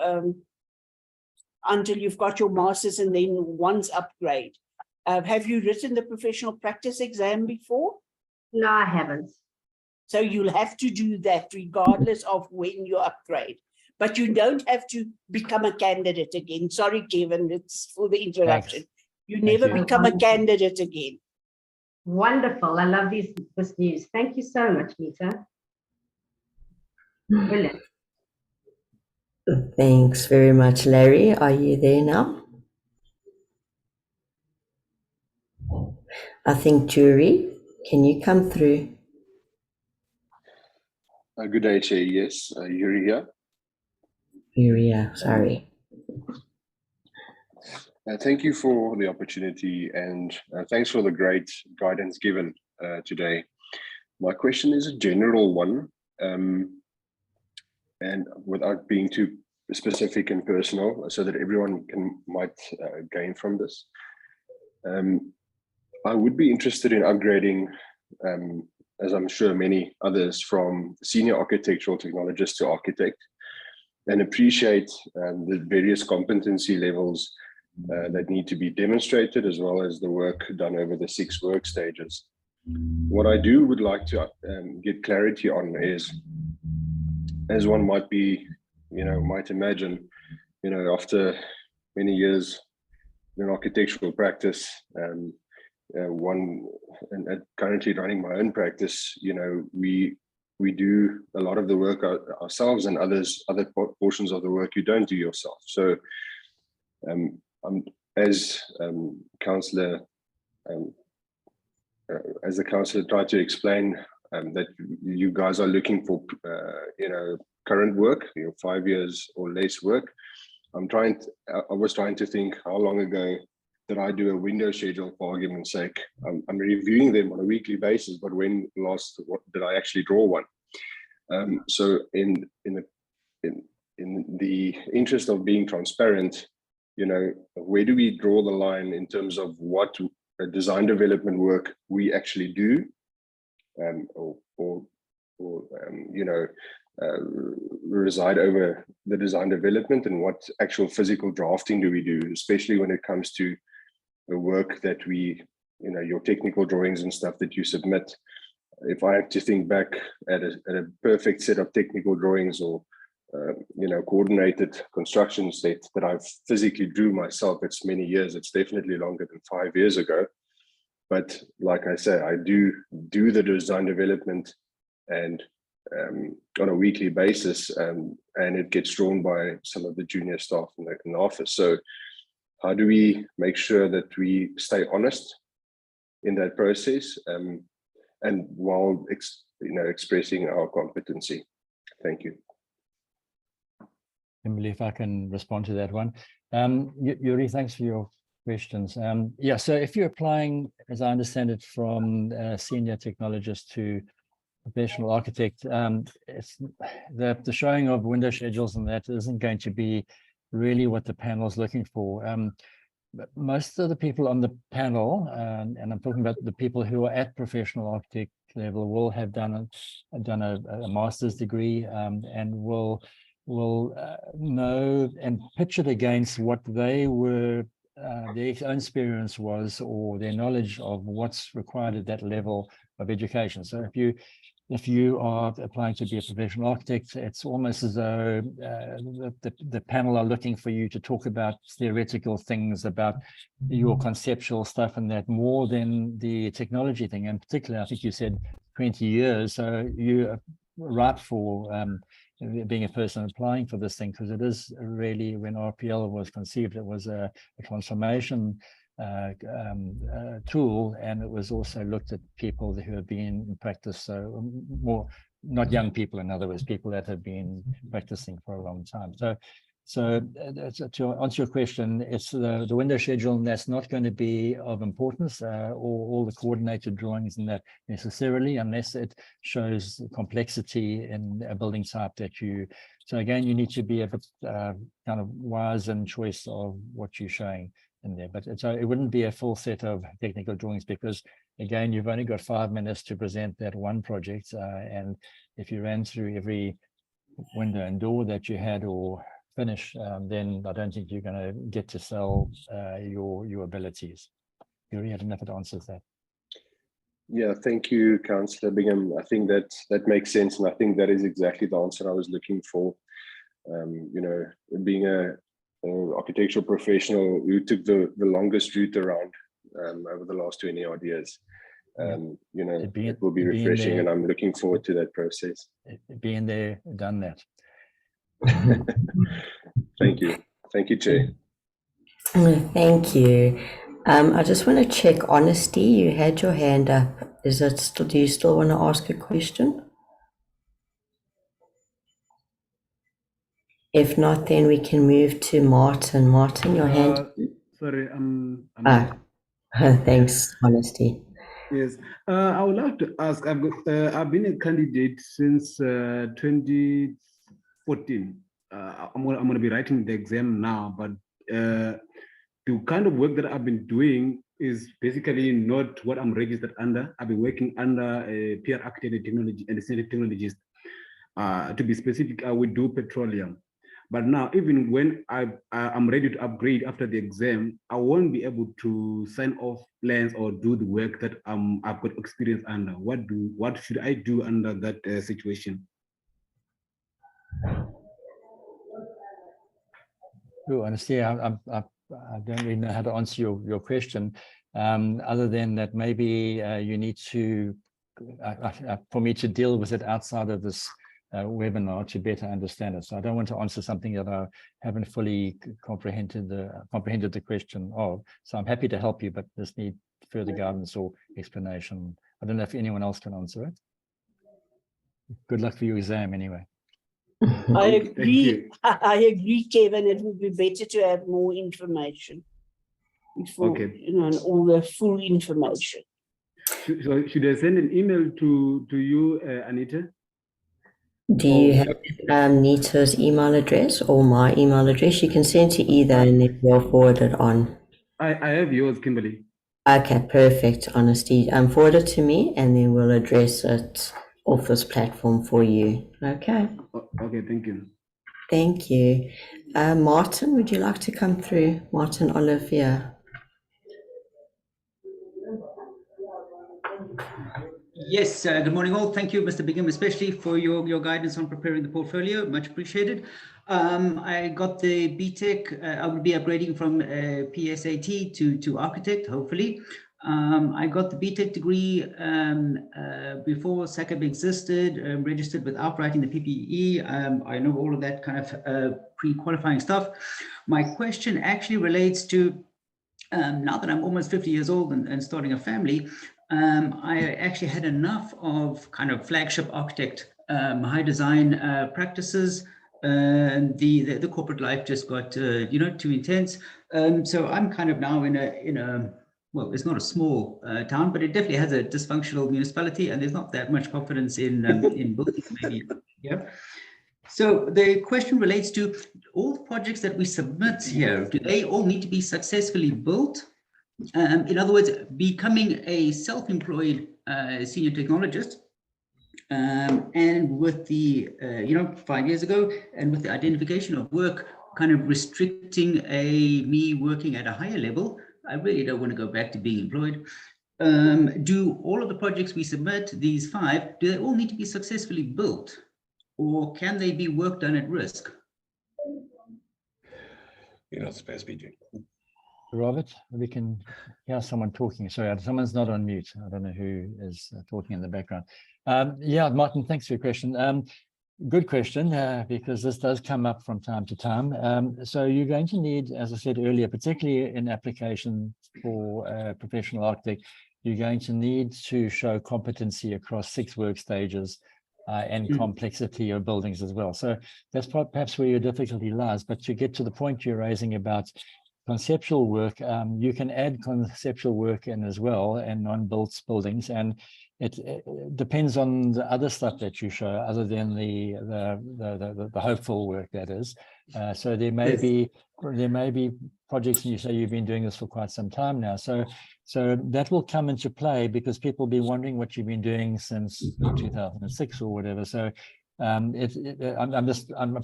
got your masters and then once upgrade. Have you written the professional practice exam before? No, I haven't. So you'll have to do that regardless of when you upgrade. But you don't have to become a candidate again. Sorry, Kevin, it's for the interruption. Thanks. You never become a candidate again. Wonderful. I love this news. Thank you so much, Nita. Brilliant. Thanks very much, Larry. Are you there now? I think Jury, can you come through? Good day, Chair. Yes, Yuri here. Yuri, sorry. Thank you for the opportunity, and thanks for the great guidance given today. My question is a general one, and without being too specific and personal, so that everyone might gain from this. I would be interested in upgrading, as I'm sure many others, from senior architectural technologist to architect, and appreciate the various competency levels that need to be demonstrated, as well as the work done over the 6 work stages. What I would like to get clarity on is, as one might be, might imagine, after many years in architectural practice, currently running my own practice, we do a lot of the work ourselves, and other portions of the work you don't do yourself. So I'm as Councillor as the councillor tried to explain, that you guys are looking for, current work, 5 years or less work. I was trying to think, how long ago did I do a window schedule, for argument's sake? I'm reviewing them on a weekly basis, but when last did I actually draw one? So in the interest of being transparent, where do we draw the line in terms of what design development work we actually do, reside over the design development, and what actual physical drafting do we do, especially when it comes to the work that we, your technical drawings and stuff that you submit. If I have to think back at a perfect set of technical drawings or coordinated construction set that I've physically drew myself, it's many years. It's definitely longer than 5 years ago. But like I say, I do the design development and on a weekly basis, and it gets drawn by some of the junior staff in the office. So how do we make sure that we stay honest in that process, and while expressing our competency? Thank you. Kimberly, if I can respond to that one. Yuri, thanks for your questions. Yeah, so if you're applying, as I understand it, from senior technologist to professional architect, it's the showing of window schedules and that isn't going to be really what the panel is looking for. But most of the people on the panel, and I'm talking about the people who are at professional architect level, will have done a master's degree, and will know and pitch it against what they were, their own experience was, or their knowledge of what's required at that level of education. So if you are applying to be a professional architect, it's almost as though the panel are looking for you to talk about theoretical things, about your conceptual stuff and that, more than the technology thing. And particularly, I think you said 20 years, so you are ripe for being a person applying for this thing, because it is really, when RPL was conceived, it was a transformation tool, and it was also looked at people who have been in practice, so more, not young people, in other words, people that have been practicing for a long time. So to answer your question, it's the window schedule, and that's not going to be of importance, or all the coordinated drawings in that necessarily, unless it shows complexity in a building type that you. So again, you need to be a bit kind of wise in choice of what you're showing in there. But it wouldn't be a full set of technical drawings, because again, you've only got 5 minutes to present that one project, and if you ran through every window and door that you had or finish, then I don't think you're going to get to sell your abilities. Yuri, I don't know if it answers that. Yeah, thank you, Councillor Bingham. I think that makes sense, and I think that is exactly the answer I was looking for. Being a architectural professional who took the longest route around over the last 20 odd years, it will be refreshing, and I'm looking forward to that process. Being there, done that. Thank you, Chair. Thank you. I just want to check honesty. You had your hand up. Do you still want to ask a question? If not, then we can move to Martin. Martin, your hand. Sorry, thanks, honesty. Yes, I would like to ask. I've been a candidate since 2014. I'm going to be writing the exam now, but the kind of work that I've been doing is basically not what I'm registered under. I've been working under a PR architect and technology and a senior technologist. To be specific, I would do petroleum. But now, even when I'm ready to upgrade after the exam, I won't be able to sign off plans or do the work that I've got experience under. What should I do under that situation? Oh, honestly, I don't really know how to answer your question, other than that maybe you need to, for me to deal with it outside of this webinar to better understand it. So I don't want to answer something that I haven't fully comprehended the question of. So I'm happy to help you, but just need further guidance or explanation. I don't know if anyone else can answer it. Good luck for your exam anyway. I agree. I agree, Kevin. It would be better to have more information before, and all the full information. So should I send an email to you, Anita? Do you have Nita's email address or my email address? You can send to either and then we'll forward it on. I have yours, Kimberly. Okay, perfect. Honesty. Forward it to me and then we'll address it off this platform for you. Okay. Okay, thank you. Thank you. Martin, would you like to come through? Martin Olivier. Yes, good morning all. Thank you, Mr. Bingham, especially for your guidance on preparing the portfolio. Much appreciated. I got the BTEC. I will be upgrading from PSAT to architect, hopefully. I got the BTEC degree before SACAB existed, registered without writing the PPE. I know all of that kind of pre-qualifying stuff. My question actually relates to, now that I'm almost 50 years old and starting a family, I actually had enough of kind of flagship architect, high design practices. The corporate life just got too intense. So I'm kind of now in a well, it's not a small town, but it definitely has a dysfunctional municipality, and there's not that much confidence in building maybe. Yeah. So the question relates to all the projects that we submit here. Do they all need to be successfully built? In other words, becoming a self-employed senior technologist, and with the 5 years ago, and with the identification of work kind of restricting me working at a higher level, I really don't want to go back to being employed. Do all of the projects we submit, these 5, do they all need to be successfully built, or can they be work done at risk? You're not supposed to be doing. Robert, we can hear someone talking. Sorry, someone's not on mute. I don't know who is talking in the background. Yeah, Martin, thanks for your question. Good question, because this does come up from time to time. So you're going to need, as I said earlier, particularly in application for a professional architect, you're going to need to show competency across 6 work stages and complexity of buildings as well. So that's perhaps where your difficulty lies. But to get to the point you're raising about conceptual work, you can add conceptual work in as well, and non-built buildings, and it depends on the other stuff that you show, other than the hopeful work, that is. So there may be projects, and you say you've been doing this for quite some time now. So that will come into play because people will be wondering what you've been doing since 2006 or whatever. So I'm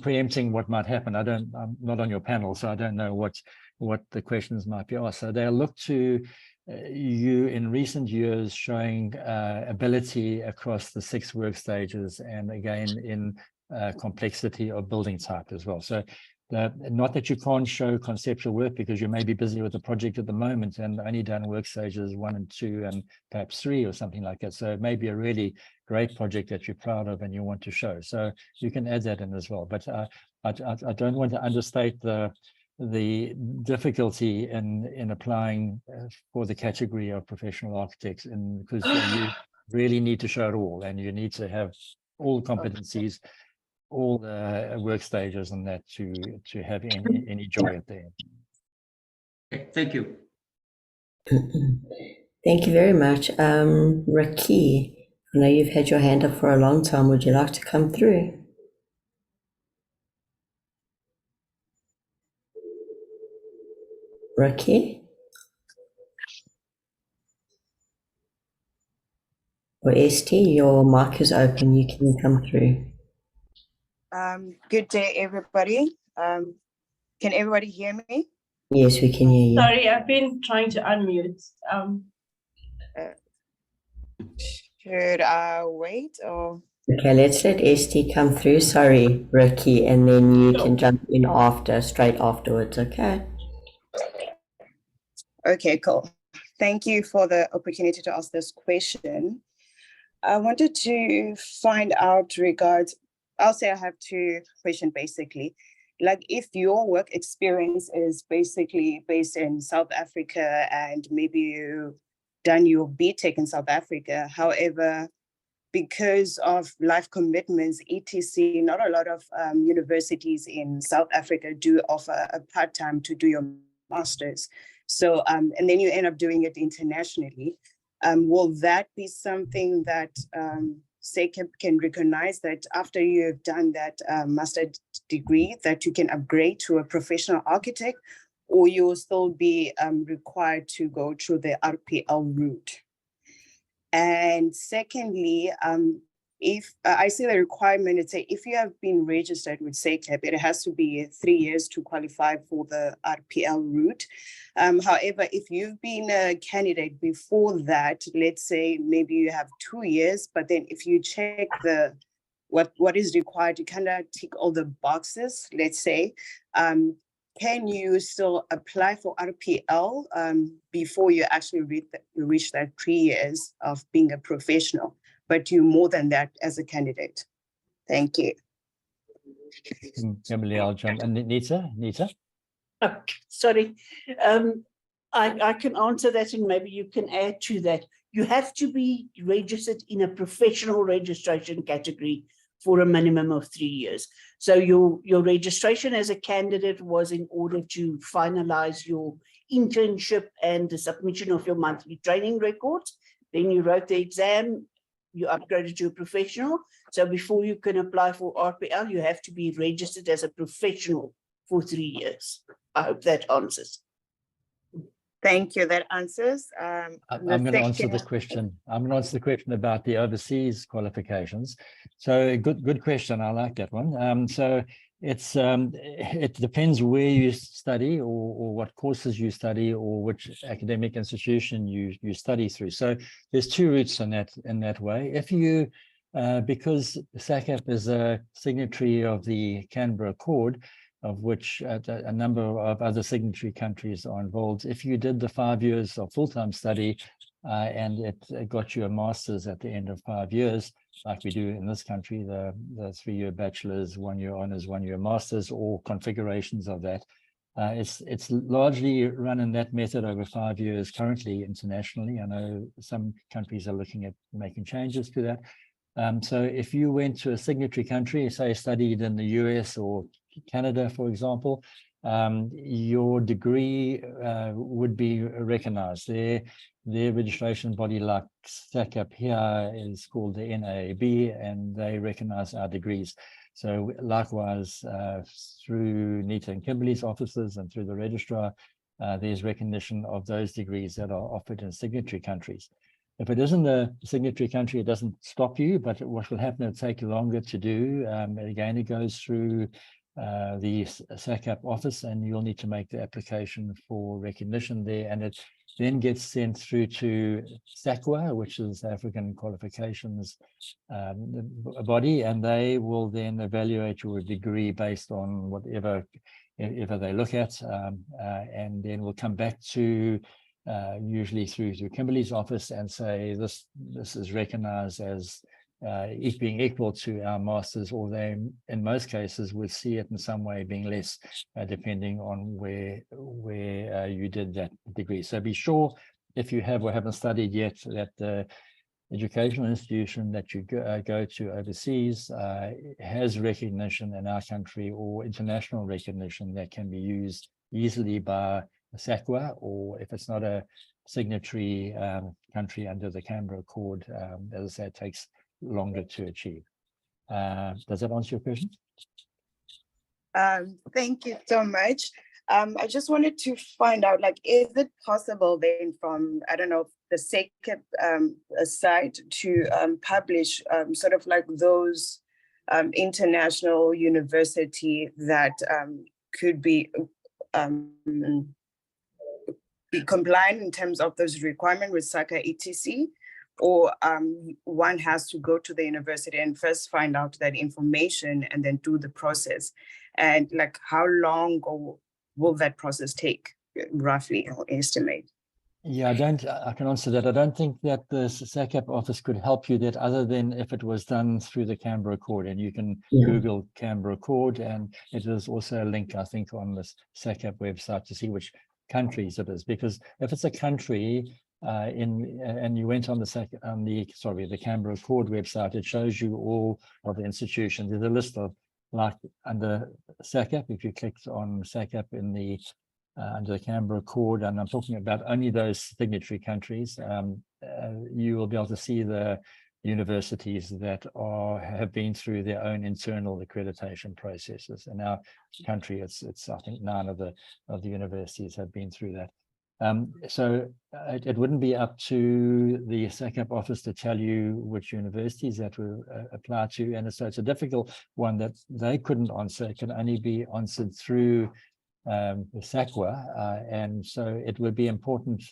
preempting what might happen. I'm not on your panel, so I don't know what the questions might be asked. So they'll look to you in recent years showing ability across the 6 work stages, and again in complexity of building type as well. So not that you can't show conceptual work because you may be busy with the project at the moment and only done work stages 1 and 2 and perhaps 3 or something like that. So it may be a really great project that you're proud of and you want to show. So you can add that in as well. But I don't want to understate the difficulty in applying for the category of professional architects, because you really need to show it all, and you need to have all competencies, all the work stages, and that to have any joy at the end. Okay, thank you. Thank you very much. Raki, I know you've had your hand up for a long time. Would you like to come through? Raki? Or ST, your mic is open. You can come through. Good day, everybody. Can everybody hear me? Yes, we can hear you. Sorry, I've been trying to unmute. Should I wait or? Okay, let's let ST come through. Sorry, Ricky, and then you can jump in straight afterwards, okay? Okay, cool. Thank you for the opportunity to ask this question. I wanted to find out regards I'll say I have two questions basically. Like if your work experience is basically based in South Africa and maybe you done your BTech in South Africa, however, because of life commitments, etc., not a lot of universities in South Africa do offer a part-time to do your master's. So, and then you end up doing it internationally. Will that be something that SACEP can recognize, that after you have done that master degree that you can upgrade to a professional architect, or you'll still be required to go through the RPL route? And secondly, if I see the requirement, it's if you have been registered with SACEP, it has to be 3 years to qualify for the RPL route. However, if you've been a candidate before that, let's say maybe you have 2 years, but then if you check the what is required, you kind of tick all the boxes, let's say, can you still apply for RPL before you actually reach that 3 years of being a professional, but you more than that as a candidate? Thank you. Kimberly, I'll jump. And Nita? Okay, sorry. I can answer that, and maybe you can add to that. You have to be registered in a professional registration category for a minimum of 3 years. So your registration as a candidate was in order to finalize your internship and the submission of your monthly training records. Then you wrote the exam, you upgraded to a professional. So before you can apply for RPL, you have to be registered as a professional for 3 years. I hope that answers. Thank you. That answers. I'm going to answer the question. I'm going to answer the question about the overseas qualifications. So good question. I like that one. So it's it depends where you study or what courses you study or which academic institution you study through. So there's two routes in that way. If you because SACEP is a signatory of the Canberra Accord, of which a number of other signatory countries are involved. If you did the 5 years of full-time study and it got you a master's at the end of 5 years, like we do in this country, the 3-year bachelor's, 1-year honors, 1-year master's, or configurations of that, it's largely run in that method over 5 years currently internationally. I know some countries are looking at making changes to that. So if you went to a signatory country, say studied in the US or Canada, for example, your degree would be recognized. Their registration body, like SACEP here, is called the NAAB, and they recognize our degrees. So likewise, through Nita and Kimberly's offices and through the registrar, there's recognition of those degrees that are offered in signatory countries. If it isn't a signatory country, it doesn't stop you, but what will happen, it'll take longer to do. Again, it goes through the SACEP office, and you'll need to make the application for recognition there, and it then gets sent through to SAQA, which is African Qualifications body, and they will then evaluate your degree based on whatever they look at, and then we'll come back to usually through Kimberly's office and say this is recognized as being equal to our masters, or they in most cases would see it in some way being less, depending on where you did that degree. So be sure, if you have or haven't studied yet, that the educational institution that you go to overseas has recognition in our country or international recognition that can be used easily by SAQA, or if it's not a signatory country under the Canberra Accord, as I said, it takes longer to achieve. Does that answer your question? Thank you so much. I just wanted to find out, like, is it possible then from, I don't know, the SACEP site to publish sort of like those international university that could be compliant in terms of those requirements with SACA etc., or one has to go to the university and first find out that information and then do the process? And like, how long will that process take, roughly, or estimate? Yeah, I can answer that. I don't think that the SACAP office could help you that other than if it was done through the Canberra Accord, and you can Google Canberra Accord, and it is also a link, I think, on the SACAP website to see which countries it is. Because if it's a country and you went on the Canberra Accord website, it shows you all of the institutions. There's a list of, like under SACAP, if you clicked on SACAP in the under the Canberra Accord, and I'm talking about only those signatory countries, you will be able to see the universities that have been through their own internal accreditation processes. In our country, it's I think 9 of the universities have been through that. So it wouldn't be up to the SACAP office to tell you which universities that will apply to, and so it's a difficult one that they couldn't answer. It can only be answered through the SACWA, and so it would be important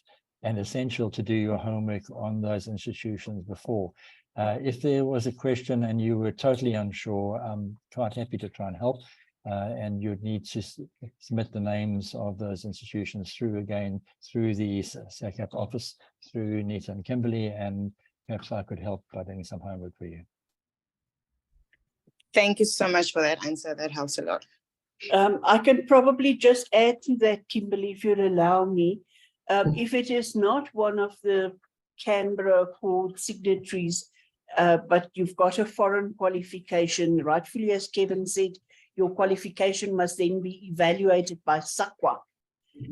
and essential to do your homework on those institutions before. If there was a question and you were totally unsure, I'm quite happy to try and help, and you'd need to submit the names of those institutions through the SACAP office, through Nita and Kimberly, and perhaps I could help by doing some homework for you. Thank you so much for that answer. That helps a lot. I can probably just add to that, Kimberly, if you'll allow me. If it is not one of the Canberra Accord signatories, but you've got a foreign qualification, rightfully, as Kevin said, your qualification must then be evaluated by SACWA.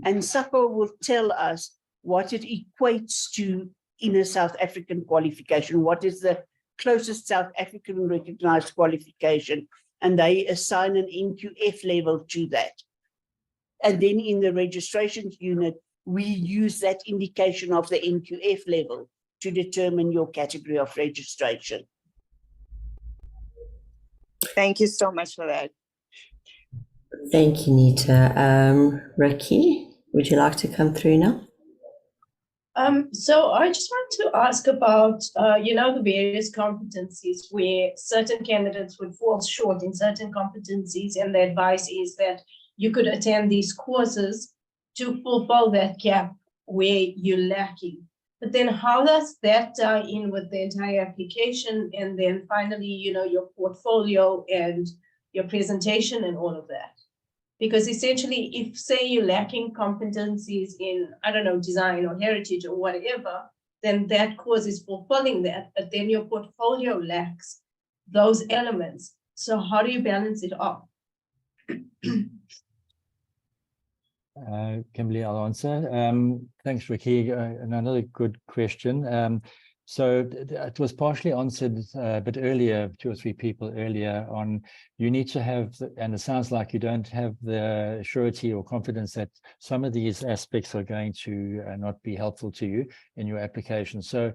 And SACWA will tell us what it equates to in a South African qualification, what is the closest South African recognized qualification, and they assign an NQF level to that. And then in the registrations unit, we use that indication of the NQF level to determine your category of registration. Thank you so much for that. Thank you, Nita. Ricky, would you like to come through now? So I just want to ask about, the various competencies where certain candidates would fall short in certain competencies, and the advice is that you could attend these courses to fulfill that gap where you're lacking. But then how does that tie in with the entire application? And then finally, your portfolio and your presentation and all of that? Because essentially, if say you're lacking competencies in, I don't know, design or heritage or whatever, then that course is fulfilling that, but then your portfolio lacks those elements. So how do you balance it off? Kimberly, I'll answer. Thanks, Ricky. Another good question. So it was partially answered a bit earlier, 2 or 3 people earlier on. You need to have, and it sounds like you don't have the surety or confidence that some of these aspects are going to not be helpful to you in your application. So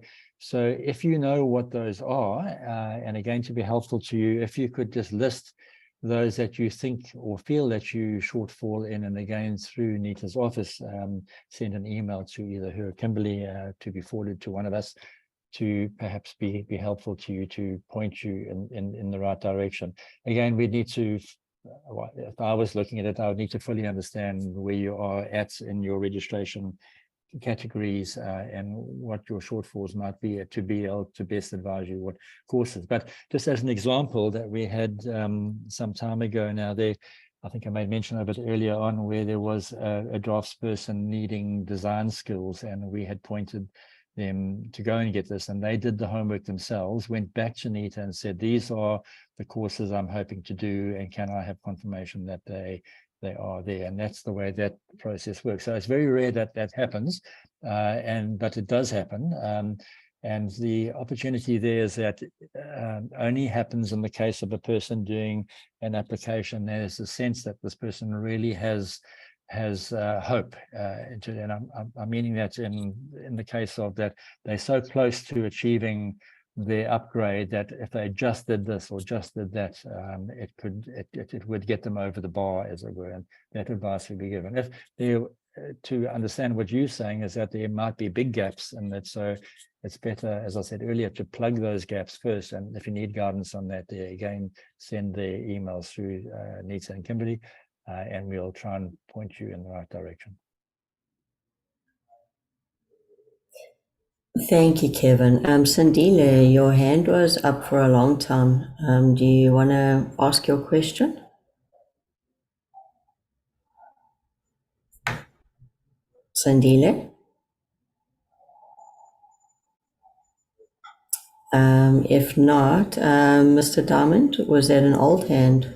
if you know what those are and are going to be helpful to you, if you could just list those that you think or feel that you shortfall in, and again through Nita's office, send an email to either her or Kimberly to be forwarded to one of us, to perhaps be helpful to you, to point you in the right direction. Again, we need to, if I was looking at it, I would need to fully understand where you are at in your registration categories and what your shortfalls might be to be able to best advise you what courses. But just as an example that we had some time ago now, I think I made mention of it earlier on, where there was a draftsperson needing design skills, and we had pointed them to go and get this, and they did the homework themselves, went back to Nita and said, these are the courses I'm hoping to do, and can I have confirmation that they are there? And that's the way that process works. So it's very rare that that happens, but it does happen. And the opportunity there is that only happens in the case of a person doing an application. There's a sense that this person really has hope, and I'm meaning that in the case of that they're so close to achieving their upgrade that if they just did this or just did that, it would get them over the bar, as it were, and that advice would be given. If they to understand what you're saying is that there might be big gaps, and that so it's better, as I said earlier, to plug those gaps first. And if you need guidance on that, again, send the emails through Nita and Kimberly, and we'll try and point you in the right direction. Thank you, Kevin. Sandile, your hand was up for a long time. Do you want to ask your question? Sandile? If not, Mr. Diamond, was that an old hand?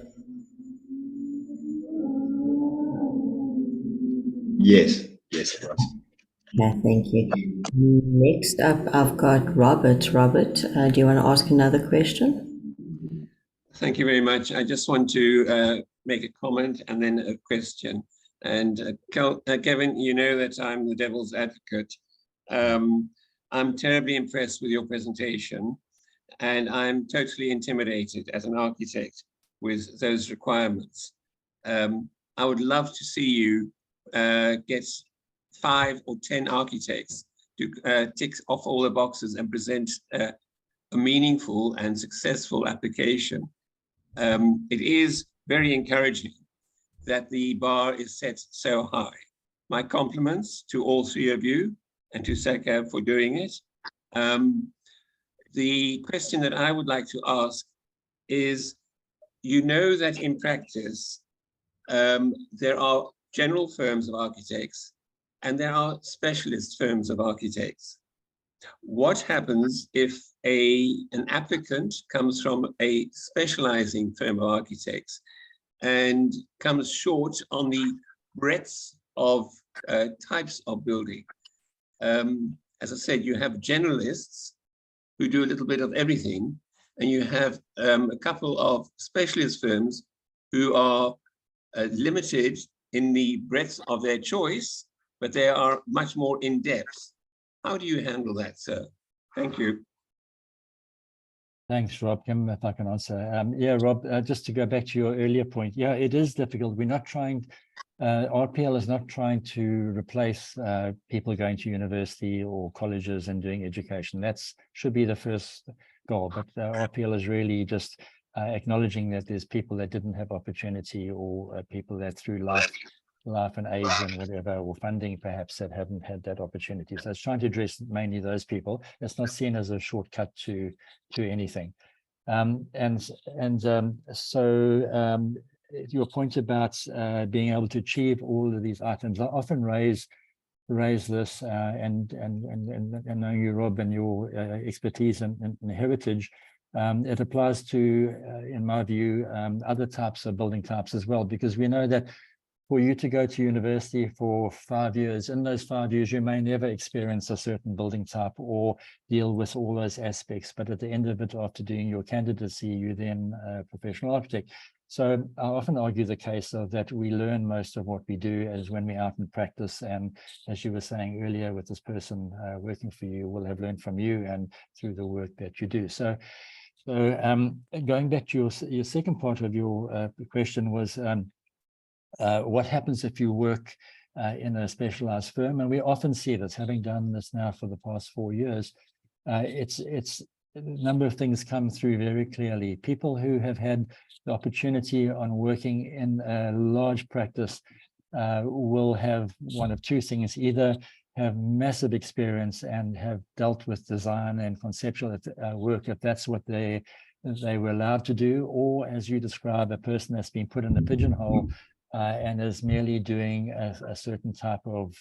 Yes, yes, it was. Yeah, thank you. Next up, I've got Robert. Robert, do you want to ask another question? Thank you very much. I just want to make a comment and then a question. And Kevin, you know that I'm the devil's advocate. I'm terribly impressed with your presentation, and I'm totally intimidated as an architect with those requirements. I would love to see you get 5 or 10 architects to tick off all the boxes and present a meaningful and successful application. It is very encouraging that the bar is set so high. My compliments to all 3 of you and to SACAB for doing it. The question that I would like to ask is, you know that in practice, there are general firms of architects and there are specialist firms of architects. What happens if an applicant comes from a specializing firm of architects and comes short on the breadth of types of building? As I said, you have generalists who do a little bit of everything, and you have a couple of specialist firms who are limited in the breadth of their choice, but they are much more in depth. How do you handle that, sir? Thank you. Thanks, Rob. Kim, if I can answer. Yeah, Rob, just to go back to your earlier point, yeah, it is difficult. We're not trying, RPL is not trying to replace people going to university or colleges and doing education. That should be the first goal, but RPL is really just acknowledging that there's people that didn't have opportunity, or people that through life and age and whatever, or funding perhaps, that haven't had that opportunity. So it's trying to address mainly those people. It's not seen as a shortcut to anything. So your point about being able to achieve all of these items, I often raise this, and knowing you, Rob, and your expertise and heritage, it applies to, in my view, other types of building types as well, because we know that for you to go to university for 5 years, in those 5 years, you may never experience a certain building type or deal with all those aspects. But at the end of it, after doing your candidacy, you then a professional architect. So I often argue the case of that we learn most of what we do as when we're out in practice. And as you were saying earlier, with this person working for you, will have learned from you and through the work that you do. So going back to your second part of your question was, what happens if you work in a specialized firm? And we often see this, having done this now for the past 4 years, it's a number of things come through very clearly. People who have had the opportunity on working in a large practice will have one of 2 things: either have massive experience and have dealt with design and conceptual work, if that's what they were allowed to do, or, as you describe, a person that's been put in a pigeonhole and is merely doing a certain type of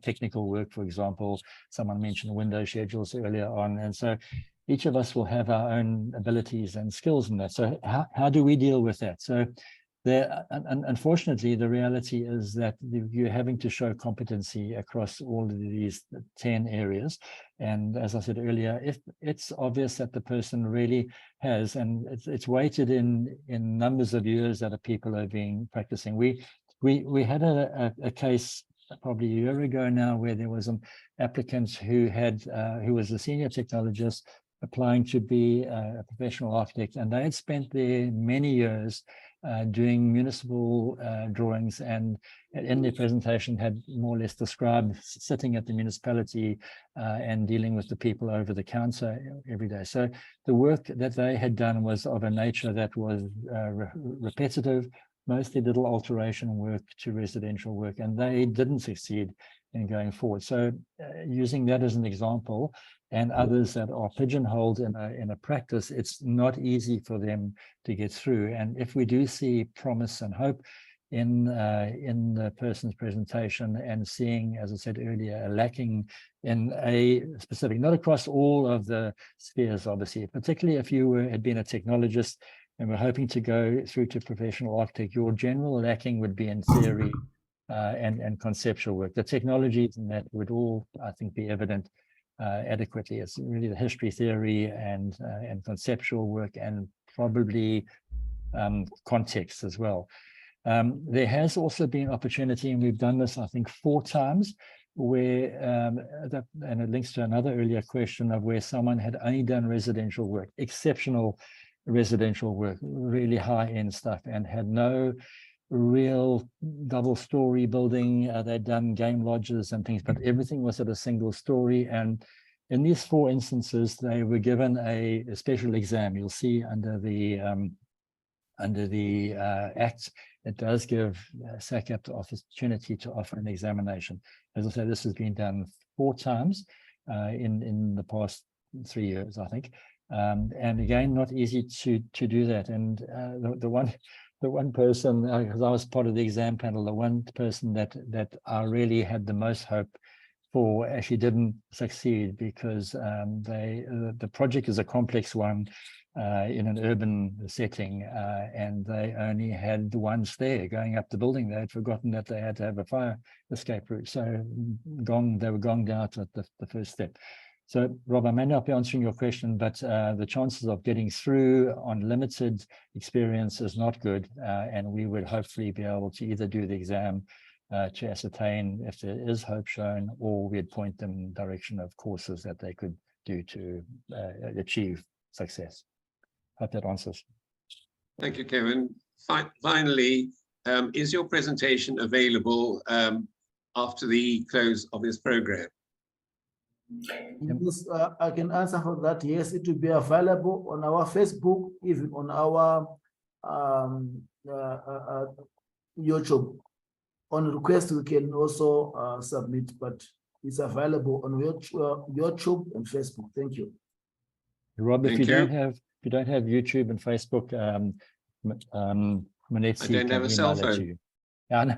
technical work. For example, someone mentioned window schedules earlier on. And so each of us will have our own abilities and skills in that. So how do we deal with that? So unfortunately, the reality is that you're having to show competency across all of these 10 areas. And as I said earlier, if it's obvious that the person really has, and it's weighted in numbers of years that people have been practicing. We had a case probably a year ago now where there was an applicant who was a senior technologist applying to be a professional architect, and they had spent there many years doing municipal drawings, and in their presentation had more or less described sitting at the municipality and dealing with the people over the counter every day. So the work that they had done was of a nature that was repetitive, mostly little alteration work to residential work, and they didn't succeed in going forward. So using that as an example, and others that are pigeonholed in a practice, it's not easy for them to get through. And if we do see promise and hope in the person's presentation and seeing, as I said earlier, a lacking in a specific, not across all of the spheres, obviously, particularly if you had been a technologist and we're hoping to go through to professional architect, your general lacking would be in theory and conceptual work. The technologies and that would all, I think, be evident adequately. It's really the history, theory, and conceptual work, and probably context as well. There has also been opportunity, and we've done this, I think, 4 times, where, and it links to another earlier question of where someone had only done residential work, exceptional residential work, really high-end stuff, and had no real double-story building. They'd done game lodges and things, but everything was at a single story. And in these 4 instances, they were given a special exam. You'll see under the Act, it does give SACAP the opportunity to offer an examination. As I say, this has been done 4 times in the past 3 years, I think. And again, not easy to do that. And the one person, because I was part of the exam panel, the one person that I really had the most hope for actually didn't succeed, because the project is a complex one in an urban setting, and they only had one stair going up the building. They had forgotten that they had to have a fire escape route, so they were gonged out at the first step. So, Rob, I may not be answering your question, but the chances of getting through on limited experience is not good, and we would hopefully be able to either do the exam to ascertain if there is hope shown, or we'd point them in the direction of courses that they could do to achieve success. Hope that answers. Thank you, Kevin. Finally, is your presentation available after the close of this program? Yes, I can answer for that. Yes, it will be available on our Facebook, even on our YouTube. On request, we can also submit, but it's available on YouTube and Facebook. Thank you. Rob, if you don't have YouTube and Facebook, Manetsi, I don't have a cell phone. Yeah, no,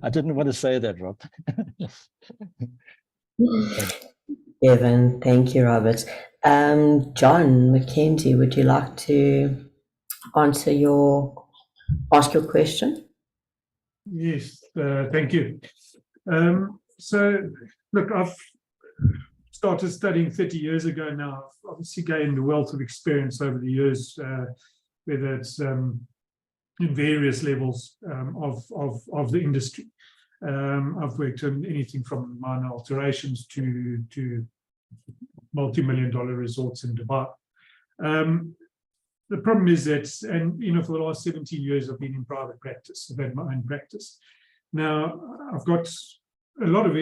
I didn't want to say that, Rob. Evan, thank you, Robert. John McKenzie, would you like to ask your question? Yes, thank you. So, look, I've started studying 30 years ago now. I've obviously gained a wealth of experience over the years, whether it's in various levels of the industry. I've worked on anything from minor alterations to multi-million-dollar resorts in Dubai. The problem is that, and for the last 17 years, I've been in private practice. I've had my own practice. Now, I've got a lot of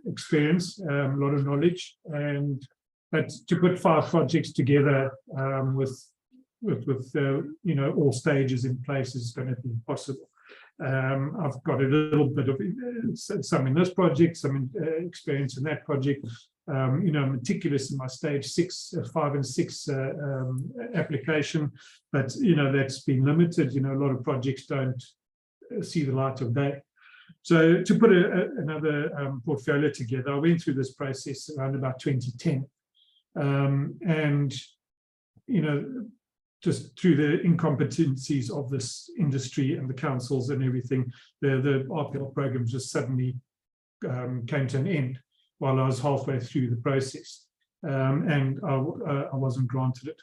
experience, a lot of knowledge, but to put 5 projects together with all stages in place is going to be impossible. I've got a little bit of some in this project, some experience in that project. Meticulous in my stage 5 and 6 application, but that's been limited. A lot of projects don't see the light of day. So to put another portfolio together, I went through this process around about 2010, and just through the incompetencies of this industry and the councils and everything, the RPL program just suddenly came to an end while I was halfway through the process, and I wasn't granted it.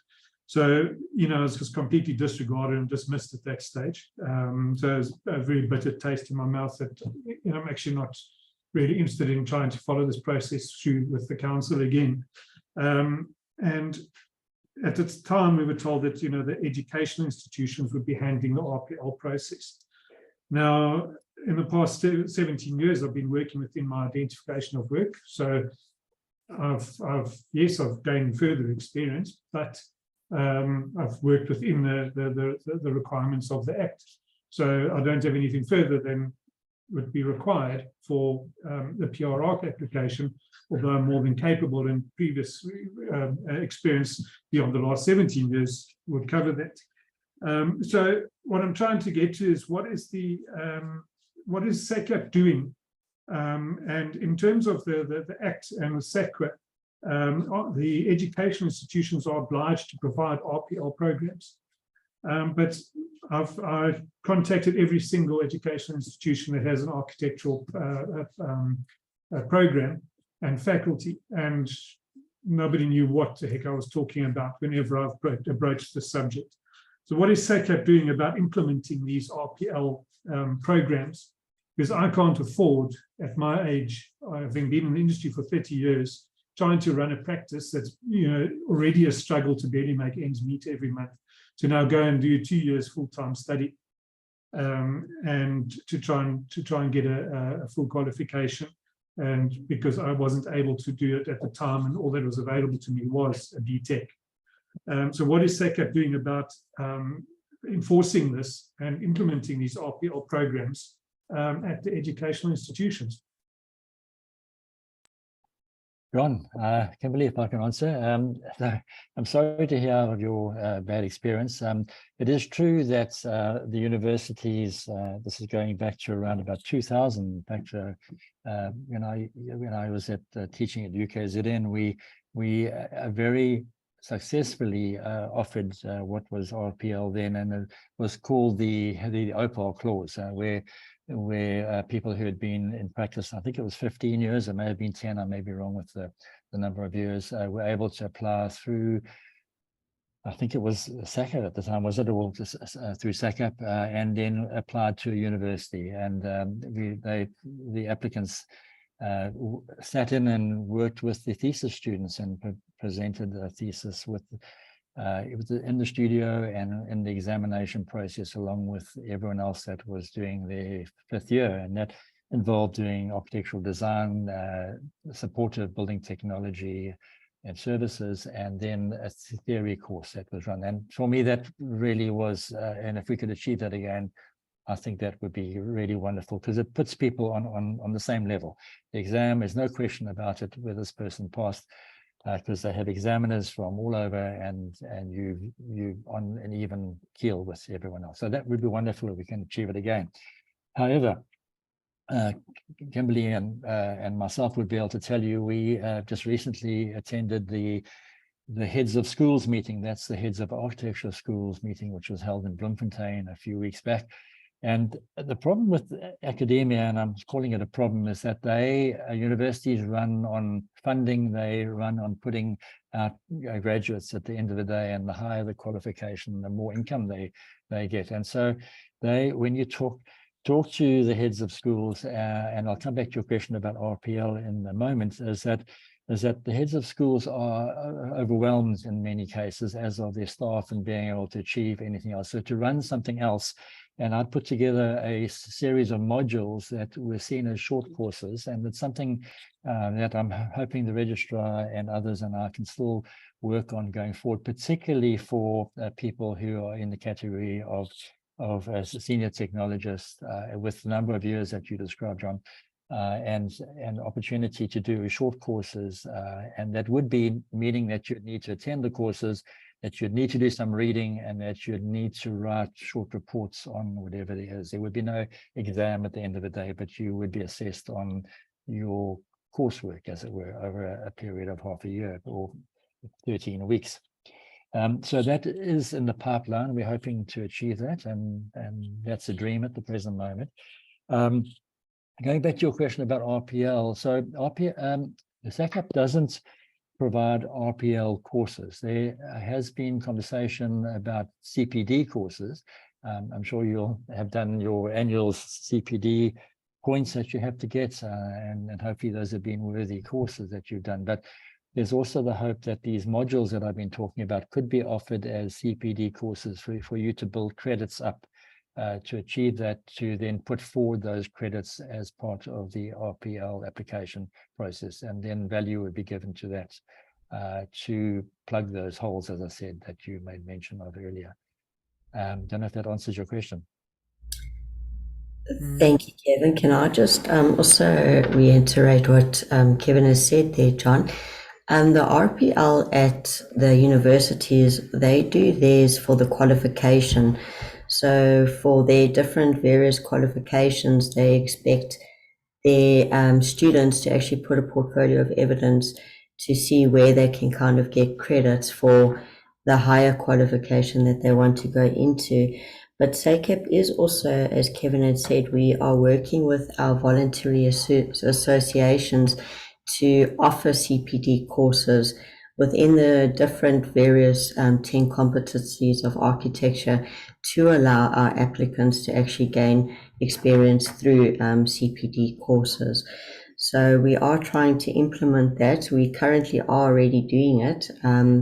So, I was just completely disregarded and dismissed at that stage. So it was a very bitter taste in my mouth that I'm actually not really interested in trying to follow this process through with the council again. And at the time, we were told that the educational institutions would be handling the RPL process. Now, in the past 17 years, I've been working within my identification of work. So I've gained further experience, but I've worked within the requirements of the Act. So I don't have anything further than would be required for the PR ARC application, although I'm more than capable and previous experience beyond the last 17 years would cover that. So what I'm trying to get to is what is SACAP doing? And in terms of the Act and the SACRA, the education institutions are obliged to provide RPL programs. But I've contacted every single educational institution that has an architectural program and faculty, and nobody knew what the heck I was talking about whenever I've broached the subject. So what is SACAP doing about implementing these RPL programs? Because I can't afford, at my age, having been in the industry for 30 years, trying to run a practice that's already a struggle to barely make ends meet every month, to now go and do 2 years full-time study, and to try and get a full qualification. And because I wasn't able to do it at the time, and all that was available to me was a BTEC. So what is SACAP doing about enforcing this and implementing these RPL programs at the educational institutions? John, I can't believe if I can answer. I'm sorry to hear of your bad experience. It is true that the universities, this is going back to around about 2000. In fact, when I was teaching at UKZN, we very successfully offered what was RPL then, and it was called the OPAL clause, where people who had been in practice, I think it was 15 years, it may have been 10, I may be wrong with the number of years, were able to apply through, I think it was SACAP at the time, was it, or through SACAP, and then applied to a university. And the applicants sat in and worked with the thesis students and presented a thesis with it was in the studio and in the examination process, along with everyone else that was doing their 5th year. And that involved doing architectural design, supportive building technology and services, and then a theory course that was run. And for me, that really was, and if we could achieve that again, I think that would be really wonderful, because it puts people on the same level. The exam, there's no question about it, where this person passed, because they have examiners from all over, and you on an even keel with everyone else. So that would be wonderful if we can achieve it again. However, Kimberly and myself would be able to tell you, we just recently attended the heads of schools meeting. That's the heads of architecture schools meeting, which was held in Bloemfontein a few weeks back. And the problem with academia, and I'm calling it a problem, is that universities run on funding, they run on putting out graduates at the end of the day, and the higher the qualification, the more income they get. And so when you talk to the heads of schools, and I'll come back to your question about RPL in a moment, is that the heads of schools are overwhelmed in many cases, as are their staff, in being able to achieve anything else. So to run something else, and I'd put together a series of modules that were seen as short courses, and it's something that I'm hoping the registrar and others and I can still work on going forward, particularly for people who are in the category of a senior technologist with the number of years that you described, John, and opportunity to do short courses, and that would be meaning that you'd need to attend the courses, that you'd need to do some reading, and that you'd need to write short reports on whatever it is. There would be no exam at the end of the day, but you would be assessed on your coursework, as it were, over a period of half a year or 13 weeks. So that is in the pipeline. We're hoping to achieve that, and that's a dream at the present moment. Going back to your question about RPL, so SACAP doesn't provide RPL courses. There has been conversation about CPD courses. I'm sure you'll have done your annual CPD points that you have to get, and hopefully those have been worthy courses that you've done. But there's also the hope that these modules that I've been talking about could be offered as CPD courses for you to build credits up to achieve that, to then put forward those credits as part of the RPL application process, and then value would be given to that to plug those holes, as I said, that you made mention of earlier. Don't know if that answers your question. Thank you, Kevin. Can I just also reiterate what Kevin has said there, John? The RPL at the universities, they do theirs for the qualification. So for their different various qualifications, they expect their students to actually put a portfolio of evidence to see where they can kind of get credits for the higher qualification that they want to go into. But SACEP is also, as Kevin had said, we are working with our voluntary associations to offer CPD courses within the different various 10 competencies of architecture to allow our applicants to actually gain experience through CPD courses. So we are trying to implement that. We currently are already doing it.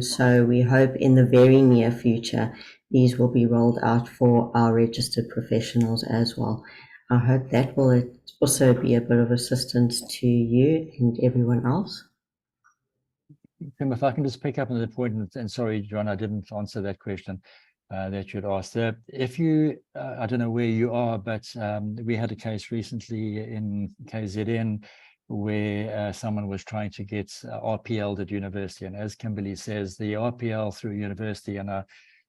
So we hope in the very near future, these will be rolled out for our registered professionals as well. I hope that will also be a bit of assistance to you and everyone else. Tim, if I can just pick up on the point, and sorry, John, I didn't answer that question that you'd asked. If you, I don't know where you are, but we had a case recently in KZN where someone was trying to get RPL at university. And as Kimberly says, the RPL through university, and I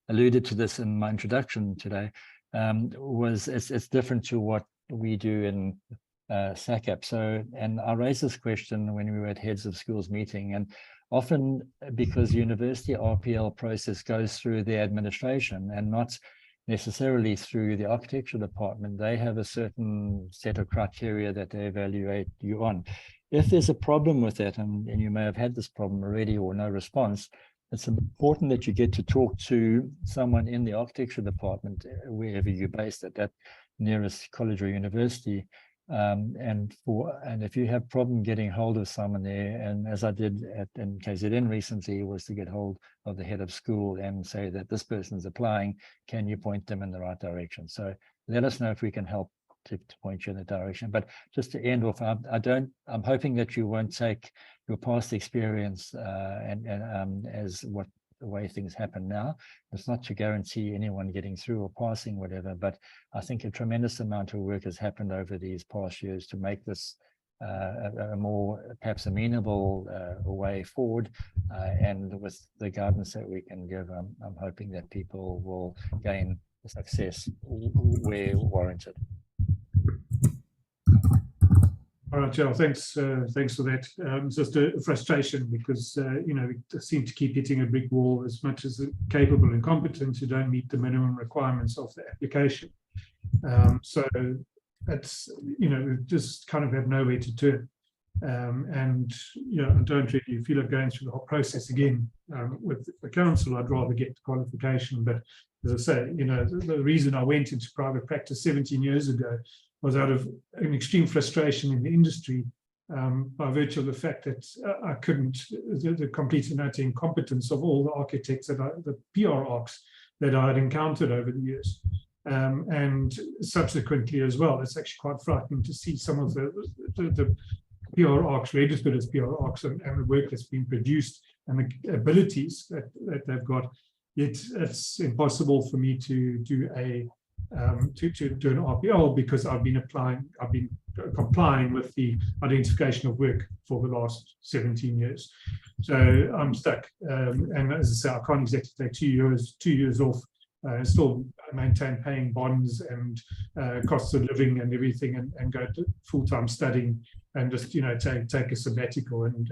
alluded to this in my introduction today, it's different to what we do in SACEP. So, and I raised this question when we were at Heads of Schools meeting, and often because university RPL process goes through the administration and not necessarily through the architecture department, they have a certain set of criteria that they evaluate you on. If there's a problem with that, and you may have had this problem already or no response, it's important that you get to talk to someone in the architecture department, wherever you're based at that nearest college or university. And if you have problem getting hold of someone there, and as I did in KZN recently, was to get hold of the head of school and say that this person is applying, can you point them in the right direction? So let us know if we can help to point you in the direction. But just to end off, I'm hoping that you won't take your past experience as what the way things happen now. It's not to guarantee anyone getting through or passing whatever, but I think a tremendous amount of work has happened over these past years to make this a more perhaps amenable way forward, and with the guidance that we can give, I'm hoping that people will gain success where warranted. All right, Joe, thanks for that. It's just a frustration because, we seem to keep hitting a brick wall. As much as capable and competent, you don't meet the minimum requirements of the application. So it's, we just kind of have nowhere to turn. And, I don't really feel like going through the whole process again with the council. I'd rather get the qualification. But as I say, the reason I went into private practice 17 years ago was out of an extreme frustration in the industry by virtue of the fact that I couldn't, the complete and utter incompetence of all the architects, the PR arcs that I had encountered over the years. And subsequently as well, it's actually quite frightening to see some of the PR arcs registered as PR arcs and the work that's been produced and the abilities that they've got. Yet it's impossible for me to do an RPL because I've been complying with the identification of work for the last 17 years. So I'm stuck. And as I say, I can't exactly take 2 years off, still maintain paying bonds and costs of living and everything, and go to full-time studying and just, take a sabbatical and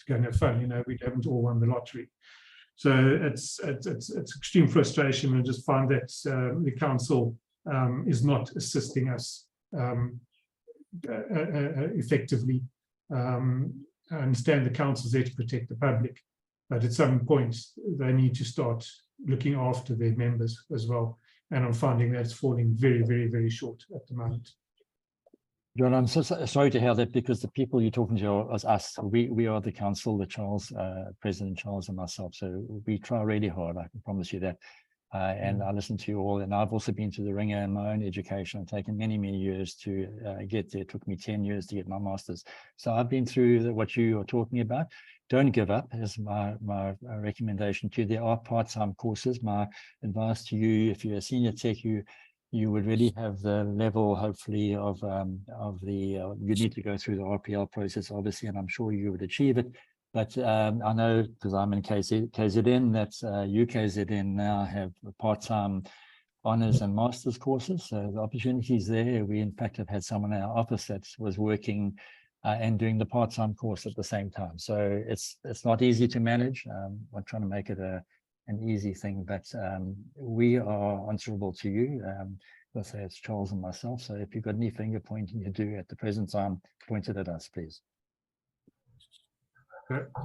go and have fun. We haven't all won the lottery. So it's extreme frustration, and just find that the council is not assisting us effectively. I understand the council's there to protect the public, but at some point they need to start looking after their members as well. And I'm finding that it's falling very, very, very short at the moment. John, I'm so sorry to hear that, because the people you're talking to are us. We are the council, the Charles, President Charles and myself. So we try really hard, I can promise you that. And I listen to you all. And I've also been to the ringer in my own education. It's taken many, many years to get there. It took me 10 years to get my master's. So I've been through what you are talking about. Don't give up is my recommendation to you. There are part-time courses. My advice to you, if you're a senior tech, you you would really have the level, hopefully, of you need to go through the RPL process, obviously, and I'm sure you would achieve it. But I know, because I'm in KZN, that UKZN now have part-time honors and masters courses. So the opportunities there. We, in fact, have had someone in our office that was working and doing the part-time course at the same time. So it's not easy to manage. I'm trying to make it an easy thing, but we are answerable to you. Let's say it's Charles and myself. So if you've got any finger pointing to do at the present time, point it at us, please.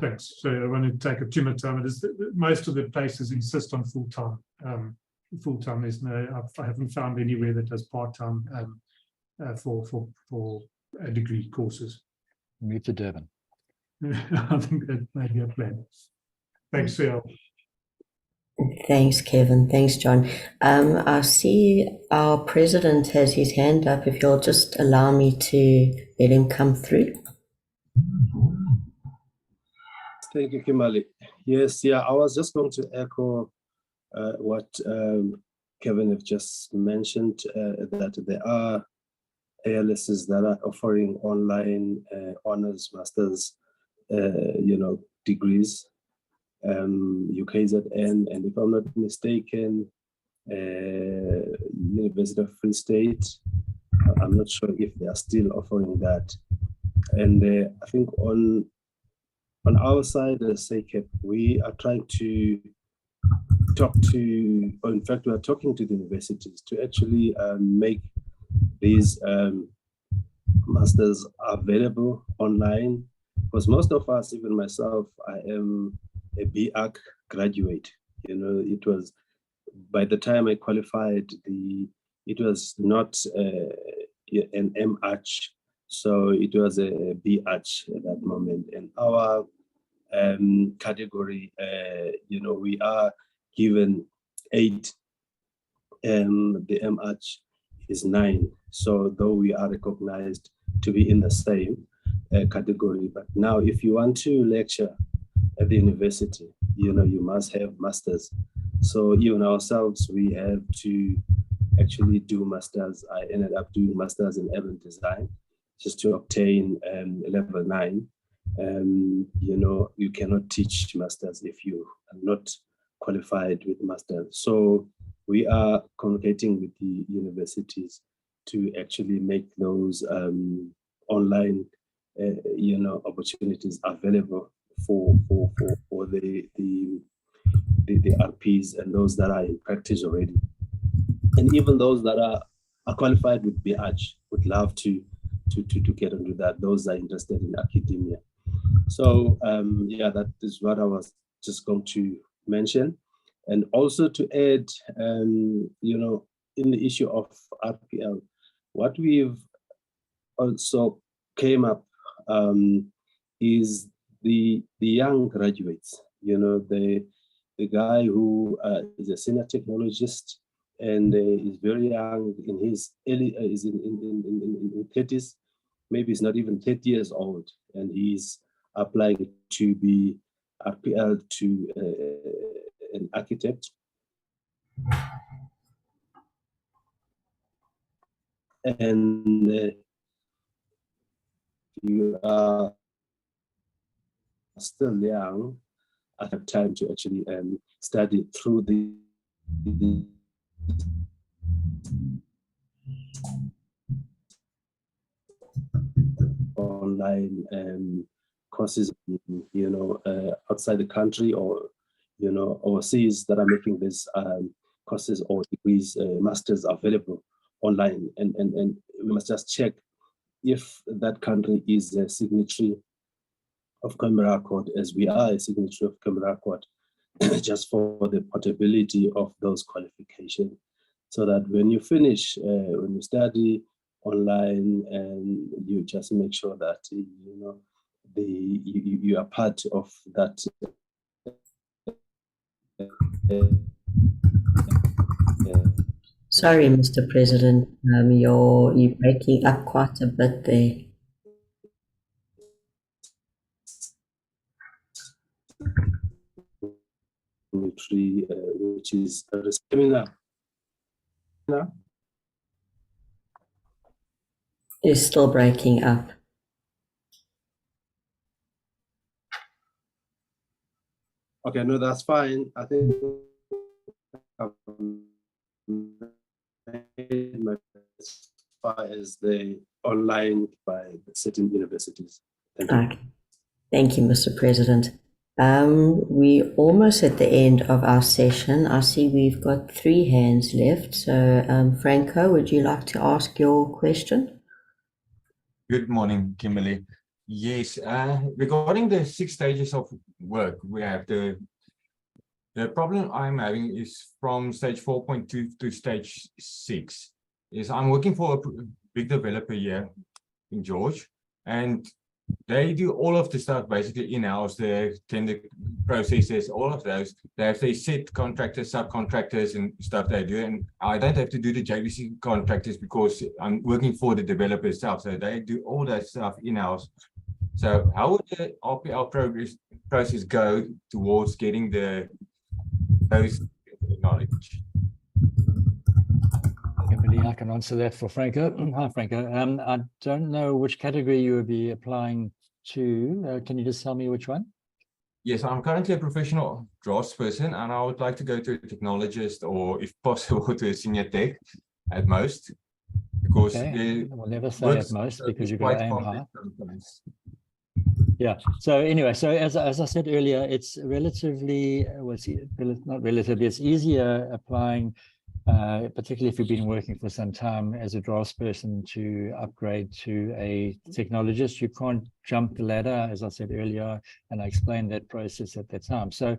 Thanks. So I want to take up too much time. It is most of the places insist on full-time. Full-time, there's no. I haven't found anywhere that does part-time for degree courses. Move to Durban. I think that may be a plan. Thanks, Phil. Thanks, Kevin. Thanks, John. I see our president has his hand up. If you'll just allow me to let him come through. Thank you, Kimberly. Yes, yeah, I was just going to echo what Kevin have just mentioned, that there are ALSs that are offering online honors, masters, degrees, UKZN, and if I'm not mistaken, University of Free State. I'm not sure if they are still offering that. And I think on our side, as SACEP, we are trying to talk to, or in fact, we are talking to the universities to actually make these masters available online, because most of us, even myself, I am a BArch graduate. It was, by the time I qualified, it was not an MArch, so it was a BArch at that moment. And our category, we are given 8, the MArch is 9. So though we are recognized to be in the same category, but now if you want to lecture at the university, you must have masters. So even ourselves, we have to actually do masters. I ended up doing masters in urban design just to obtain level 9. You cannot teach masters if you are not qualified with masters. So we are communicating with the universities to actually make those online, opportunities available for the RPs and those that are in practice already, and even those that are qualified with BArch would love to get into that. Those are interested in academia. So that is what I was just going to mention. And also to add, in the issue of RPL, what we've also came up is the young graduates. The guy who is a senior technologist and is very young, in his early, is in 30s, maybe he's not even 30 years old, and he's applying to be RPL to an architect. And you are still young, I have time to actually study through the online courses, outside the country or, overseas, that are making these courses or degrees, masters available online. And we must just check if that country is a signatory of Canberra Accord, as we are a signatory of Canberra Accord, just for the portability of those qualifications, so that when you finish, when you study online, and you just make sure that you are part of that. Sorry, Mr. President, you're breaking up quite a bit there. Which is a seminar. You're still breaking up. Okay, no, that's fine. I think I've made my as far as the online by certain universities. Thank you. Okay. Thank you, Mr. President. We're almost at the end of our session. I see we've got 3 hands left. So, Franco, would you like to ask your question? Good morning, Kimberly. Yes, regarding the 6 stages of work, we have the problem I'm having is from stage 4.2 to stage 6. Is I'm working for a big developer here in George, and they do all of the stuff basically in-house, the tender processes, all of those. They have their set contractors, subcontractors and stuff they do. And I don't have to do the JVC contractors because I'm working for the developer itself. So they do all that stuff in-house. So how would the RPL process go towards getting those knowledge? Kimberly, I can answer that for Franco. Hi, Franco. I don't know which category you would be applying to. Can you just tell me which one? Yes, I'm currently a professional draftsperson, and I would like to go to a technologist, or if possible, to a senior tech at most, because we'll never say at most because you've got to aim high. Sometimes. Yeah. So anyway, so as I said earlier, it's relatively, not relatively, it's easier applying, particularly if you've been working for some time as a draftsperson, to upgrade to a technologist. You can't jump the ladder, as I said earlier, and I explained that process at that time. So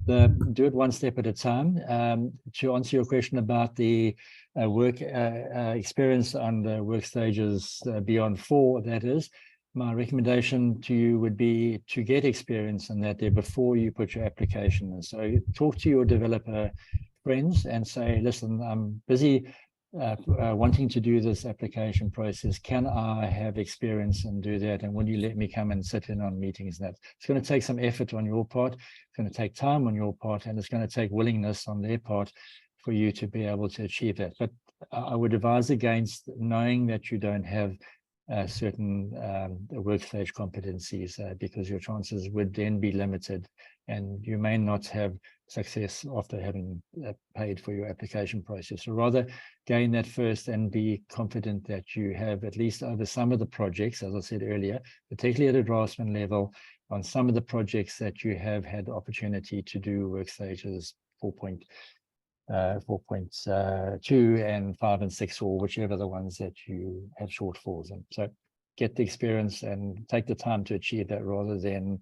do it one step at a time. To answer your question about the work experience on the work stages beyond 4, that is, my recommendation to you would be to get experience in that there before you put your application in. So talk to your developer friends and say, listen, I'm busy wanting to do this application process. Can I have experience and do that? And would you let me come and sit in on meetings? That it's going to take some effort on your part. It's going to take time on your part, and it's going to take willingness on their part for you to be able to achieve that. But I would advise against knowing that you don't have certain work stage competencies, because your chances would then be limited, and you may not have success after having paid for your application process. So rather gain that first and be confident that you have, at least over some of the projects, as I said earlier, particularly at a draftsman level, on some of the projects that you have had the opportunity to do work stages 4.2 and 5 and 6, or whichever the ones that you have shortfalls in. So get the experience and take the time to achieve that, rather than,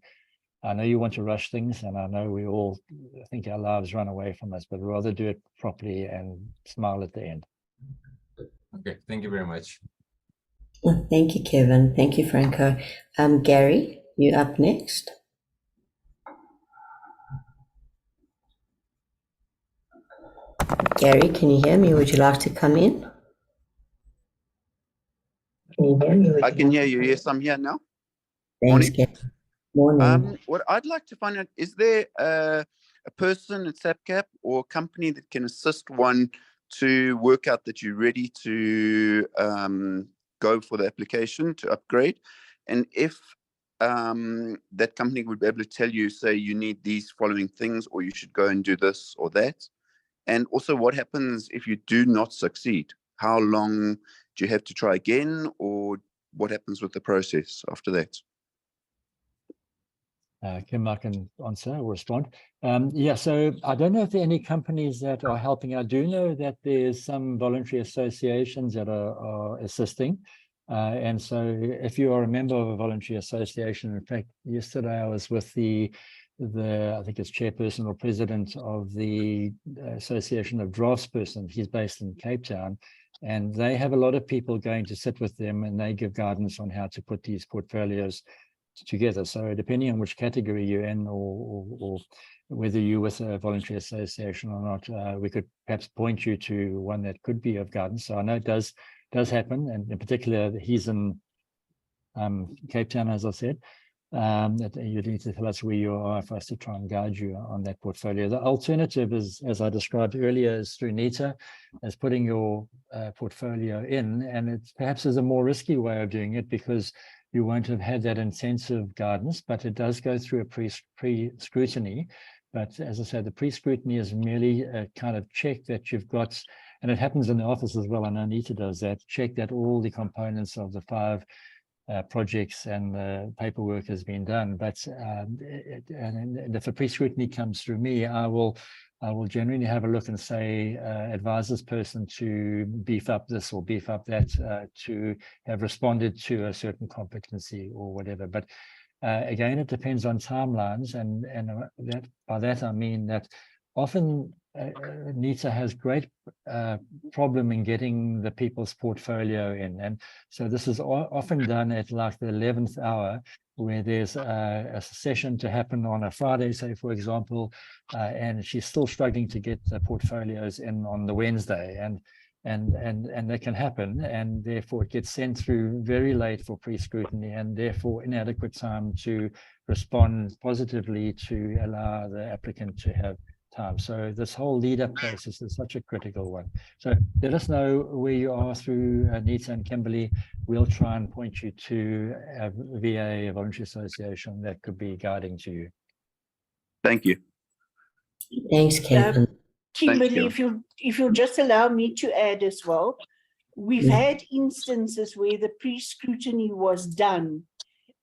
I know you want to rush things, and I know we all think our lives run away from us, but rather do it properly and smile at the end. Okay, thank you very much. Well, thank you, Kevin. Thank you, Franco. Gary, you up next. Gary, can you hear me? Would you like to come in? I can hear you. Yes, I'm here now. Thanks, Gary. Morning. What I'd like to find out, is there a person at SAPCAP or a company that can assist one to work out that you're ready to go for the application to upgrade? And if that company would be able to tell you, say, you need these following things, or you should go and do this or that. And also, what happens if you do not succeed? How long do you have to try again, or what happens with the process after that? Kim, I can answer or respond. Yeah, so I don't know if there are any companies that are helping. I do know that there's some voluntary associations that are assisting. And so if you are a member of a voluntary association, in fact, yesterday I was with the I think it's chairperson or president of the Association of Draftspersons. He's based in Cape Town, and they have a lot of people going to sit with them, and they give guidance on how to put these portfolios together. So depending on which category you're in, or whether you're with a voluntary association or not, we could perhaps point you to one that could be of guidance. So I know it does happen, and in particular, he's in Cape Town, as I said. That you need to tell us where you are for us to try and guide you on that portfolio. The alternative is, as I described earlier, is through NITA, as putting your portfolio in, and it perhaps is a more risky way of doing it because you won't have had that intensive guidance, but it does go through a pre-scrutiny. But as I said, the pre-scrutiny is merely a kind of check that you've got, and it happens in the office as well, and Anita does that, check that all the components of the 5 projects and the paperwork has been done. But and if a pre-scrutiny comes through me, I will generally have a look and say, advise this person to beef up this or beef up that, to have responded to a certain competency or whatever. But again, it depends on timelines, and that by that I mean that often NITA has great problem in getting the people's portfolio in, and so this is often done at like the 11th hour, where there's a session to happen on a Friday, say for example, and she's still struggling to get the portfolios in on the Wednesday, and that can happen, and therefore it gets sent through very late for pre-scrutiny, and therefore inadequate time to respond positively to allow the applicant to have time. So this whole lead-up process is such a critical one. So let us know where you are through Anita and Kimberly. We'll try and point you to a VA, a voluntary association, that could be guiding to you. Thank you. Thanks, Kevin. Kimberly, if you'll just allow me to add as well, we've had instances where the pre-scrutiny was done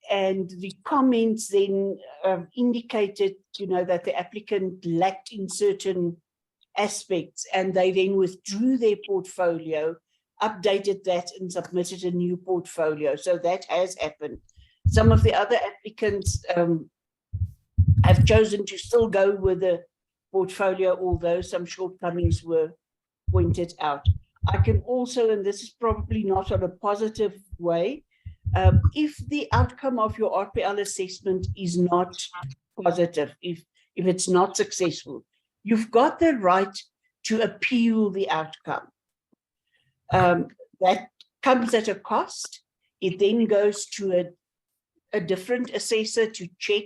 and the comments then indicated, that the applicant lacked in certain aspects, and they then withdrew their portfolio, updated that and submitted a new portfolio. So that has happened. Some of the other applicants have chosen to still go with the portfolio, although some shortcomings were pointed out. I can also, and this is probably not on a positive way, if the outcome of your RPL assessment is not positive, if it's not successful, you've got the right to appeal the outcome. That comes at a cost. It then goes to a different assessor to check.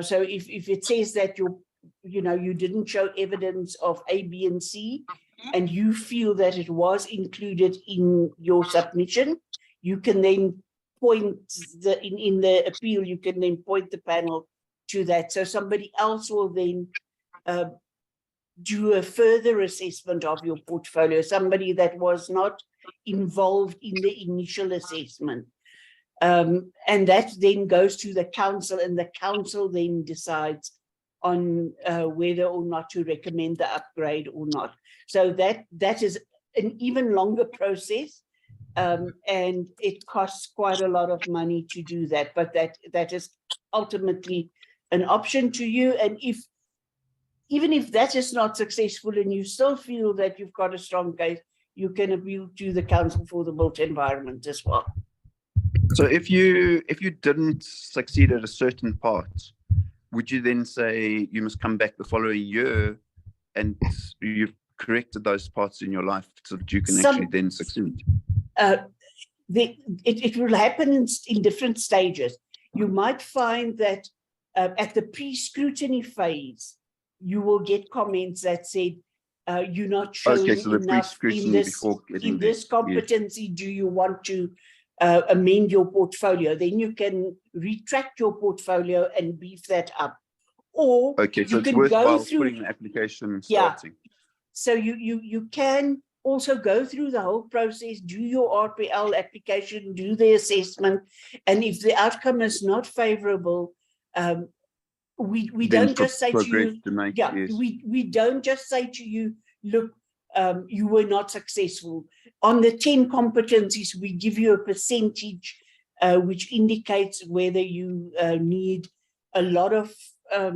So if it says that you didn't show evidence of A, B, and C, and you feel that it was included in your submission, you can then point in the appeal, you can then point the panel to that. So somebody else will then do a further assessment of your portfolio, somebody that was not involved in the initial assessment. And that then goes to the council, and the council then decides on whether or not to recommend the upgrade or not. So that is an even longer process, and it costs quite a lot of money to do that, but that is ultimately an option to you. And even if that is not successful and you still feel that you've got a strong case, you can appeal to the Council for the Built Environment as well. So if you didn't succeed at a certain part, would you then say you must come back the following year and you've corrected those parts in your life so that you can actually then succeed? It will happen in different stages. You might find that at the pre-scrutiny phase, you will get comments that said, you're not showing enough in this competency. Yes. Do you want to amend your portfolio? Then you can retract your portfolio and beef that up. Or okay, so you it's can worthwhile go through putting an application starting. So you can also go through the whole process, do your RPL application, do the assessment, and if the outcome is not favorable, we don't just say to you, we don't just say to you, look, you were not successful. On the 10 competencies, we give you a percentage which indicates whether you need a lot of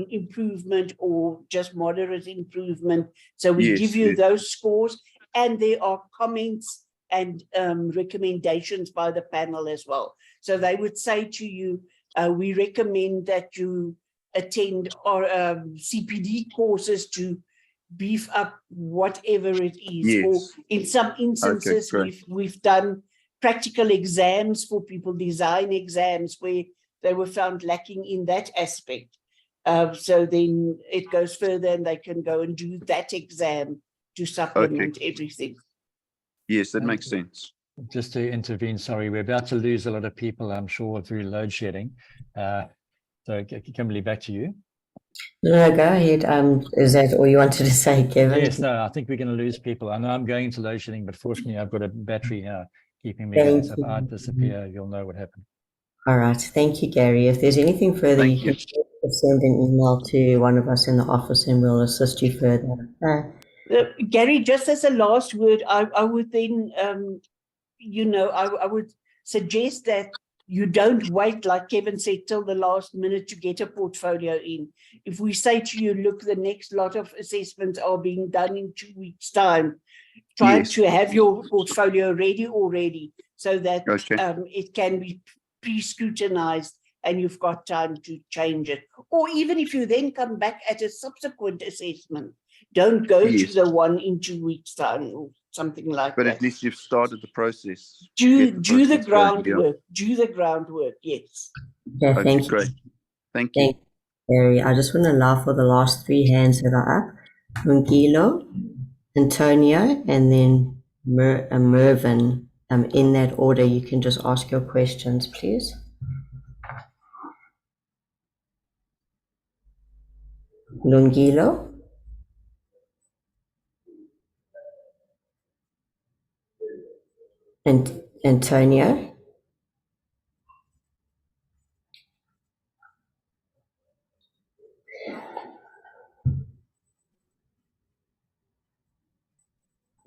improvement or just moderate improvement. So we give you those scores, and there are comments and recommendations by the panel as well. So they would say to you, we recommend that you attend CPD courses to beef up whatever it is. Or in some instances, we've done practical exams for people, design exams, where they were found lacking in that aspect. So then it goes further and they can go and do that exam to supplement everything. Yes, that makes sense. Just to intervene, sorry, we're about to lose a lot of people, I'm sure, through load shedding. So Kimberly, back to you. No, go ahead. Is that all you wanted to say, Kevin? Yes, no, I think we're going to lose people. I know I'm going to load shedding, but fortunately I've got a battery here keeping me going. So if I disappear, you'll know what happened. All right. Thank you, Gary. If there's anything further, you can send an email to one of us in the office and we'll assist you further. Gary, just as a last word, I would then, I would suggest that you don't wait, like Kevin said, till the last minute to get a portfolio in. If we say to you, look, the next lot of assessments are being done in 2 weeks' time, try to have your portfolio ready already so that it can be pre-scrutinized and you've got time to change it. Or even if you then come back at a subsequent assessment, don't go to the one in 2 weeks' time or something like But that. at least you've started the process. Do the process going, groundwork. Do the groundwork, yes. Yeah, thank you. Great. Thank you. Gary. I just want to allow for the last 3 hands that are up. Lungelo, Antonio, and then Mervyn. In that order, you can just ask your questions, please. Lungelo. And Antonio.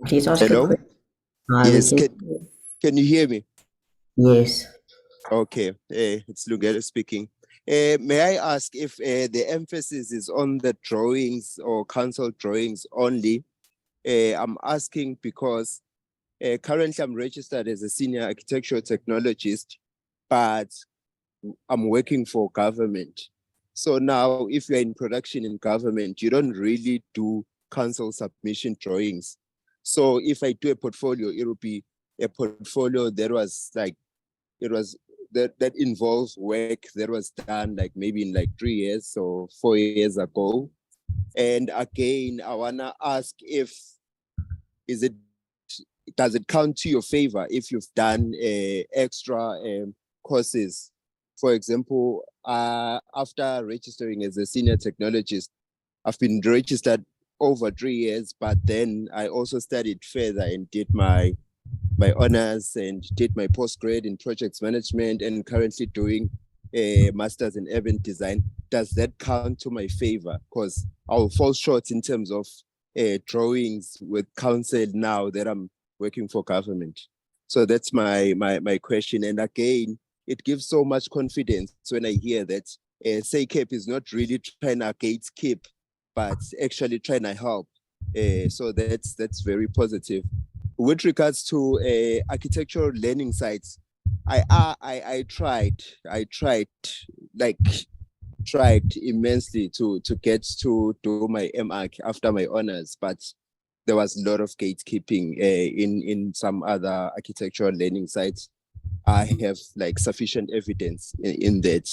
Please ask your Hello? question. Yes, can you hear me? Yes. Okay, it's Lungelo speaking. May I ask if the emphasis is on the drawings or council drawings only? I'm asking because currently I'm registered as a senior architectural technologist, but I'm working for government. So now if you're in production in government, you don't really do council submission drawings. So if I do a portfolio, it will be a portfolio that was like, that involves work that was done like maybe in like 3 years or 4 years ago. And again, I wanna ask if, does it count to your favor if you've done extra courses? For example, after registering as a senior technologist, I've been registered over 3 years, but then I also studied further and did my honors and did my postgrad in projects management and currently doing a master's in urban design. Does that count to my favor? Because I'll fall short in terms of drawings with council now that I'm working for government. So that's my question. And again, it gives so much confidence when I hear that SACEP is not really trying to gatekeep, but actually trying to help. So that's very positive. With regards to architectural learning sites, I tried immensely to get to do my MArch after my honors, but there was a lot of gatekeeping in some other architectural learning sites. I have like sufficient evidence in that.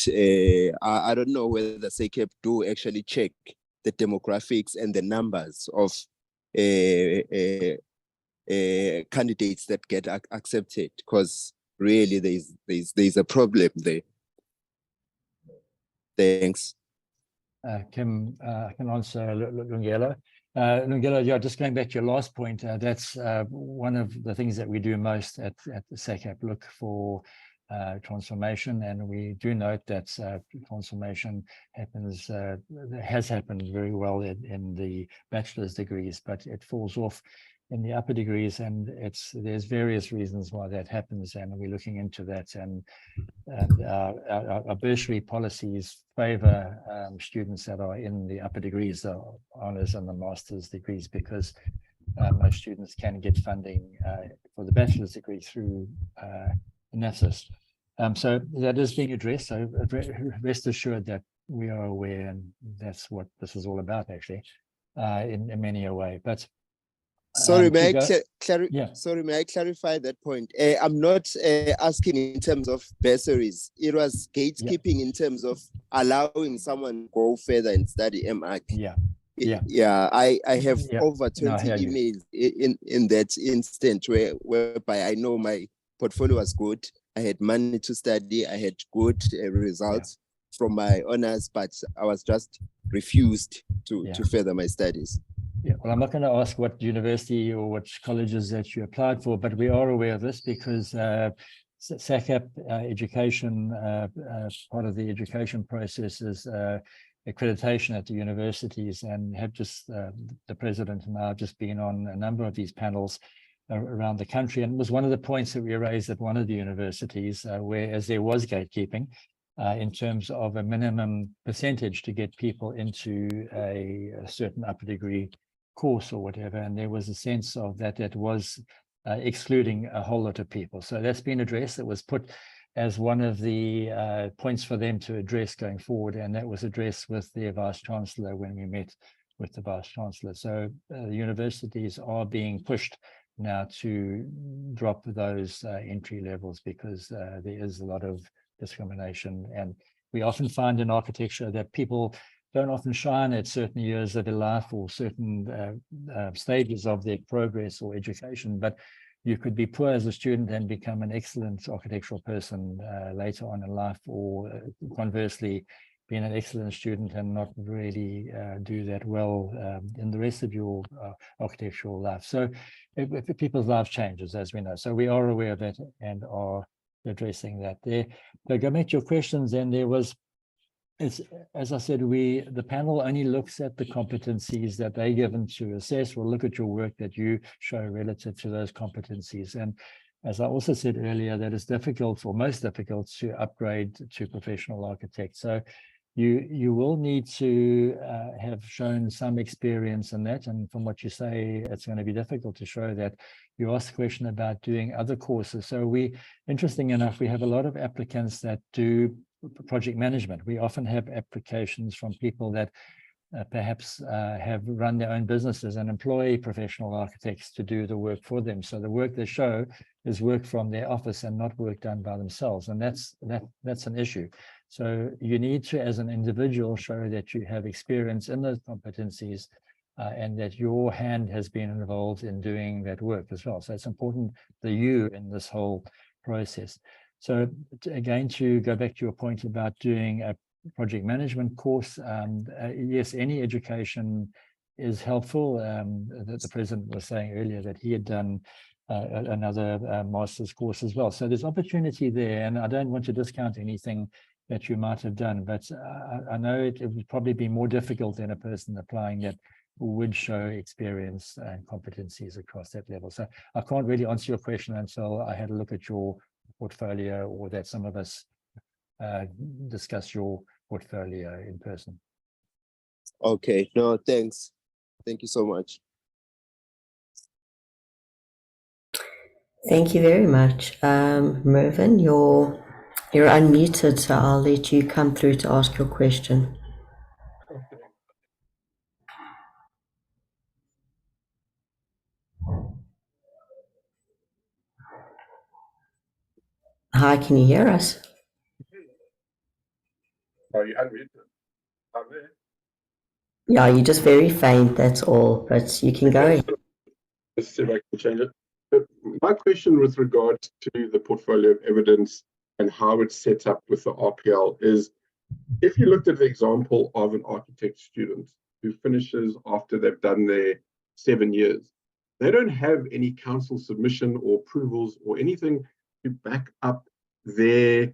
I don't know whether the SACEP do actually check the demographics and the numbers of candidates that get accepted, because really there's a problem there. Thanks. Kim, I can answer Lungelo. Lungelo, yeah, just going back to your last point, that's one of the things that we do most at the SACEP, look for transformation, and we do note that transformation has happened very well in the bachelor's degrees, but it falls off in the upper degrees, and there's various reasons why that happens, and we're looking into that. And our bursary policies favor students that are in the upper degrees, the honors and the master's degrees, because most students can get funding for the bachelor's degree through NASIS. So that is being addressed. So rest assured that we are aware, and that's what this is all about, actually, in many a way. But sorry, may I clarify that point? I'm not asking in terms of bursaries. It was gatekeeping in terms of allowing someone to go further and study MArch. Yeah. Yeah, I have Yeah. over No, I 20 hear you. emails in that instant whereby I know my portfolio was good. I had money to study. I had good results from my honors, but I was just refused to further my studies. Yeah, well, I'm not going to ask what university or which colleges that you applied for, but we are aware of this because SACAP education, part of the education process is accreditation at the universities, and have just the president and I have just been on a number of these panels around the country, and it was one of the points that we raised at one of the universities, whereas there was gatekeeping in terms of a minimum percentage to get people into a certain upper degree course or whatever, and there was a sense of that was excluding a whole lot of people. So that's been addressed. It was put as one of the points for them to address going forward, and that was addressed with their Vice Chancellor when we met with the Vice Chancellor. So universities are being pushed now to drop those entry levels because there is a lot of discrimination, and we often find in architecture that people don't often shine at certain years of their life or certain stages of their progress or education, but you could be poor as a student and become an excellent architectural person later on in life, or conversely being an excellent student and not really do that well in the rest of your architectural life. So if people's lives changes, as we know. So we are aware of that and are addressing that there. But go back to your questions, and there was, as I said, the panel only looks at the competencies that they're given to assess. We'll look at your work that you show relative to those competencies. And as I also said earlier, that it's difficult or most difficult to upgrade to professional architect. So you will need to have shown some experience in that. And from what you say, it's going to be difficult to show that. You asked a question about doing other courses. So interesting enough, we have a lot of applicants that do project management. We often have applications from people that perhaps have run their own businesses and employ professional architects to do the work for them. So the work they show is work from their office and not work done by themselves. And that's an issue. So you need to, as an individual, show that you have experience in those competencies and that your hand has been involved in doing that work as well. So it's important that you in this whole process. So again, to go back to your point about doing a project management course, yes, any education is helpful. The president was saying earlier that he had done another master's course as well. So there's opportunity there, and I don't want to discount anything that you might have done, but I know it would probably be more difficult than a person applying that would show experience and competencies across that level. So I can't really answer your question until I had a look at your portfolio, or that some of us discuss your portfolio in person. Okay, no, thanks. Thank you so much. Thank you very much. Mervyn, you're unmuted, so I'll let you come through to ask your question. Hi, can you hear us? Are you unmuted? I'm there. Yeah, you're just very faint, that's all, but you can go ahead. Let's see if I can change it. My question with regard to the portfolio of evidence and how it's set up with the RPL is, if you looked at the example of an architect student who finishes after they've done their 7 years, they don't have any council submission or approvals or anything to back up their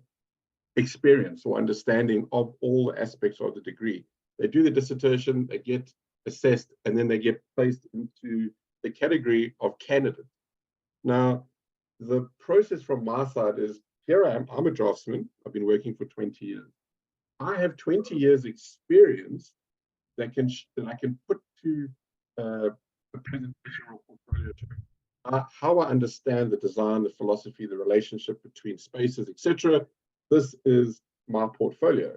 experience or understanding of all aspects of the degree. They do the dissertation, they get assessed, and then they get placed into the category of candidate. Now, the process from my side is, here I am, I'm a draftsman, I've been working for 20 years. I have 20 years experience that I can put to a presentation or portfolio to how I understand the design, the philosophy, the relationship between spaces, etc. This is my portfolio.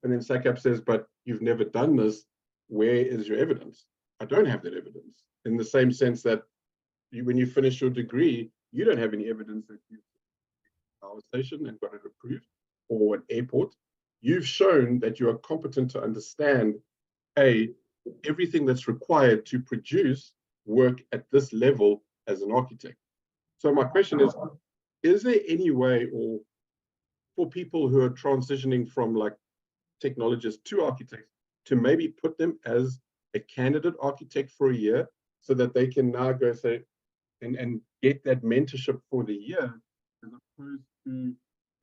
And then SACAP says, but you've never done this, where is your evidence? I don't have that evidence, in the same sense that when you finish your degree, you don't have any evidence that you've been at a power station and got it approved, or an airport. You've shown that you are competent to understand, A, everything that's required to produce work at this level as an architect. So my question is there any way, or for people who are transitioning from like technologists to architects, to maybe put them as a candidate architect for a year so that they can now go say and get that mentorship for the year, as opposed to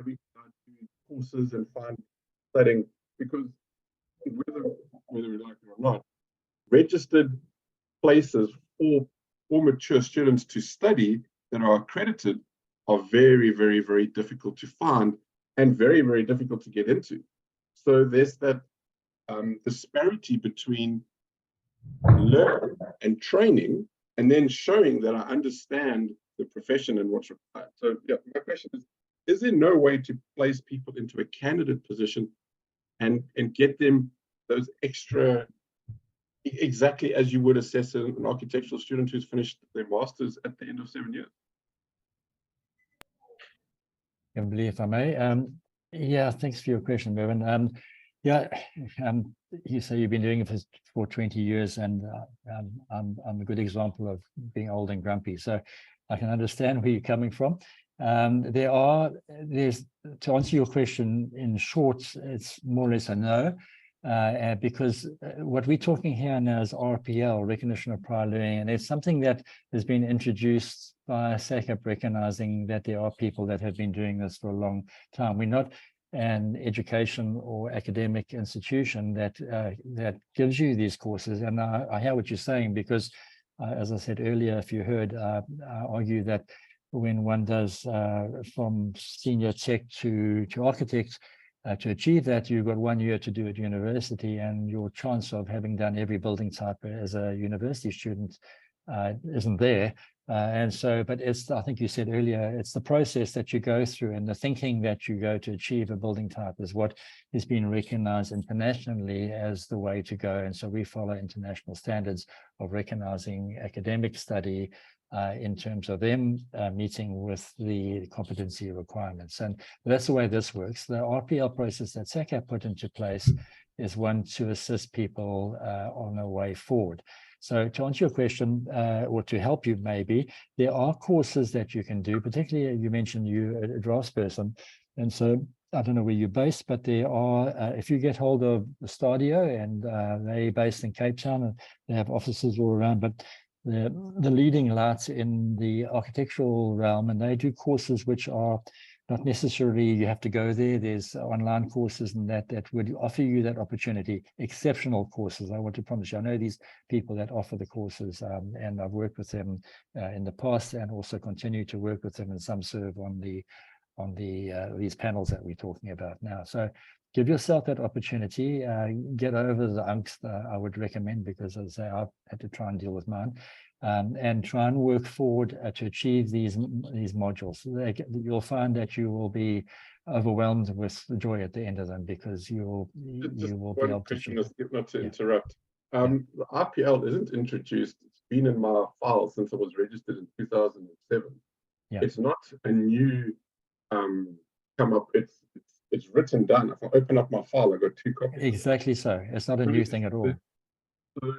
having to do courses and find studying? Because whether we like it or not, registered places for mature students to study that are accredited are very, very, very difficult to find and very, very difficult to get into. So there's that disparity between learning and training, and then showing that I understand the profession and what's required. So yeah, my question is there no way to place people into a candidate position and get them those extra, exactly as you would assess an architectural student who's finished their master's at the end of 7 years? Kimberly, if I may. Yeah, thanks for your question, Mervyn. Yeah, you say you've been doing it for 20 years, and I'm a good example of being old and grumpy. So I can understand where you're coming from. There's to answer your question in short, it's more or less a no, because what we're talking here now is RPL, recognition of prior learning, and it's something that has been introduced by SACAP, recognizing that there are people that have been doing this for a long time. We're not an education or academic institution that gives you these courses. And I hear what you're saying, because as I said earlier, if you heard, I argue that when one does from senior tech to architect, to achieve that, you've got 1 year to do at university, and your chance of having done every building type as a university student isn't there. And so, but it's, I think you said earlier, it's the process that you go through and the thinking that you go to achieve a building type is what is being recognized internationally as the way to go. And so we follow international standards of recognizing academic study in terms of them meeting with the competency requirements. And that's the way this works. The RPL process that SACAP put into place is one to assist people on a way forward. So to answer your question, or to help you maybe, there are courses that you can do, particularly you mentioned you're a draftsperson. And so I don't know where you're based, but there are, if you get hold of Stadio, and they're based in Cape Town, and they have offices all around, but the leading lights in the architectural realm, and they do courses which are not necessarily you have to go there. There's online courses and that would offer you that opportunity. Exceptional courses, I want to promise you. I know these people that offer the courses, and I've worked with them in the past, and also continue to work with them, and some serve on these panels that we're talking about now. So give yourself that opportunity, get over the angst, I would recommend, because as I say, I've had to try and deal with mine, and try and work forward to achieve these modules. You'll find that you will be overwhelmed with joy at the end of them, because you will be able to achieve. Not to interrupt. The RPL isn't introduced. It's been in my file since I was registered in 2007. Yeah. It's not a new come up. It's written down. If I open up my file, I got 2 copies. Exactly so. It's not a new thing at all. So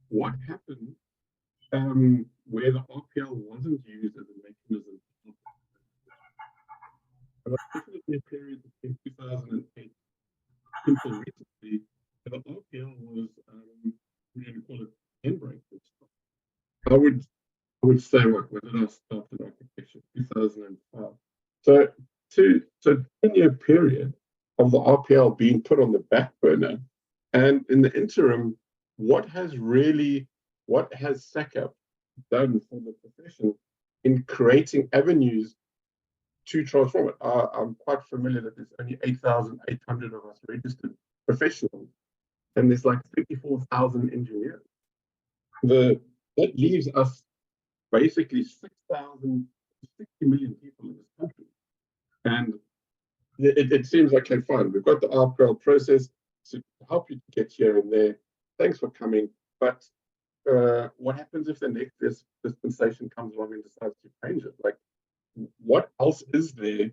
what happened where the RPL wasn't used as a mechanism? There was definitely a period in 2008 until recently where the RPL was, we're going to call it handbrake. I would say, when did I start in architecture? 2005. So 10-year period of the RPL being put on the back burner, and in the interim, what has SACAP done for the profession in creating avenues to transform it? I'm quite familiar that there's only 8,800 of us registered professionals, and there's like 54,000 engineers. That leaves us basically 60 million people in this country. And it seems like, okay, fine, we've got the RPL process to help you to get here and there. Thanks for coming. But what happens if the next dispensation comes along and decides to change it? Like, what else is there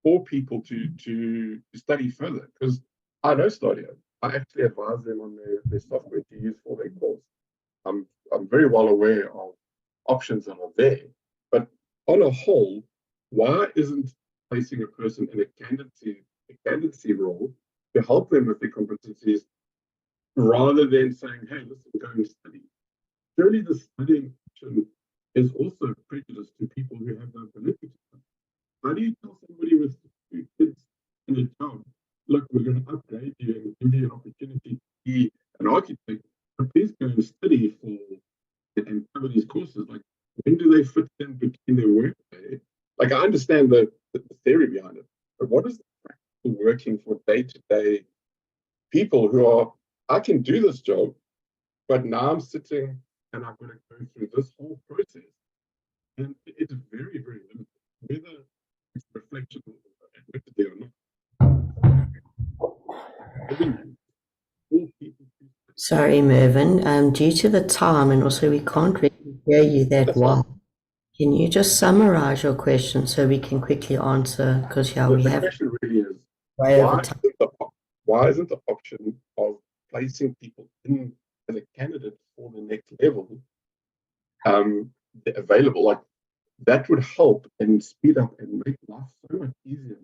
for people to study further? Because I know Stadio. I actually advise them on their software to use for their course. I'm very well aware of options that are there, but on a whole, why isn't placing a person in a candidacy role to help them with their competencies rather than saying, hey, listen, go and study? Surely the studying option is also prejudice to people who have no ability to study. How do you tell somebody with 2 kids in a job, look, we're going to upgrade you and give you an opportunity to be an architect, but please go and study and cover these courses? Like, when do they fit in between their work day? Like, I understand the theory behind it, but what is the practical working for day-to-day people who are, I can do this job, but now I'm sitting and I'm going to go through this whole process. And it's very, very limited, whether it's reflection of adversity or not. Sorry, Mervyn. Due to the time, and also we can't really hear you that well. Can you just summarize your question so we can quickly answer? Because we The have question really is, way over time. why isn't the option of placing people in as a candidate for the next level available? Like, that would help and speed up and make life so much easier.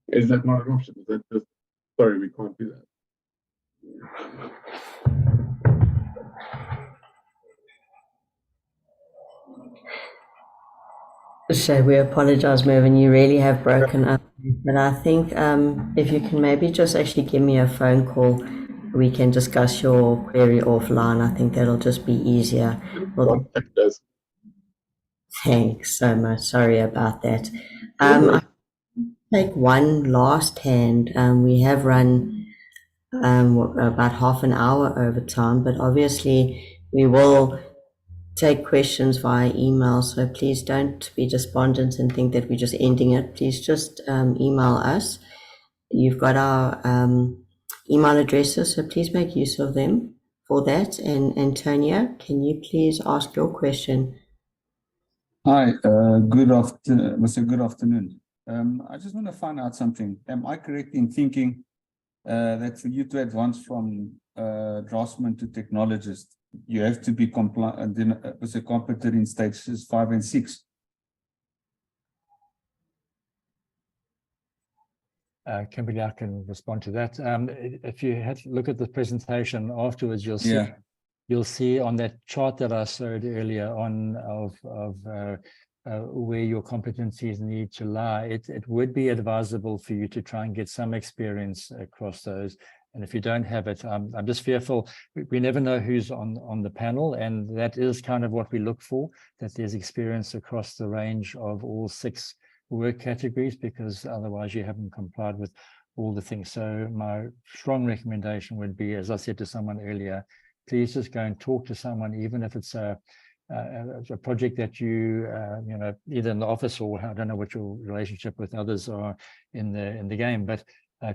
Is that not an option? Is that just, sorry, we can't do that? So we apologize, Mervyn. You really have broken up. But I think if you can maybe just actually give me a phone call, we can discuss your query offline. I think that'll just be easier. Well, thanks so much. Sorry about that. I'll take one last hand. We have run about half an hour over time, but obviously we will take questions via email, so please don't be despondent and think that we're just ending it. Please just email us. You've got our email addresses, so please make use of them for that. And Antonio, can you please ask your question? Hi, good afternoon. I just want to find out something. Am I correct in thinking that for you to advance from draftsman to technologist, you have to be competent in stages 5 and 6? Kimberly, I can respond to that. If you had to look at the presentation afterwards, you'll see on that chart that I showed earlier on of where your competencies need to lie. It would be advisable for you to try and get some experience across those. And if you don't have it, I'm just fearful. We never know who's on the panel, and that is kind of what we look for, that there's experience across the range of all 6 work categories, because otherwise you haven't complied with all the things. So my strong recommendation would be, as I said to someone earlier, please just go and talk to someone, even if it's a project that you know, either in the office or I don't know what your relationship with others are in the game, but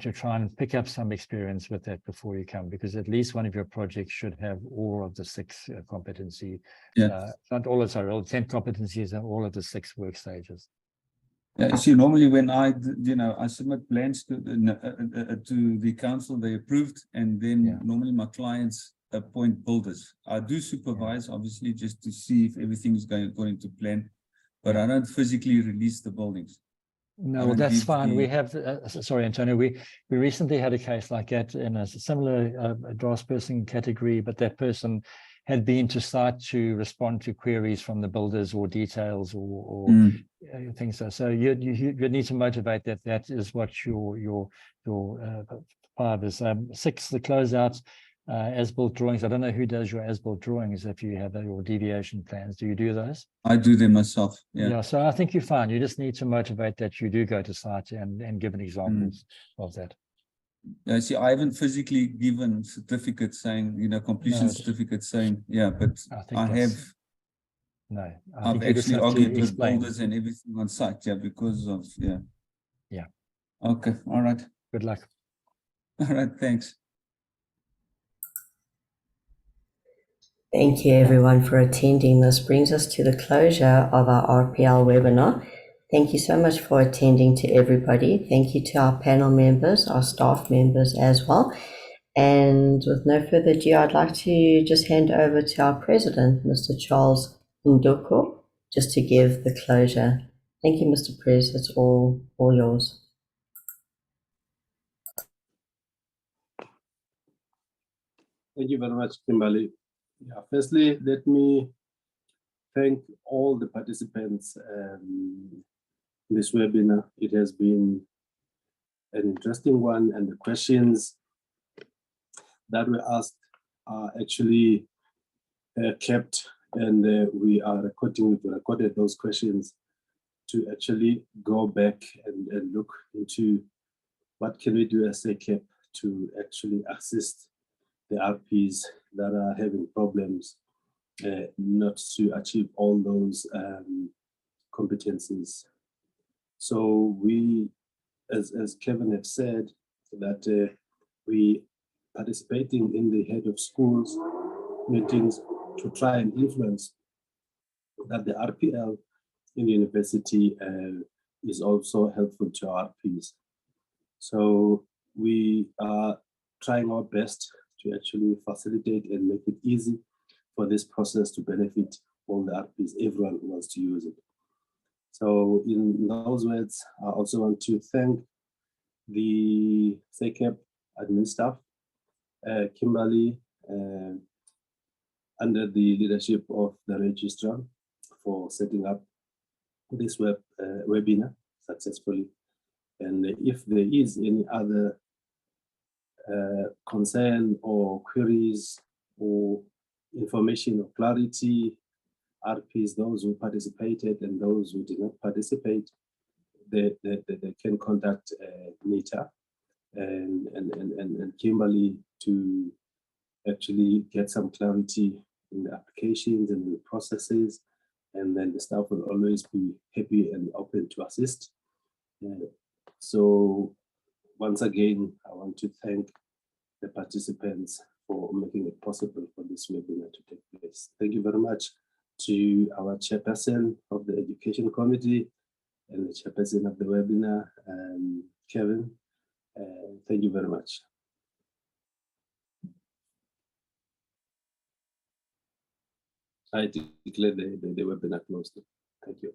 to try and pick up some experience with that before you come, because at least one of your projects should have all of the 6 competency, not all of, sorry, all 10 competencies and all of the 6 work stages. Yeah, see, normally when I submit plans to the council, they approved, and then normally my clients appoint builders. I do supervise, obviously, just to see if everything is going according to plan, but I don't physically release the buildings. No, well, that's fine. We have, sorry, Antonio, we recently had a case like that in a similar draftsperson category, but that person had been to site to respond to queries from the builders or details or things. So you need to motivate that. That is what your part is. 6, the closeouts, as-built drawings. I don't know who does your as-built drawings. If you have your deviation plans, do you do those? I do them myself. Yeah. So I think you're fine. You just need to motivate that you do go to site and give an examples of that. Yeah, see, I haven't physically given certificates saying, completion certificates saying, but I have. No, I've actually argued with builders and everything on site, because of, Yeah. Okay, all right. Good luck. All right, thanks. Thank you everyone for attending. This brings us to the closure of our RPL webinar. Thank you so much for attending to everybody. Thank you to our panel members, our staff members as well. And with no further ado, I'd like to just hand over to our president, Mr. Charles Ndoko, just to give the closure. Thank you, Mr. Pres. It's all yours. Thank you very much, Kimberly. Yeah, firstly, let me thank all the participants in this webinar. It has been an interesting one, and the questions that were asked are actually kept, and we recorded those questions to actually go back and look into what can we do as SECAP to actually assist the RPs that are having problems not to achieve all those competencies. So we, as Kevin had said, that we participating in the head of schools meetings to try and influence that the RPL in the university is also helpful to our RPs. So we are trying our best to actually facilitate and make it easy for this process to benefit all the RPs, everyone who wants to use it. So in those words, I also want to thank the SECAP admin staff, Kimberly, under the leadership of the registrar, for setting up this webinar successfully. And if there is any other concern or queries or information or clarity, RPs, those who participated and those who did not participate, they can contact Nita and Kimberly to actually get some clarity in the applications and the processes, and then the staff will always be happy and open to assist. So once again, I want to thank the participants for making it possible for this webinar to take place. Thank you very much to our chairperson of the Education Committee and the chairperson of the webinar, Kevin. Thank you very much. I declare the webinar closed. Thank you.